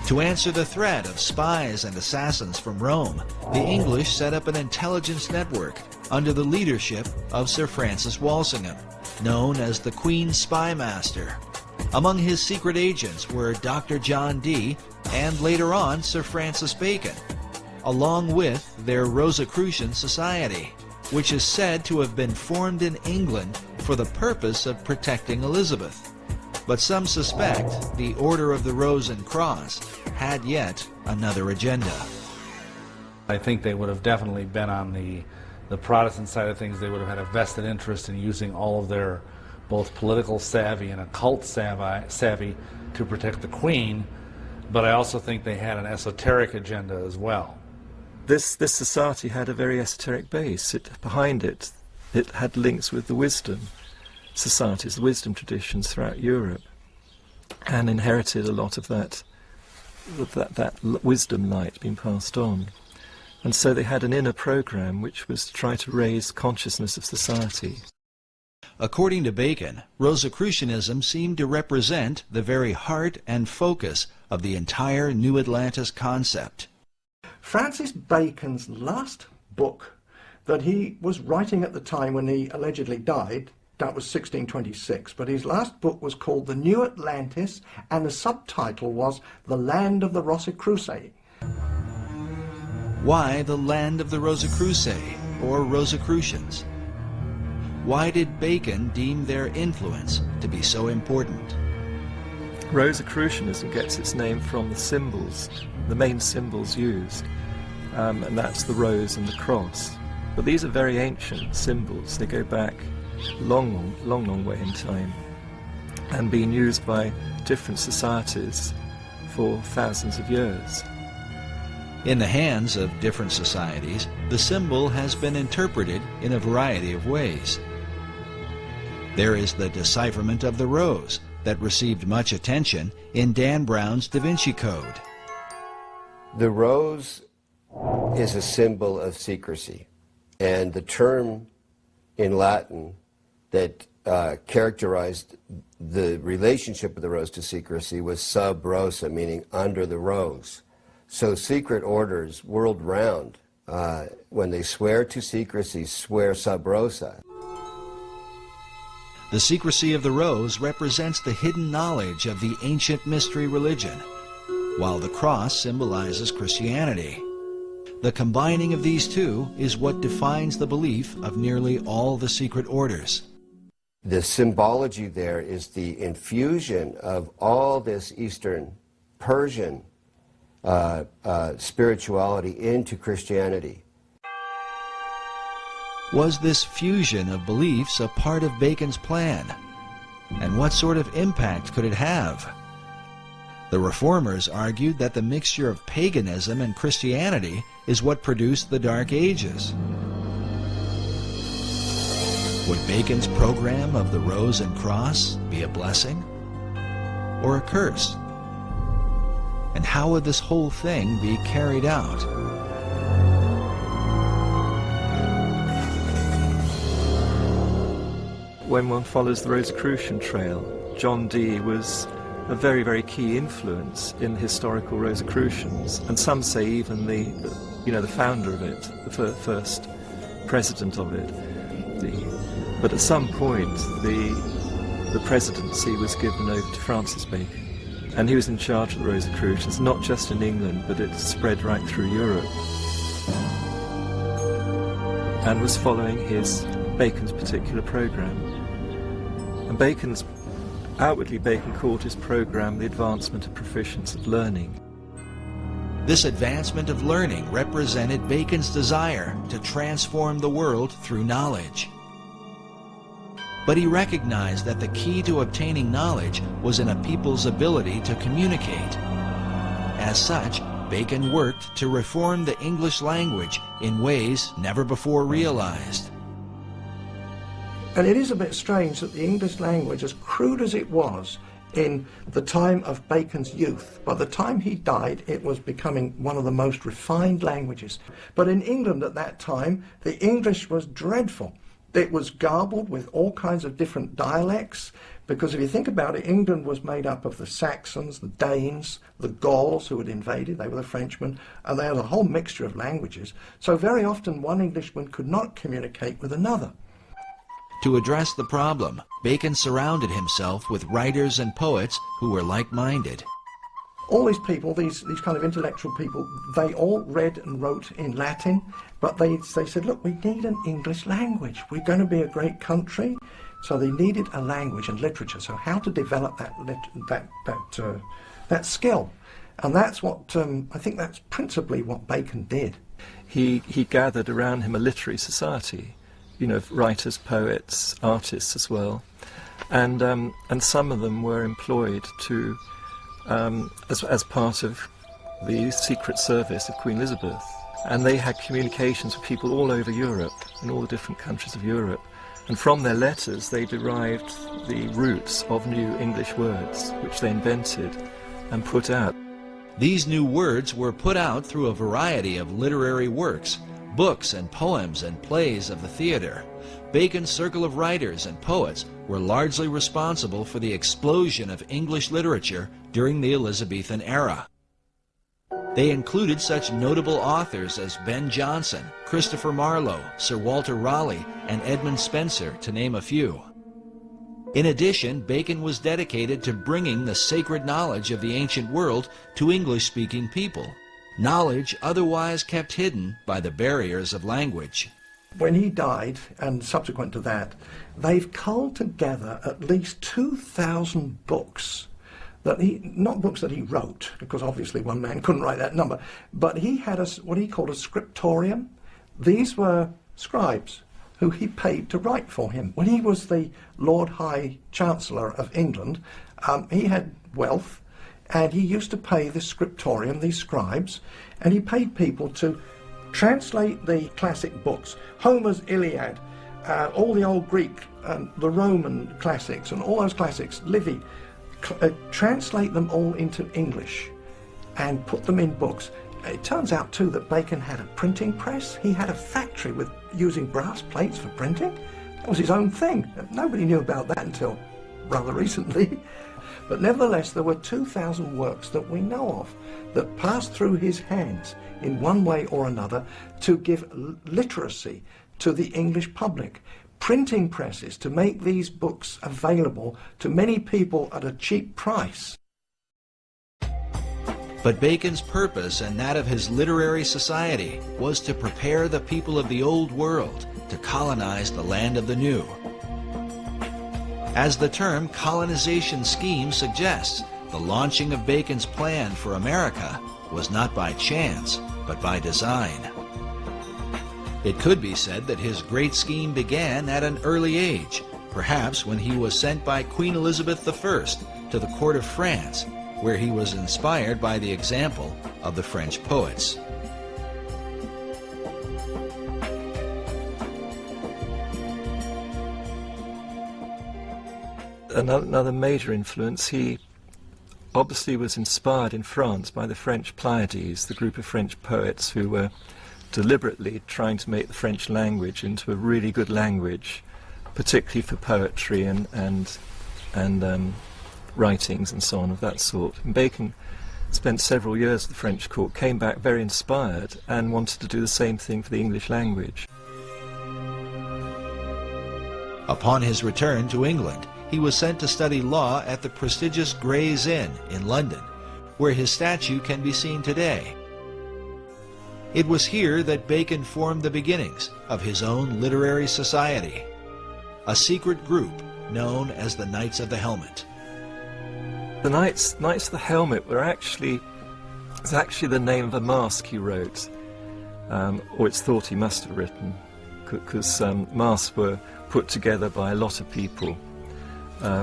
To answer the threat of spies and assassins from Rome, the English set up an intelligence network under the leadership of Sir Francis Walsingham, known as the Queen's Spy Master. Among his secret agents were Dr. John Dee and later on Sir Francis Bacon, along with their Rosicrucian Society, which is said to have been formed in England for the purpose of protecting Elizabeth. But some suspect the Order of the Rose and Cross had yet another agenda. I think they would have definitely been on the Protestant side of things. They would have had a vested interest in using all of their both political savvy and occult savvy to protect the Queen, but I also think they had an esoteric agenda as well. This society had a very esoteric base. Behind it had links with the wisdom societies, the wisdom traditions throughout Europe, and inherited a lot of that wisdom light being passed on. And so they had an inner program which was to try to raise consciousness of society. According to Bacon, Rosicrucianism seemed to represent the very heart and focus of the entire New Atlantis concept. Francis Bacon's last book that he was writing at the time when he allegedly died, that was 1626, but his last book was called The New Atlantis, and the subtitle was The Land of the Rosicrucians. Why the land of the Rosicrucians, or Rosicrucians? Why did Bacon deem their influence to be so important? Rosicrucianism gets its name from the symbols, the main symbols used, and that's the rose and the cross. But these are very ancient symbols. They go back long way in time, and been used by different societies for thousands of years. In the hands of different societies, the symbol has been interpreted in a variety of ways. There is the decipherment of the rose that received much attention in Dan Brown's Da Vinci Code. The rose is a symbol of secrecy, and the term in Latin that characterized the relationship of the rose to secrecy was sub rosa, meaning under the rose. So secret orders world round, when they swear to secrecy, swear sub rosa. The secrecy of the rose represents the hidden knowledge of the ancient mystery religion, while the cross symbolizes Christianity. The combining of these two is what defines the belief of nearly all the secret orders. The symbology there is the infusion of all this Eastern Persian spirituality into Christianity. Was this fusion of beliefs a part of Bacon's plan? And what sort of impact could it have? The Reformers argued that the mixture of paganism and Christianity is what produced the Dark Ages. Would Bacon's program of the Rose and Cross be a blessing or a curse? And how would this whole thing be carried out? When one follows the Rosicrucian trail, John Dee was a very, very key influence in the historical Rosicrucians, and some say even the founder of it, the first president of it. But at some point, the presidency was given over to Francis Bacon, and he was in charge of the Rosicrucians, not just in England, but it spread right through Europe, and was following Bacon's particular program. And outwardly Bacon called his program the advancement of proficience of learning. This advancement of learning represented Bacon's desire to transform the world through knowledge. But he recognized that the key to obtaining knowledge was in a people's ability to communicate. As such, Bacon worked to reform the English language in ways never before realized. And it is a bit strange that the English language, as crude as it was in the time of Bacon's youth, by the time he died, it was becoming one of the most refined languages. But in England at that time, the English was dreadful. It was garbled with all kinds of different dialects, because if you think about it, England was made up of the Saxons, the Danes, the Gauls who had invaded, they were the Frenchmen, and they had a whole mixture of languages. So very often one Englishman could not communicate with another. To address the problem, Bacon surrounded himself with writers and poets who were like-minded. All these people, these kind of intellectual people, they all read and wrote in Latin, but they said, look, we need an English language. We're going to be a great country. So they needed a language and literature. So how to develop that skill. And that's what, I think that's principally what Bacon did. He gathered around him a literary society, you know, writers, poets, artists as well. And some of them were employed to as part of the Secret Service of Queen Elizabeth. And they had communications with people all over Europe, in all the different countries of Europe. And from their letters they derived the roots of new English words, which they invented and put out. These new words were put out through a variety of literary works, books and poems and plays of the theater. Bacon's circle of writers and poets were largely responsible for the explosion of English literature during the Elizabethan era. They included such notable authors as Ben Jonson, Christopher Marlowe, Sir Walter Raleigh, and Edmund Spenser, to name a few. In addition, Bacon was dedicated to bringing the sacred knowledge of the ancient world to English-speaking people, knowledge otherwise kept hidden by the barriers of language. When he died, and subsequent to that, they've culled together at least 2,000 books. Not books that he wrote, because obviously one man couldn't write that number, but he had what he called a scriptorium. These were scribes who he paid to write for him. When he was the Lord High Chancellor of England, he had wealth, and he used to pay the scriptorium, these scribes, and he paid people to translate the classic books, Homer's Iliad, all the old Greek, the Roman classics, and all those classics, Livy, translate them all into English and put them in books. It turns out too that Bacon had a printing press. He had a factory with using brass plates for printing. That was his own thing. Nobody knew about that until rather recently. But nevertheless, there were 2,000 works that we know of that passed through his hands in one way or another to give literacy to the English public. Printing presses to make these books available to many people at a cheap price. But Bacon's purpose and that of his literary society was to prepare the people of the old world to colonize the land of the new. As the term colonization scheme suggests, the launching of Bacon's plan for America was not by chance, but by design. It could be said that his great scheme began at an early age, perhaps when he was sent by Queen Elizabeth I to the court of France, where he was inspired by the example of the French poets. Another major influence, he obviously was inspired in France by the French Pleiades, the group of French poets who were deliberately trying to make the French language into a really good language, particularly for poetry and writings and so on of that sort. And Bacon spent several years at the French court, came back very inspired and wanted to do the same thing for the English language. Upon his return to England, he was sent to study law at the prestigious Gray's Inn in London, where his statue can be seen today. It was here that Bacon formed the beginnings of his own literary society, a secret group known as the Knights of the Helmet. The Knights of the Helmet were actually the name of a masque he wrote, or it's thought he must have written, because masks were put together by a lot of people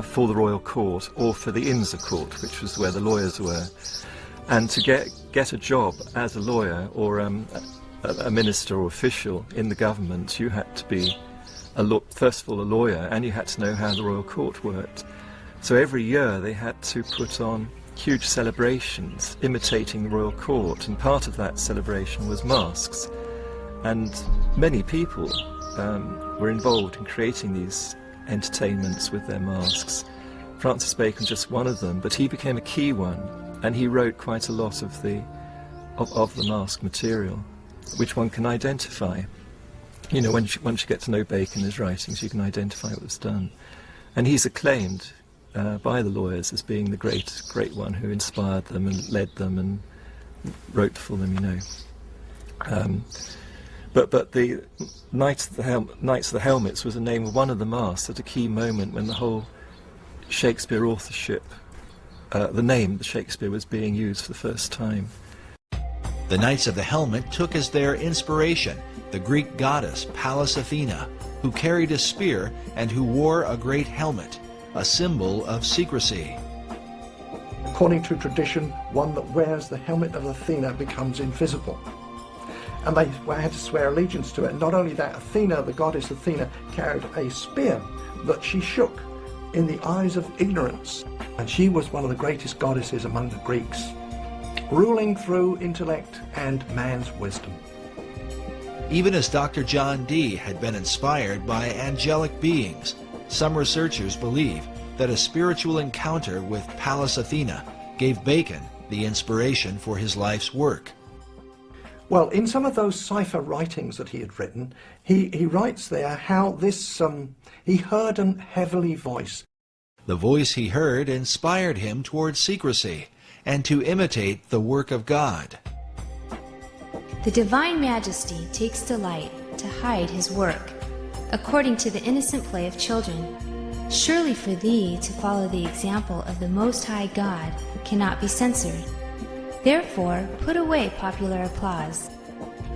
for the royal court or for the Inns of Court, which was where the lawyers were. And to get a job as a lawyer or a minister or official in the government, you had to be, first of all, a lawyer, and you had to know how the royal court worked. So every year they had to put on huge celebrations imitating the royal court, and part of that celebration was masks. And many people were involved in creating these entertainments with their masks. Francis Bacon just one of them, but he became a key one, and he wrote quite a lot of the mask material, which one can identify. You know, once you get to know Bacon and his writings, you can identify what was done. And he's acclaimed by the lawyers as being the great one who inspired them and led them and wrote for them, you know. But the Knights of the Helmets was the name of one of the masks at a key moment when the whole Shakespeare authorship, the name the Shakespeare was being used for the first time. The Knights of the Helmet took as their inspiration the Greek goddess Pallas Athena, who carried a spear and who wore a great helmet, a symbol of secrecy. According to tradition, one that wears the helmet of Athena becomes invisible. And they had to swear allegiance to it. And not only that, Athena, the goddess Athena, carried a spear that she shook in the eyes of ignorance. And she was one of the greatest goddesses among the Greeks, ruling through intellect and man's wisdom. Even as Dr. John Dee had been inspired by angelic beings, some researchers believe that a spiritual encounter with Pallas Athena gave Bacon the inspiration for his life's work. Well, in some of those cipher writings that he had written, he writes there how this, he heard an heavenly voice. The voice he heard inspired him towards secrecy and to imitate the work of God. The Divine Majesty takes delight to hide his work, according to the innocent play of children. Surely for thee to follow the example of the Most High God cannot be censored. Therefore put away popular applause,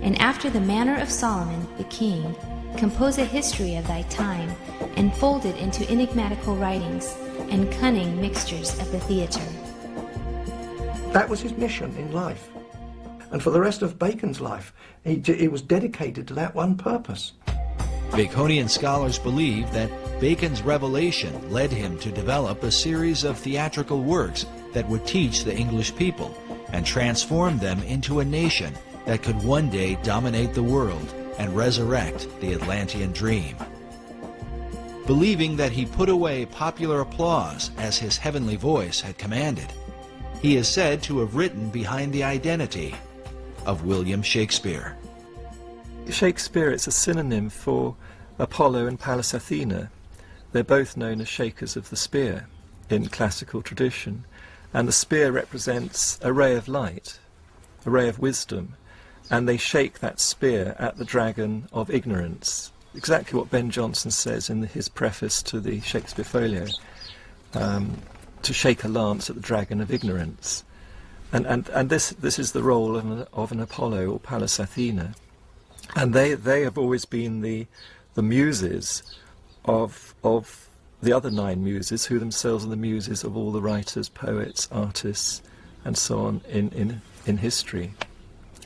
and after the manner of Solomon the king, compose a history of thy time, and fold it into enigmatical writings and cunning mixtures of the theatre. That was his mission in life. And for the rest of Bacon's life, he was dedicated to that one purpose. Baconian scholars believe that Bacon's revelation led him to develop a series of theatrical works that would teach the English people and transform them into a nation that could one day dominate the world and resurrect the Atlantean dream. Believing that he put away popular applause as his heavenly voice had commanded, he is said to have written behind the identity of William Shakespeare. Shakespeare is a synonym for Apollo and Pallas Athena. They're both known as shakers of the spear in classical tradition, and the spear represents a ray of light, a ray of wisdom, and they shake that spear at the dragon of ignorance. Exactly what Ben Jonson says in his preface to the Shakespeare Folio, to shake a lance at the dragon of ignorance. And this is the role of an Apollo or Pallas Athena. And they have always been the muses of the other 9 muses, who themselves are the muses of all the writers, poets, artists, and so on in history.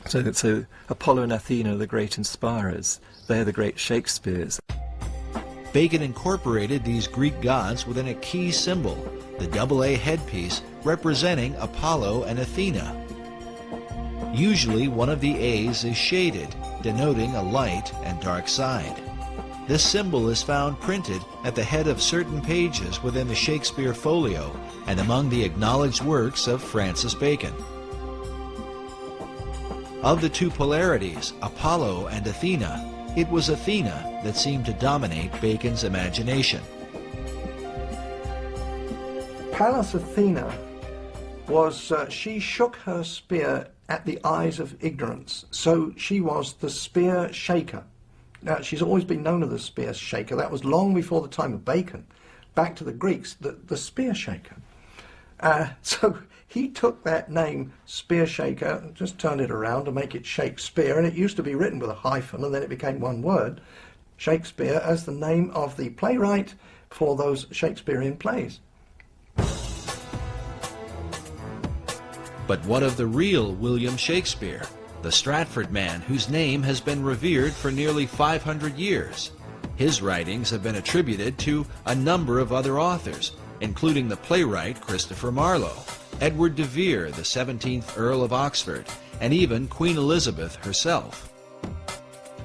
So Apollo and Athena are the great inspirers. They're the great Shakespeares. Bacon incorporated these Greek gods within a key symbol, the AA headpiece representing Apollo and Athena. Usually one of the A's is shaded, denoting a light and dark side. This symbol is found printed at the head of certain pages within the Shakespeare Folio and among the acknowledged works of Francis Bacon. Of the two polarities, Apollo and Athena, it was Athena that seemed to dominate Bacon's imagination. Pallas Athena was, she shook her spear at the eyes of ignorance. So she was the spear shaker. Now, she's always been known as the spear shaker. That was long before the time of Bacon. Back to the Greeks, the spear shaker. So he took that name, spear shaker, and just turned it around to make it Shakespeare. And it used to be written with a hyphen, and then it became one word. Shakespeare as the name of the playwright for those Shakespearean plays. But what of the real William Shakespeare, the Stratford man whose name has been revered for nearly 500 years? His writings have been attributed to a number of other authors, including the playwright Christopher Marlowe, Edward de Vere, the 17th Earl of Oxford, and even Queen Elizabeth herself.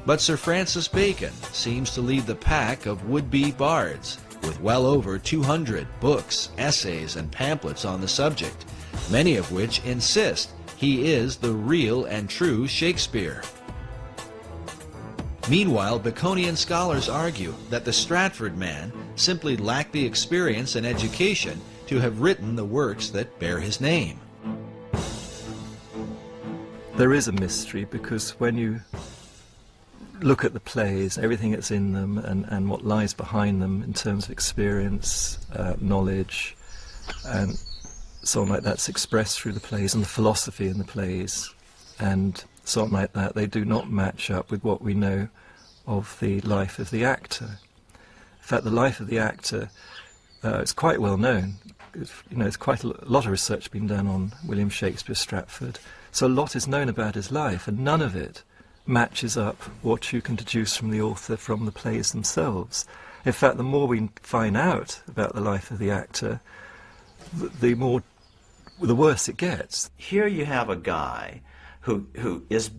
But Sir Francis Bacon seems to lead the pack of would-be bards, with well over 200 books, essays, and pamphlets on the subject, many of which insist he is the real and true Shakespeare. Meanwhile, Baconian scholars argue that the Stratford man simply lacked the experience and education to have written the works that bear his name. There is a mystery, because when you look at the plays, everything that's in them and what lies behind them in terms of experience, knowledge, and so on like that's expressed through the plays, and the philosophy in the plays, and so on like that, they do not match up with what we know of the life of the actor. In fact, the life of the actor is quite well known. There's quite a lot of research being done on William Shakespeare Stratford, so a lot is known about his life, and none of it matches up what you can deduce from the author from the plays themselves. In fact, the more we find out about the life of the actor, the worse it gets. Here you have a guy who is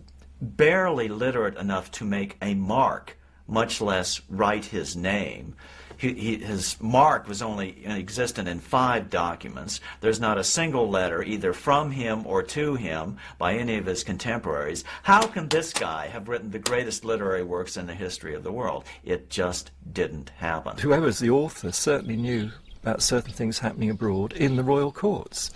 barely literate enough to make a mark, much less write his name. His mark was only existent in 5 documents. There's not a single letter either from him or to him by any of his contemporaries. How can this guy have written the greatest literary works in the history of the world? It just didn't happen. Whoever's the author certainly knew about certain things happening abroad in the royal courts,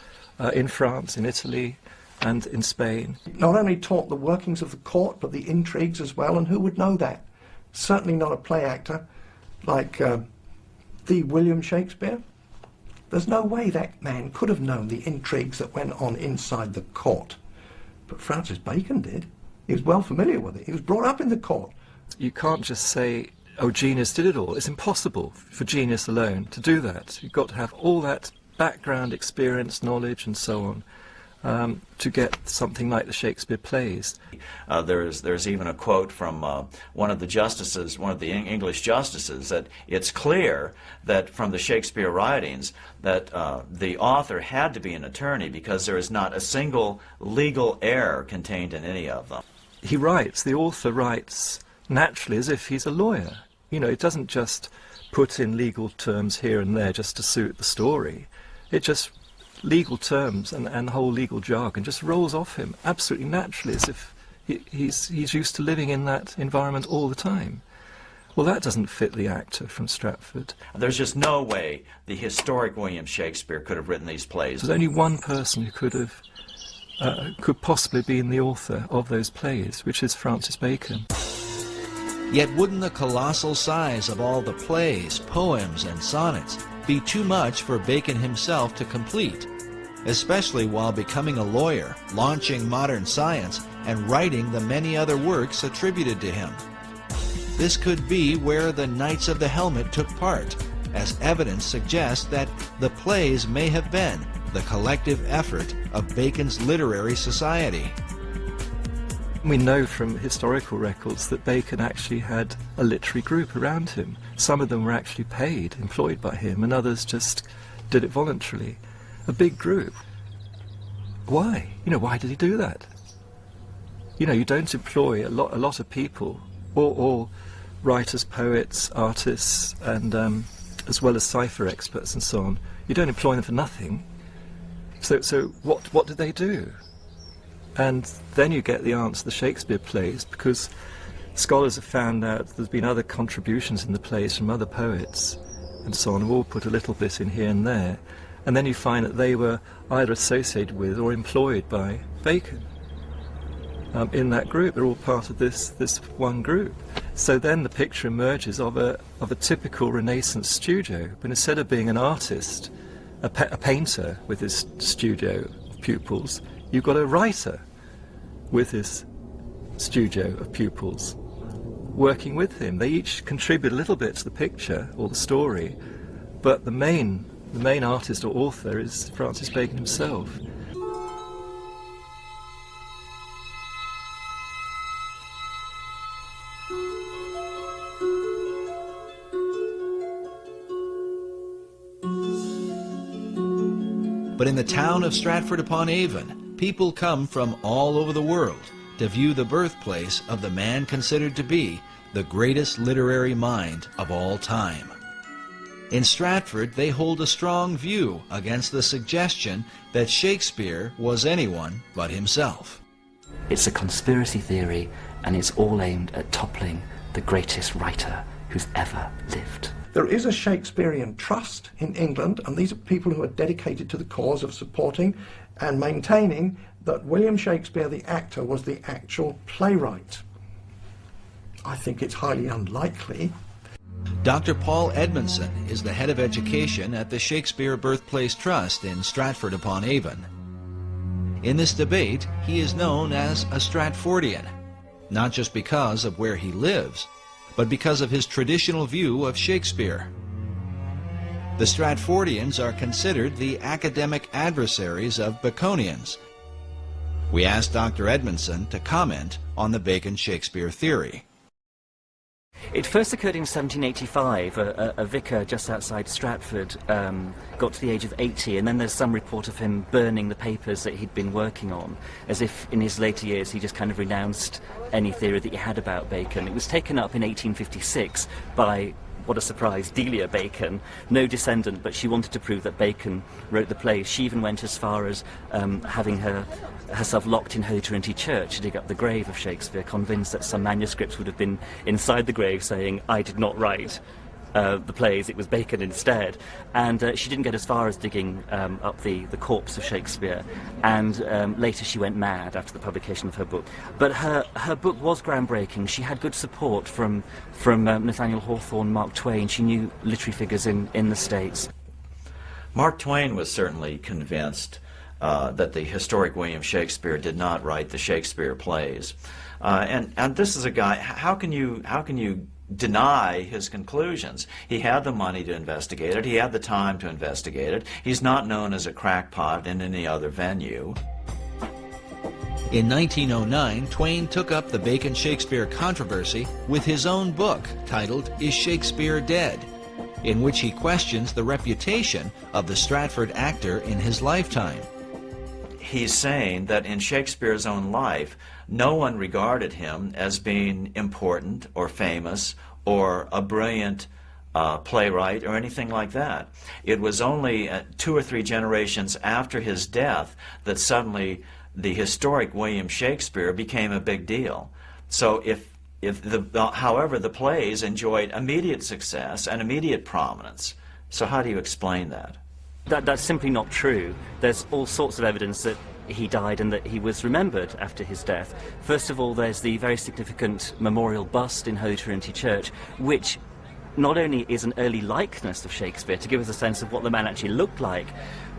in France, in Italy, and in Spain. Not only taught the workings of the court, but the intrigues as well, and who would know that? Certainly not a play actor like the William Shakespeare. There's no way that man could have known the intrigues that went on inside the court. But Francis Bacon did. He was well familiar with it. He was brought up in the court. You can't just say, oh, genius did it all. It's impossible for genius alone to do that. You've got to have all that background experience, knowledge, and so on, to get something like the Shakespeare plays. There's even a quote from one of the justices, one of the English justices, that it's clear that from the Shakespeare writings that the author had to be an attorney, because there is not a single legal error contained in any of them. The author writes naturally as if he's a lawyer. It doesn't just put in legal terms here and there just to suit the story. It just legal terms and the whole legal jargon just rolls off him absolutely naturally, as if he's used to living in that environment all the time. Well, that doesn't fit the actor from Stratford. There's just no way the historic William Shakespeare could have written these plays. There's only one person who could possibly be the author of those plays, which is Francis Bacon. Yet wouldn't the colossal size of all the plays, poems, and sonnets be too much for Bacon himself to complete, especially while becoming a lawyer, launching modern science, and writing the many other works attributed to him? This could be where the Knights of the Helmet took part, as evidence suggests that the plays may have been the collective effort of Bacon's literary society. We know from historical records that Bacon actually had a literary group around him. Some of them were actually paid, employed by him, and others just did it voluntarily. A big group. Why? Why did he do that? You don't employ a lot of people, or writers, poets, artists, and as well as cipher experts and so on. You don't employ them for nothing. So what did they do? And then you get the answer, the Shakespeare plays, because scholars have found out there's been other contributions in the plays from other poets and so on, who all put a little bit in here and there, and then you find that they were either associated with or employed by Bacon in that group. They're all part of this one group. So then the picture emerges of a typical Renaissance studio, but instead of being an artist, a painter with his studio of pupils, you've got a writer with his studio of pupils. working with him. They each contribute a little bit to the picture or the story, but the main artist or author is Francis Bacon himself. But in the town of Stratford-upon-Avon, people come from all over the world to view the birthplace of the man considered to be the greatest literary mind of all time. In Stratford, they hold a strong view against the suggestion that Shakespeare was anyone but himself. It's a conspiracy theory, and it's all aimed at toppling the greatest writer who's ever lived. There is a Shakespearean trust in England, and these are people who are dedicated to the cause of supporting and maintaining that William Shakespeare, the actor, was the actual playwright. I think it's highly unlikely. Dr. Paul Edmondson is the head of education at the Shakespeare Birthplace Trust in Stratford-upon-Avon. In this debate, he is known as a Stratfordian, not just because of where he lives, but because of his traditional view of Shakespeare. The Stratfordians are considered the academic adversaries of Baconians. We asked Dr. Edmondson to comment on the Bacon-Shakespeare theory. It first occurred in 1785. A vicar just outside Stratford got to the age of 80, and then there's some report of him burning the papers that he'd been working on, as if in his later years he just kind of renounced any theory that he had about Bacon. It was taken up in 1856 by, what a surprise, Delia Bacon, no descendant, but she wanted to prove that Bacon wrote the plays. She even went as far as having herself locked in Holy Trinity Church to dig up the grave of Shakespeare, convinced that some manuscripts would have been inside the grave saying, "I did not write the plays, it was Bacon instead." And she didn't get as far as digging up the corpse of Shakespeare, and later she went mad after the publication of her book. But her book was groundbreaking. She had good support from Nathaniel Hawthorne, Mark Twain. She knew literary figures in the States. Mark Twain was certainly convinced that the historic William Shakespeare did not write the Shakespeare plays. And this is a guy, how can you deny his conclusions? He had the money to investigate it. He had the time to investigate it. He's not known as a crackpot in any other venue. In 1909, Twain took up the Bacon-Shakespeare controversy with his own book titled Is Shakespeare Dead?, in which he questions the reputation of the Stratford actor in his lifetime. He's saying that in Shakespeare's own life, no one regarded him as being important or famous or a brilliant playwright or anything like that. It was only 2 or 3 generations after his death that suddenly the historic William Shakespeare became a big deal. So however, the plays enjoyed immediate success and immediate prominence. So how do you explain that? That's simply not true. There's all sorts of evidence that he died and that he was remembered after his death. First of all, there's the very significant memorial bust in Holy Trinity Church, which not only is an early likeness of Shakespeare to give us a sense of what the man actually looked like,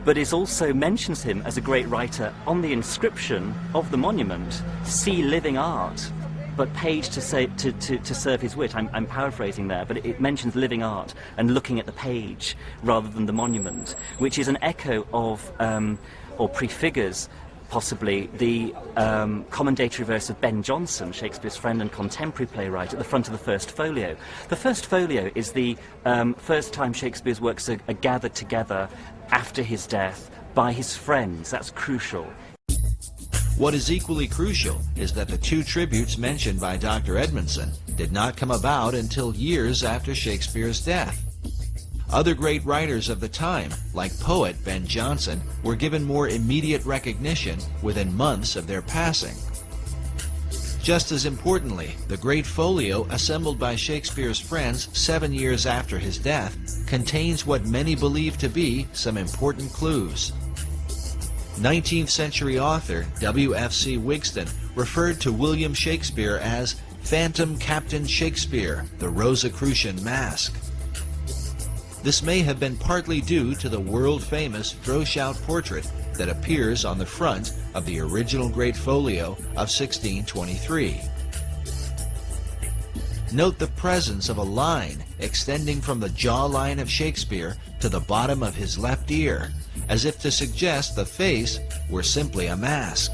but it also mentions him as a great writer. On the inscription of the monument, "See living art," but paid to serve his wit. I'm paraphrasing there, but it mentions living art and looking at the page rather than the monument, which is an echo of, or prefigures possibly, the commendatory verse of Ben Jonson, Shakespeare's friend and contemporary playwright, at the front of the first folio. The first folio is the first time Shakespeare's works are gathered together after his death by his friends. That's crucial. What is equally crucial is that the 2 tributes mentioned by Dr. Edmondson did not come about until years after Shakespeare's death. Other great writers of the time, like poet Ben Jonson, were given more immediate recognition within months of their passing. Just as importantly, the great folio assembled by Shakespeare's friends 7 years after his death contains what many believe to be some important clues. 19th century author W.F.C. Wigston referred to William Shakespeare as Phantom Captain Shakespeare, the Rosicrucian Mask. This may have been partly due to the world-famous Droeshout portrait that appears on the front of the original Great Folio of 1623. Note the presence of a line extending from the jawline of Shakespeare to the bottom of his left ear, as if to suggest the face were simply a mask.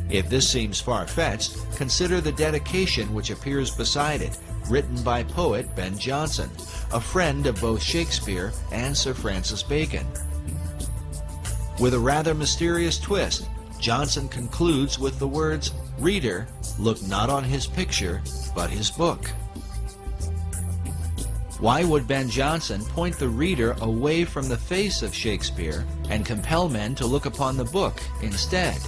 If this seems far-fetched, consider the dedication which appears beside it, written by poet Ben Jonson, a friend of both Shakespeare and Sir Francis Bacon. With a rather mysterious twist, Jonson concludes with the words, "Reader, look not on his picture, but his book." Why would Ben Jonson point the reader away from the face of Shakespeare and compel men to look upon the book instead?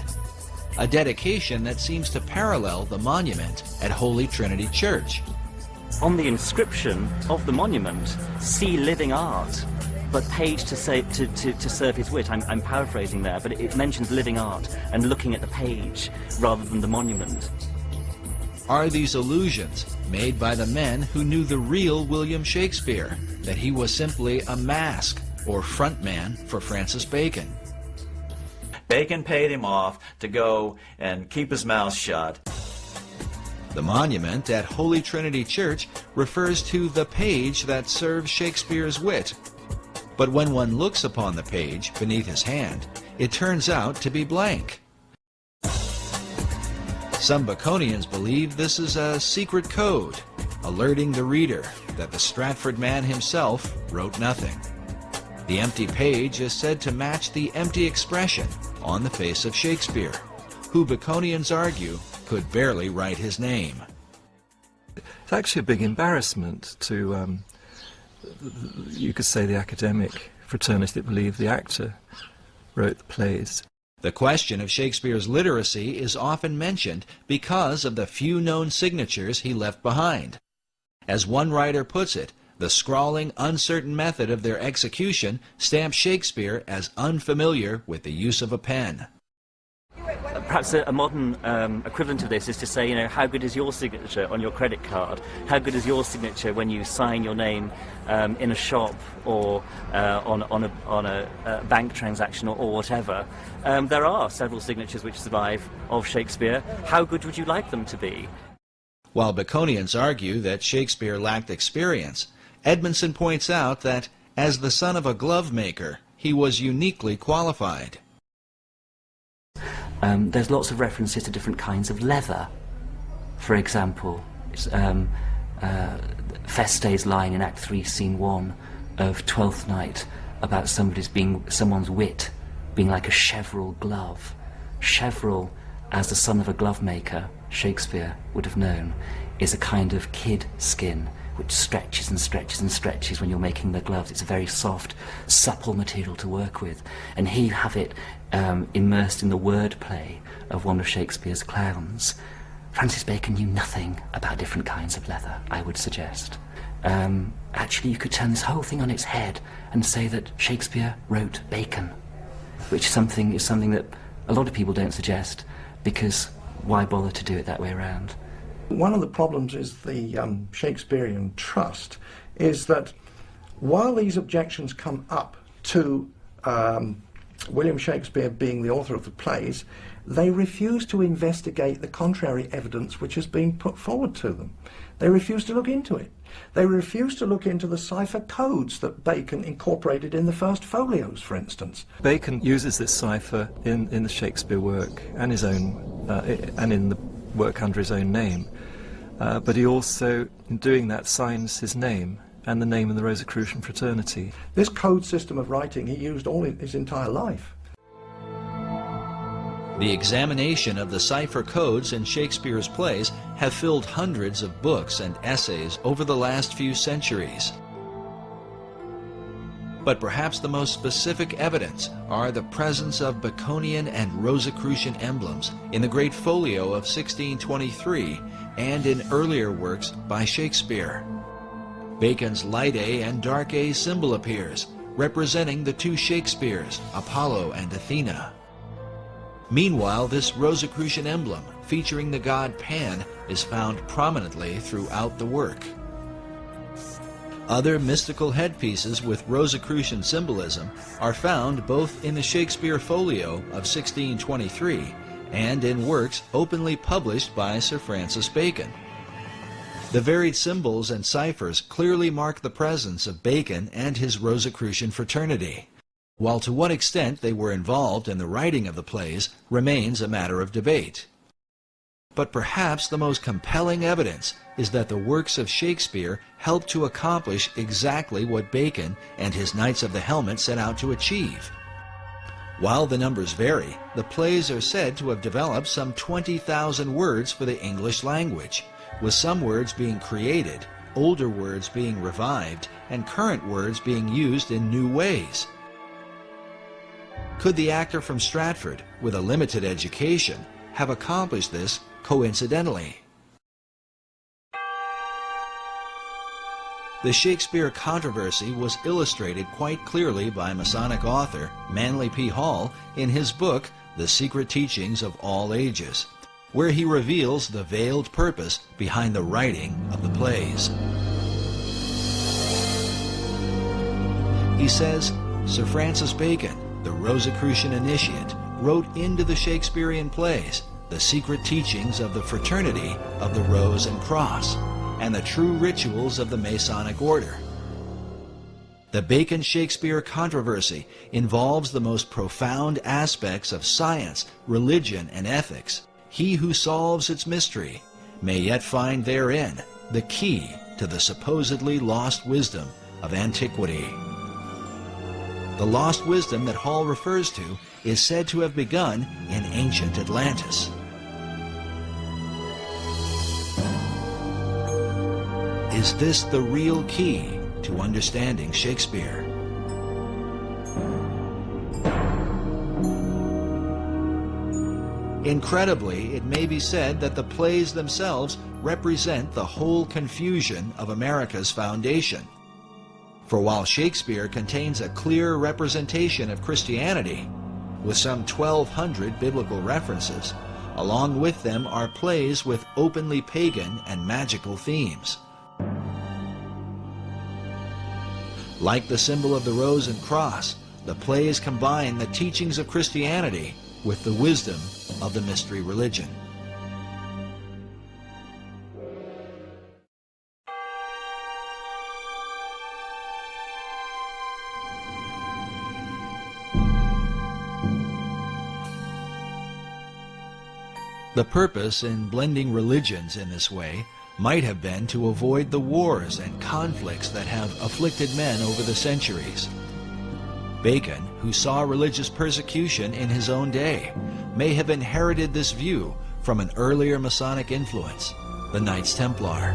A dedication that seems to parallel the monument at Holy Trinity Church. On the inscription of the monument, "See living art, but paid to serve his wit." I'm paraphrasing there, but it mentions living art and looking at the page rather than the monument. Are these allusions made by the men who knew the real William Shakespeare, that he was simply a mask or front man for Francis Bacon? Bacon paid him off to go and keep his mouth shut. The monument at Holy Trinity Church refers to the page that serves Shakespeare's wit. But when one looks upon the page beneath his hand, it turns out to be blank. Some Baconians believe this is a secret code, alerting the reader that the Stratford man himself wrote nothing. The empty page is said to match the empty expression on the face of Shakespeare, who Baconians argue could barely write his name. It's actually a big embarrassment to, you could say, the academic fraternity that believe the actor wrote the plays. The question of Shakespeare's literacy is often mentioned because of the few known signatures he left behind. As one writer puts it, the scrawling, uncertain method of their execution stamps Shakespeare as unfamiliar with the use of a pen. Perhaps a modern equivalent of this is to say, you know, how good is your signature on your credit card? How good is your signature when you sign your name in a shop or on a bank transaction or whatever? There are several signatures which survive of Shakespeare. How good would you like them to be? While Baconians argue that Shakespeare lacked experience, Edmondson points out that, as the son of a glove maker, he was uniquely qualified. There's lots of references to different kinds of leather. For example, Feste's line in Act 3, Scene 1 of Twelfth Night about someone's wit being like a cheverel glove. Cheverel, as the son of a glove maker, Shakespeare would have known, is a kind of kid skin which stretches and stretches and stretches when you're making the gloves. It's a very soft, supple material to work with, and he'd have it immersed in the wordplay of one of Shakespeare's clowns. Francis Bacon knew nothing about different kinds of leather, I would suggest. Actually, you could turn this whole thing on its head and say that Shakespeare wrote Bacon, which is something that a lot of people don't suggest, because why bother to do it that way around? One of the problems is the Shakespearean trust is that while these objections come up to William Shakespeare being the author of the plays, they refuse to investigate the contrary evidence which has been put forward to them. They refuse to look into it. They refuse to look into the cipher codes that Bacon incorporated in the first folios, for instance. Bacon uses this cipher in the Shakespeare work and his own, and in the work under his own name. But he also, in doing that, signs his name and the name of the Rosicrucian fraternity. This code system of writing he used all his entire life. The examination of the cipher codes in Shakespeare's plays have filled hundreds of books and essays over the last few centuries. But perhaps the most specific evidence are the presence of Baconian and Rosicrucian emblems in the Great Folio of 1623 and in earlier works by Shakespeare. Bacon's light A and dark A symbol appears, representing the two Shakespeares, Apollo and Athena. Meanwhile, this Rosicrucian emblem, featuring the god Pan, is found prominently throughout the work. Other mystical headpieces with Rosicrucian symbolism are found both in the Shakespeare Folio of 1623 and in works openly published by Sir Francis Bacon. The varied symbols and ciphers clearly mark the presence of Bacon and his Rosicrucian fraternity, while to what extent they were involved in the writing of the plays remains a matter of debate. But perhaps the most compelling evidence is that the works of Shakespeare helped to accomplish exactly what Bacon and his Knights of the Helmet set out to achieve. While the numbers vary, the plays are said to have developed some 20,000 words for the English language, with some words being created, older words being revived, and current words being used in new ways. Could the actor from Stratford, with a limited education, have accomplished this coincidentally? The Shakespeare controversy was illustrated quite clearly by Masonic author Manly P. Hall in his book, The Secret Teachings of All Ages, where he reveals the veiled purpose behind the writing of the plays. He says, Sir Francis Bacon, the Rosicrucian initiate, wrote into the Shakespearean plays the secret teachings of the fraternity of the Rose and Cross, and the true rituals of the Masonic order. The Bacon-Shakespeare controversy involves the most profound aspects of science, religion, and ethics. He who solves its mystery may yet find therein the key to the supposedly lost wisdom of antiquity. The lost wisdom that Hall refers to is said to have begun in ancient Atlantis. Is this the real key to understanding Shakespeare? Incredibly, it may be said that the plays themselves represent the whole confusion of America's foundation. For while Shakespeare contains a clear representation of Christianity, with some 1,200 biblical references, along with them are plays with openly pagan and magical themes. Like the symbol of the Rose and Cross, the plays combine the teachings of Christianity with the wisdom of the mystery religion. The purpose in blending religions in this way might have been to avoid the wars and conflicts that have afflicted men over the centuries. Bacon, who saw religious persecution in his own day, may have inherited this view from an earlier Masonic influence, the Knights Templar.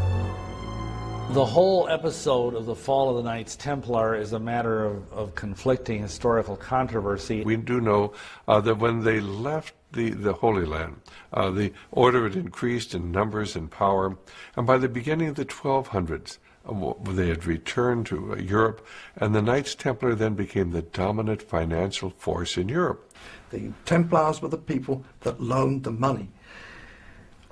The whole episode of the fall of the Knights Templar is a matter of conflicting historical controversy. We do know that when they left the Holy Land, the order had increased in numbers and power, and by the beginning of the 1200s, they had returned to Europe, and the Knights Templar then became the dominant financial force in Europe. The Templars were the people that loaned the money.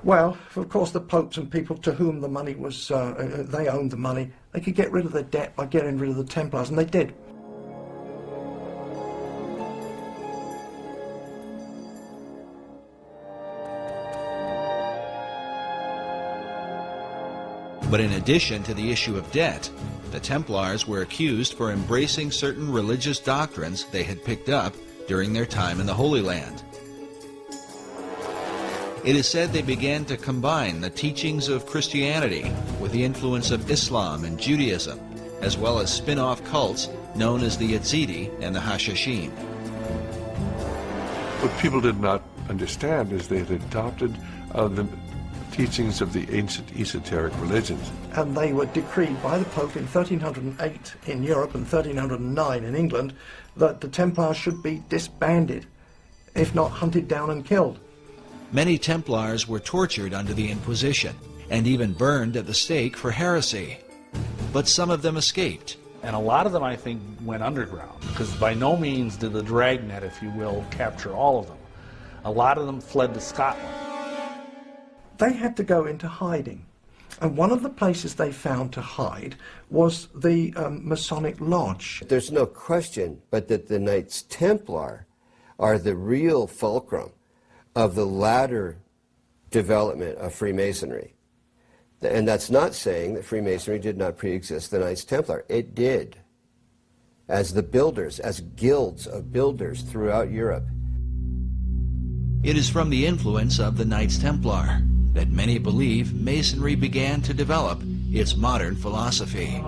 Well, of course, the popes and people to whom the money was, they owned the money, they could get rid of their debt by getting rid of the Templars, and they did. But in addition to the issue of debt, the Templars were accused for embracing certain religious doctrines they had picked up during their time in the Holy Land. It is said they began to combine the teachings of Christianity with the influence of Islam and Judaism, as well as spin-off cults known as the Yazidi and the Hashashin. What people did not understand is they had adopted the teachings of the ancient esoteric religions. And they were decreed by the Pope in 1308 in Europe and 1309 in England that the Templars should be disbanded, if not hunted down and killed. Many Templars were tortured under the Inquisition and even burned at the stake for heresy. But some of them escaped. And a lot of them, I think, went underground, because by no means did the dragnet, if you will, capture all of them. A lot of them fled to Scotland. They had to go into hiding. And one of the places they found to hide was the Masonic Lodge. There's no question but that the Knights Templar are the real fulcrum of the latter development of Freemasonry. And that's not saying that Freemasonry did not pre-exist the Knights Templar. It did. As the builders, as guilds of builders throughout Europe. It is from the influence of the Knights Templar that many believe Masonry began to develop its modern philosophy.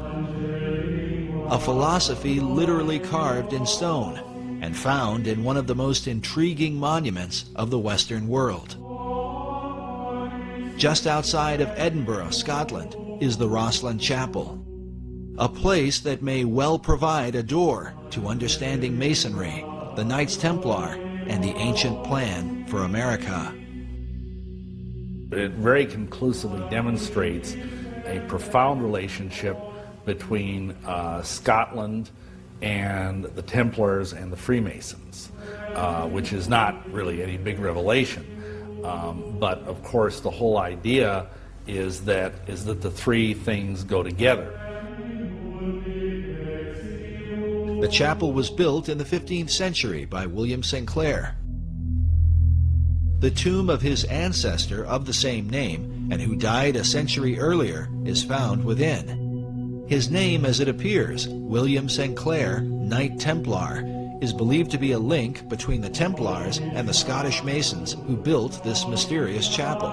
A philosophy literally carved in stone and found in one of the most intriguing monuments of the Western world. Just outside of Edinburgh, Scotland, is the Rosslyn Chapel, a place that may well provide a door to understanding Masonry, the Knights Templar, and the ancient plan for America. It very conclusively demonstrates a profound relationship between Scotland and the Templars and the Freemasons, which is not really any big revelation. But of course the whole idea is that the three things go together. The chapel was built in the 15th century by William St. Clair. The tomb of his ancestor of the same name, and who died a century earlier, is found within. His name, as it appears, William St. Clair, Knight Templar, is believed to be a link between the Templars and the Scottish Masons who built this mysterious chapel.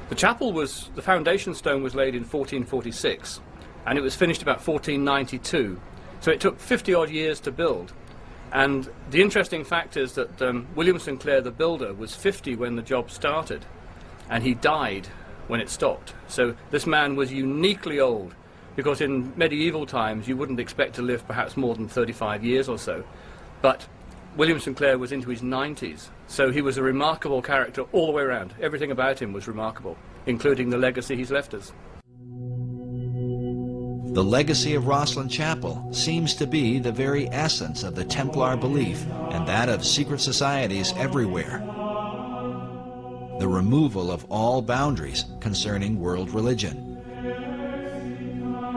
The chapel the foundation stone was laid in 1446, and it was finished about 1492. So it took 50-odd years to build. And the interesting fact is that William St. Clair, the builder, was 50 when the job started, and he died when it stopped. So this man was uniquely old, because in medieval times you wouldn't expect to live perhaps more than 35 years or so. But William St. Clair was into his 90s, so he was a remarkable character all the way around. Everything about him was remarkable, including the legacy he's left us. The legacy of Rosslyn Chapel seems to be the very essence of the Templar belief and that of secret societies everywhere. The removal of all boundaries concerning world religion.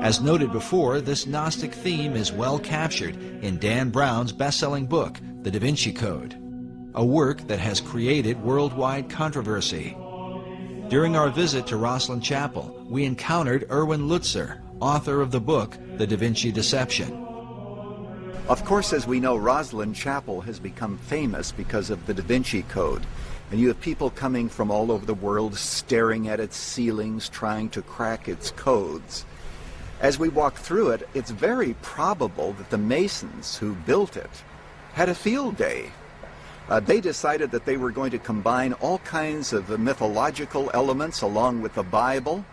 As noted before, this Gnostic theme is well captured in Dan Brown's best-selling book, The Da Vinci Code, a work that has created worldwide controversy. During our visit to Rosslyn Chapel, we encountered Erwin Lutzer, author of the book, The Da Vinci Deception. Of course, as we know, Rosslyn Chapel has become famous because of the Da Vinci Code. And you have people coming from all over the world staring at its ceilings, trying to crack its codes. As we walk through it, it's very probable that the Masons who built it had a field day. They decided that they were going to combine all kinds of mythological elements along with the Bible.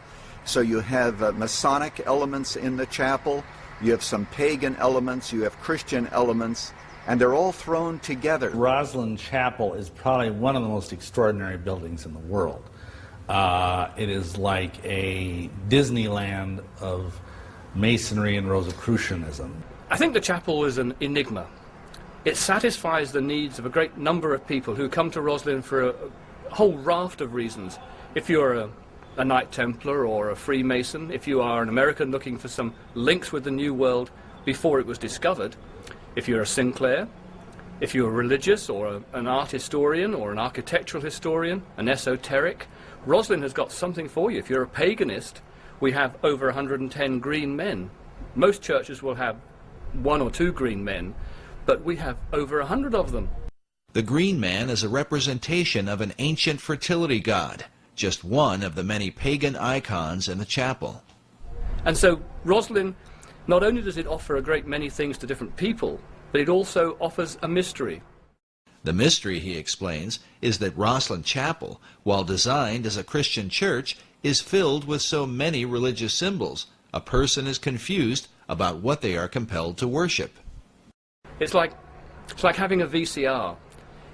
So you have Masonic elements in the chapel, you have some pagan elements, you have Christian elements, and they're all thrown together. Rosslyn Chapel is probably one of the most extraordinary buildings in the world. It is like a Disneyland of Masonry and Rosicrucianism. I think the chapel is an enigma. It satisfies the needs of a great number of people who come to Rosslyn for a whole raft of reasons. If you're a Knight Templar or a Freemason, if you are an American looking for some links with the New World before it was discovered, if you're a Sinclair, if you're religious or an art historian or an architectural historian, an esoteric, Rosslyn has got something for you. If you're a paganist, we have over 110 green men. Most churches will have 1 or 2 green men, but we have over 100 of them. The Green Man is a representation of an ancient fertility god, just one of the many pagan icons in the chapel. And so Rosslyn, not only does it offer a great many things to different people, but it also offers a mystery. The mystery, he explains, is that Rosslyn Chapel, while designed as a Christian church, is filled with so many religious symbols, a person is confused about what they are compelled to worship. It's like having a VCR.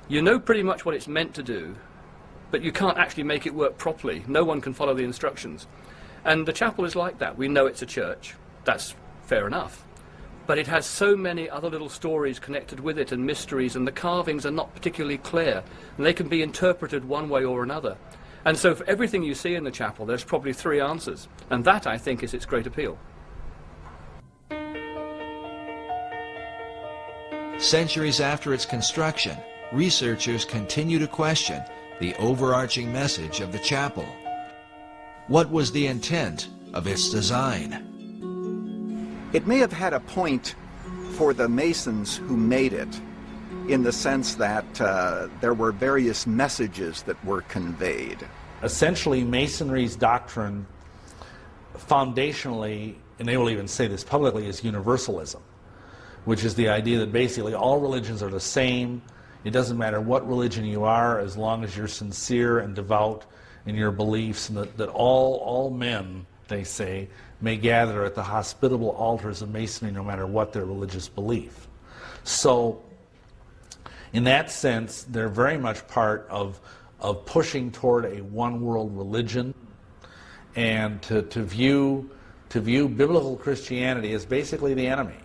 You know pretty much what it's meant to do, but you can't actually make it work properly. No one can follow the instructions. And the chapel is like that. We know it's a church. That's fair enough. But it has so many other little stories connected with it and mysteries, and the carvings are not particularly clear, and they can be interpreted one way or another. And so for everything you see in the chapel, there's probably 3 answers. And that, I think, is its great appeal. Centuries after its construction, researchers continue to question the overarching message of the chapel? What was the intent of its design? It may have had a point for the Masons who made it, in the sense that there were various messages that were conveyed. Essentially, Masonry's doctrine, foundationally, and they will even say this publicly, is universalism, which is the idea that basically all religions are the same. It doesn't matter what religion you are, as long as you're sincere and devout in your beliefs, and that all men, they say, may gather at the hospitable altars of Masonry no matter what their religious belief. So, in that sense, they're very much part of pushing toward a one-world religion, and to view biblical Christianity as basically the enemy.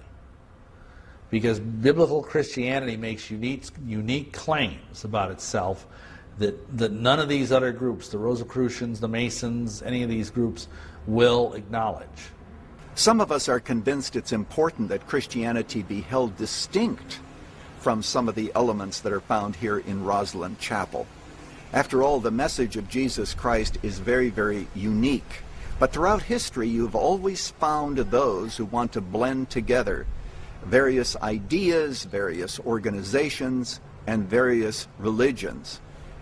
Because biblical Christianity makes unique claims about itself that none of these other groups, the Rosicrucians, the Masons, any of these groups, will acknowledge. Some of us are convinced it's important that Christianity be held distinct from some of the elements that are found here in Rosslyn Chapel. After all, the message of Jesus Christ is very, very unique. But throughout history, you've always found those who want to blend together various ideas, various organizations, and various religions.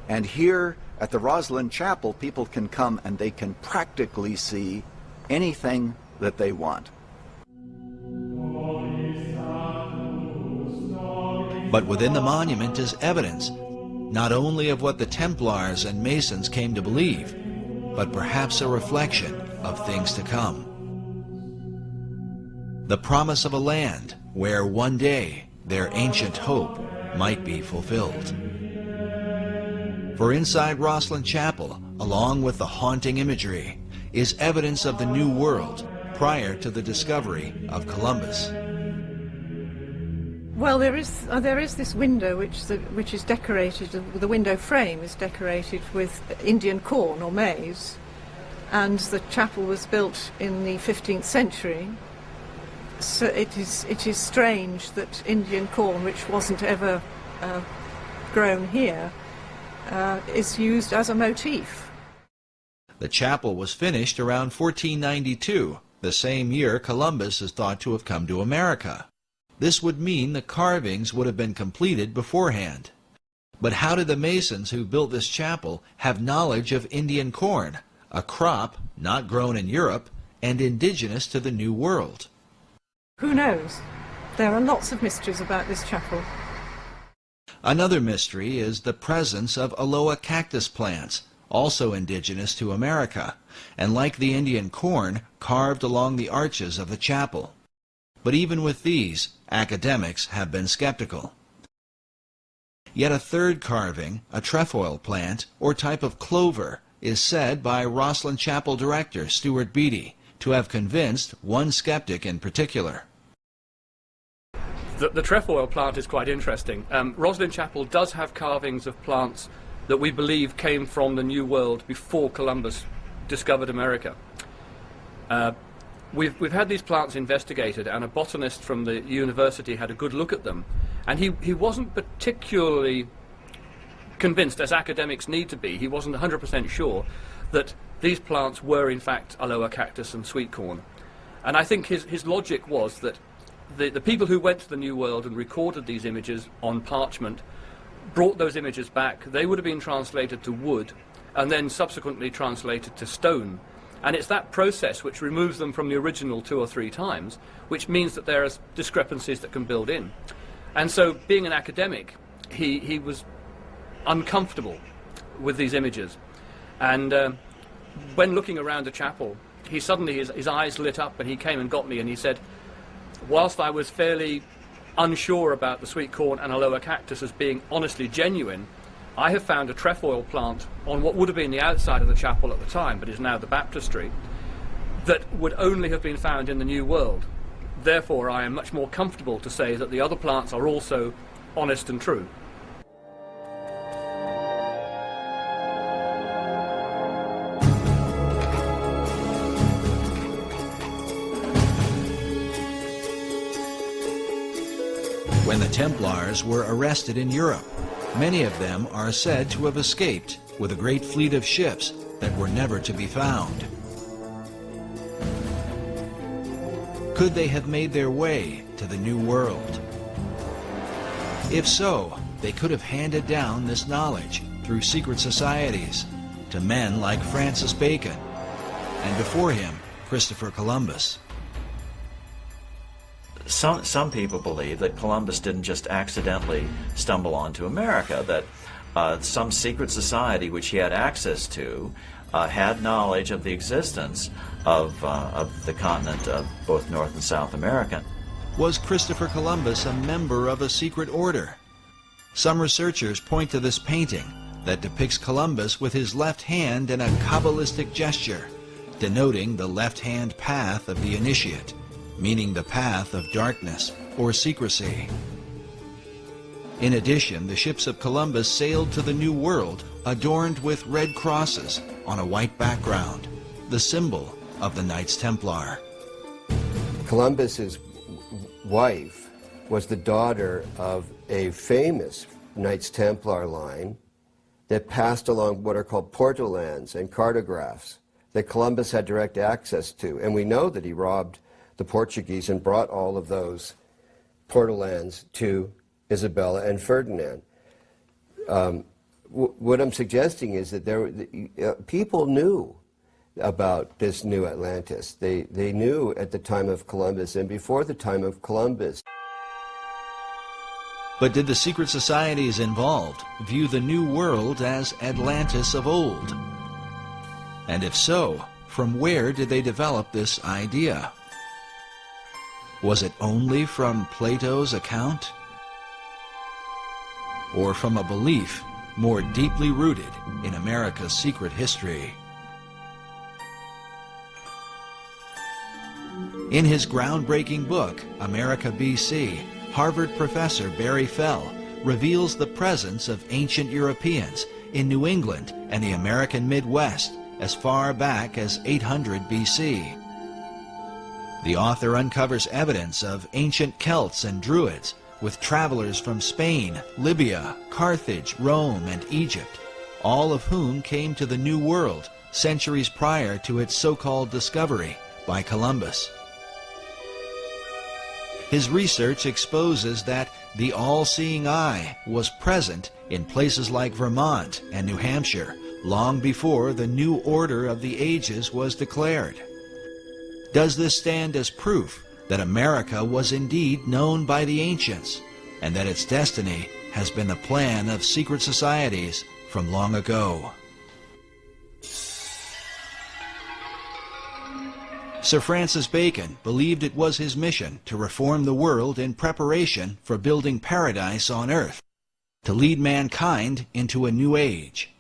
And here at the Rosslyn Chapel, people can come and they can practically see anything that they want. But within the monument is evidence, not only of what the Templars and Masons came to believe, but perhaps a reflection of things to come. The promise of a land where one day their ancient hope might be fulfilled. For inside Rosslyn Chapel, along with the haunting imagery, is evidence of the New World prior to the discovery of Columbus. Well, there is this window which is decorated. The window frame is decorated with Indian corn or maize, and the chapel was built in the 15th century. So it is strange that Indian corn, which wasn't ever grown here, is used as a motif. The chapel was finished around 1492, the same year Columbus is thought to have come to America. This would mean the carvings would have been completed beforehand. But how did the Masons who built this chapel have knowledge of Indian corn, a crop not grown in Europe and indigenous to the New World? Who knows? There are lots of mysteries about this chapel. Another mystery is the presence of Aloha cactus plants, also indigenous to America, and like the Indian corn, carved along the arches of the chapel. But even with these, academics have been skeptical. Yet a third carving, a trefoil plant, or type of clover, is said by Rosslyn Chapel director Stuart Beattie to have convinced one skeptic in particular. The trefoil plant is quite interesting. Rosslyn Chapel does have carvings of plants that we believe came from the New World before Columbus discovered America. We've had these plants investigated, and a botanist from the university had a good look at them, and he wasn't particularly convinced, as academics need to be. He wasn't 100% sure that these plants were in fact Aloha cactus and sweet corn. And I think his logic was that the people who went to the New World and recorded these images on parchment brought those images back. They would have been translated to wood and then subsequently translated to stone. And it's that process which removes them from the original 2 or 3 times, which means that there are discrepancies that can build in. And so, being an academic, he was uncomfortable with these images. And when looking around the chapel, he suddenly, his eyes lit up, and he came and got me, and he said, whilst I was fairly unsure about the sweet corn and Aloha cactus as being honestly genuine, I have found a trefoil plant on what would have been the outside of the chapel at the time, but is now the baptistry, that would only have been found in the New World. Therefore, I am much more comfortable to say that the other plants are also honest and true. When the Templars were arrested in Europe, many of them are said to have escaped with a great fleet of ships that were never to be found. Could they have made their way to the New World? If so, they could have handed down this knowledge through secret societies to men like Francis Bacon, and before him, Christopher Columbus. Some people believe that Columbus didn't just accidentally stumble onto America, that some secret society which he had access to had knowledge of the existence of the continent of both North and South America. Was Christopher Columbus a member of a secret order? Some researchers point to this painting that depicts Columbus with his left hand in a Kabbalistic gesture, denoting the left-hand path of the initiate, meaning the path of darkness or secrecy. In addition, the ships of Columbus sailed to the New World adorned with red crosses on a white background, the symbol of the Knights Templar. Columbus's wife was the daughter of a famous Knights Templar line that passed along what are called portolands and cartographs that Columbus had direct access to. And we know that he robbed the Portuguese and brought all of those portolands to Isabella and Ferdinand. What I'm suggesting is that people knew about this new Atlantis. They knew at the time of Columbus and before the time of Columbus. But did the secret societies involved view the New World as Atlantis of old? And if so, from where did they develop this idea? Was it only from Plato's account? Or from a belief more deeply rooted in America's secret history? In his groundbreaking book, America B.C., Harvard professor Barry Fell reveals the presence of ancient Europeans in New England and the American Midwest as far back as 800 B.C. The author uncovers evidence of ancient Celts and Druids, with travelers from Spain, Libya, Carthage, Rome, and Egypt, all of whom came to the New World centuries prior to its so-called discovery by Columbus. His research exposes that the all-seeing eye was present in places like Vermont and New Hampshire long before the New Order of the Ages was declared. Does this stand as proof that America was indeed known by the ancients, and that its destiny has been the plan of secret societies from long ago? Sir Francis Bacon believed it was his mission to reform the world in preparation for building paradise on earth, to lead mankind into a new age.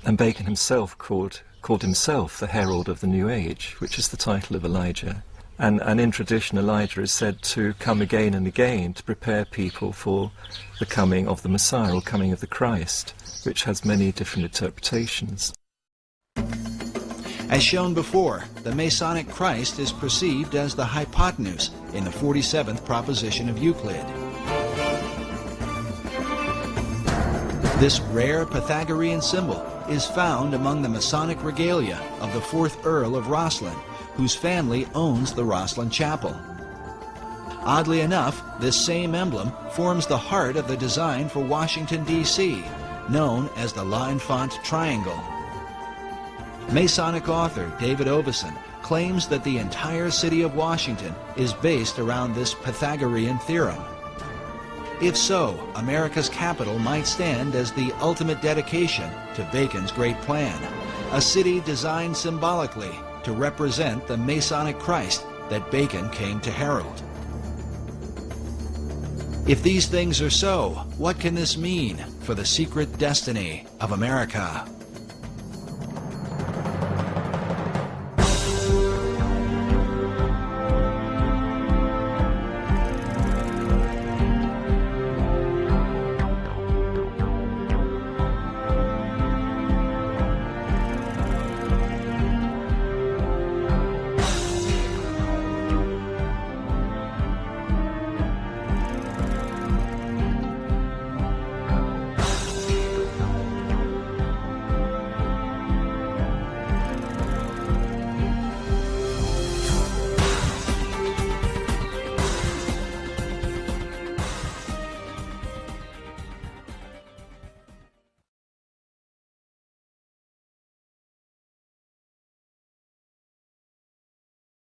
And Bacon himself called himself the herald of the new age, which is the title of Elijah. And in tradition, Elijah is said to come again and again to prepare people for the coming of the Messiah, or coming of the Christ, which has many different interpretations. As shown before, the Masonic Christ is perceived as the hypotenuse in the 47th proposition of Euclid. This rare Pythagorean symbol is found among the Masonic regalia of the 4th Earl of Rosslyn, whose family owns the Rosslyn Chapel. Oddly enough, this same emblem forms the heart of the design for Washington, D.C., known as the L'Enfant Triangle. Masonic author David Oveson claims that the entire city of Washington is based around this Pythagorean theorem. If so, America's capital might stand as the ultimate dedication to Bacon's great plan, a city designed symbolically to represent the Masonic Christ that Bacon came to herald. If these things are so, what can this mean for the secret destiny of America?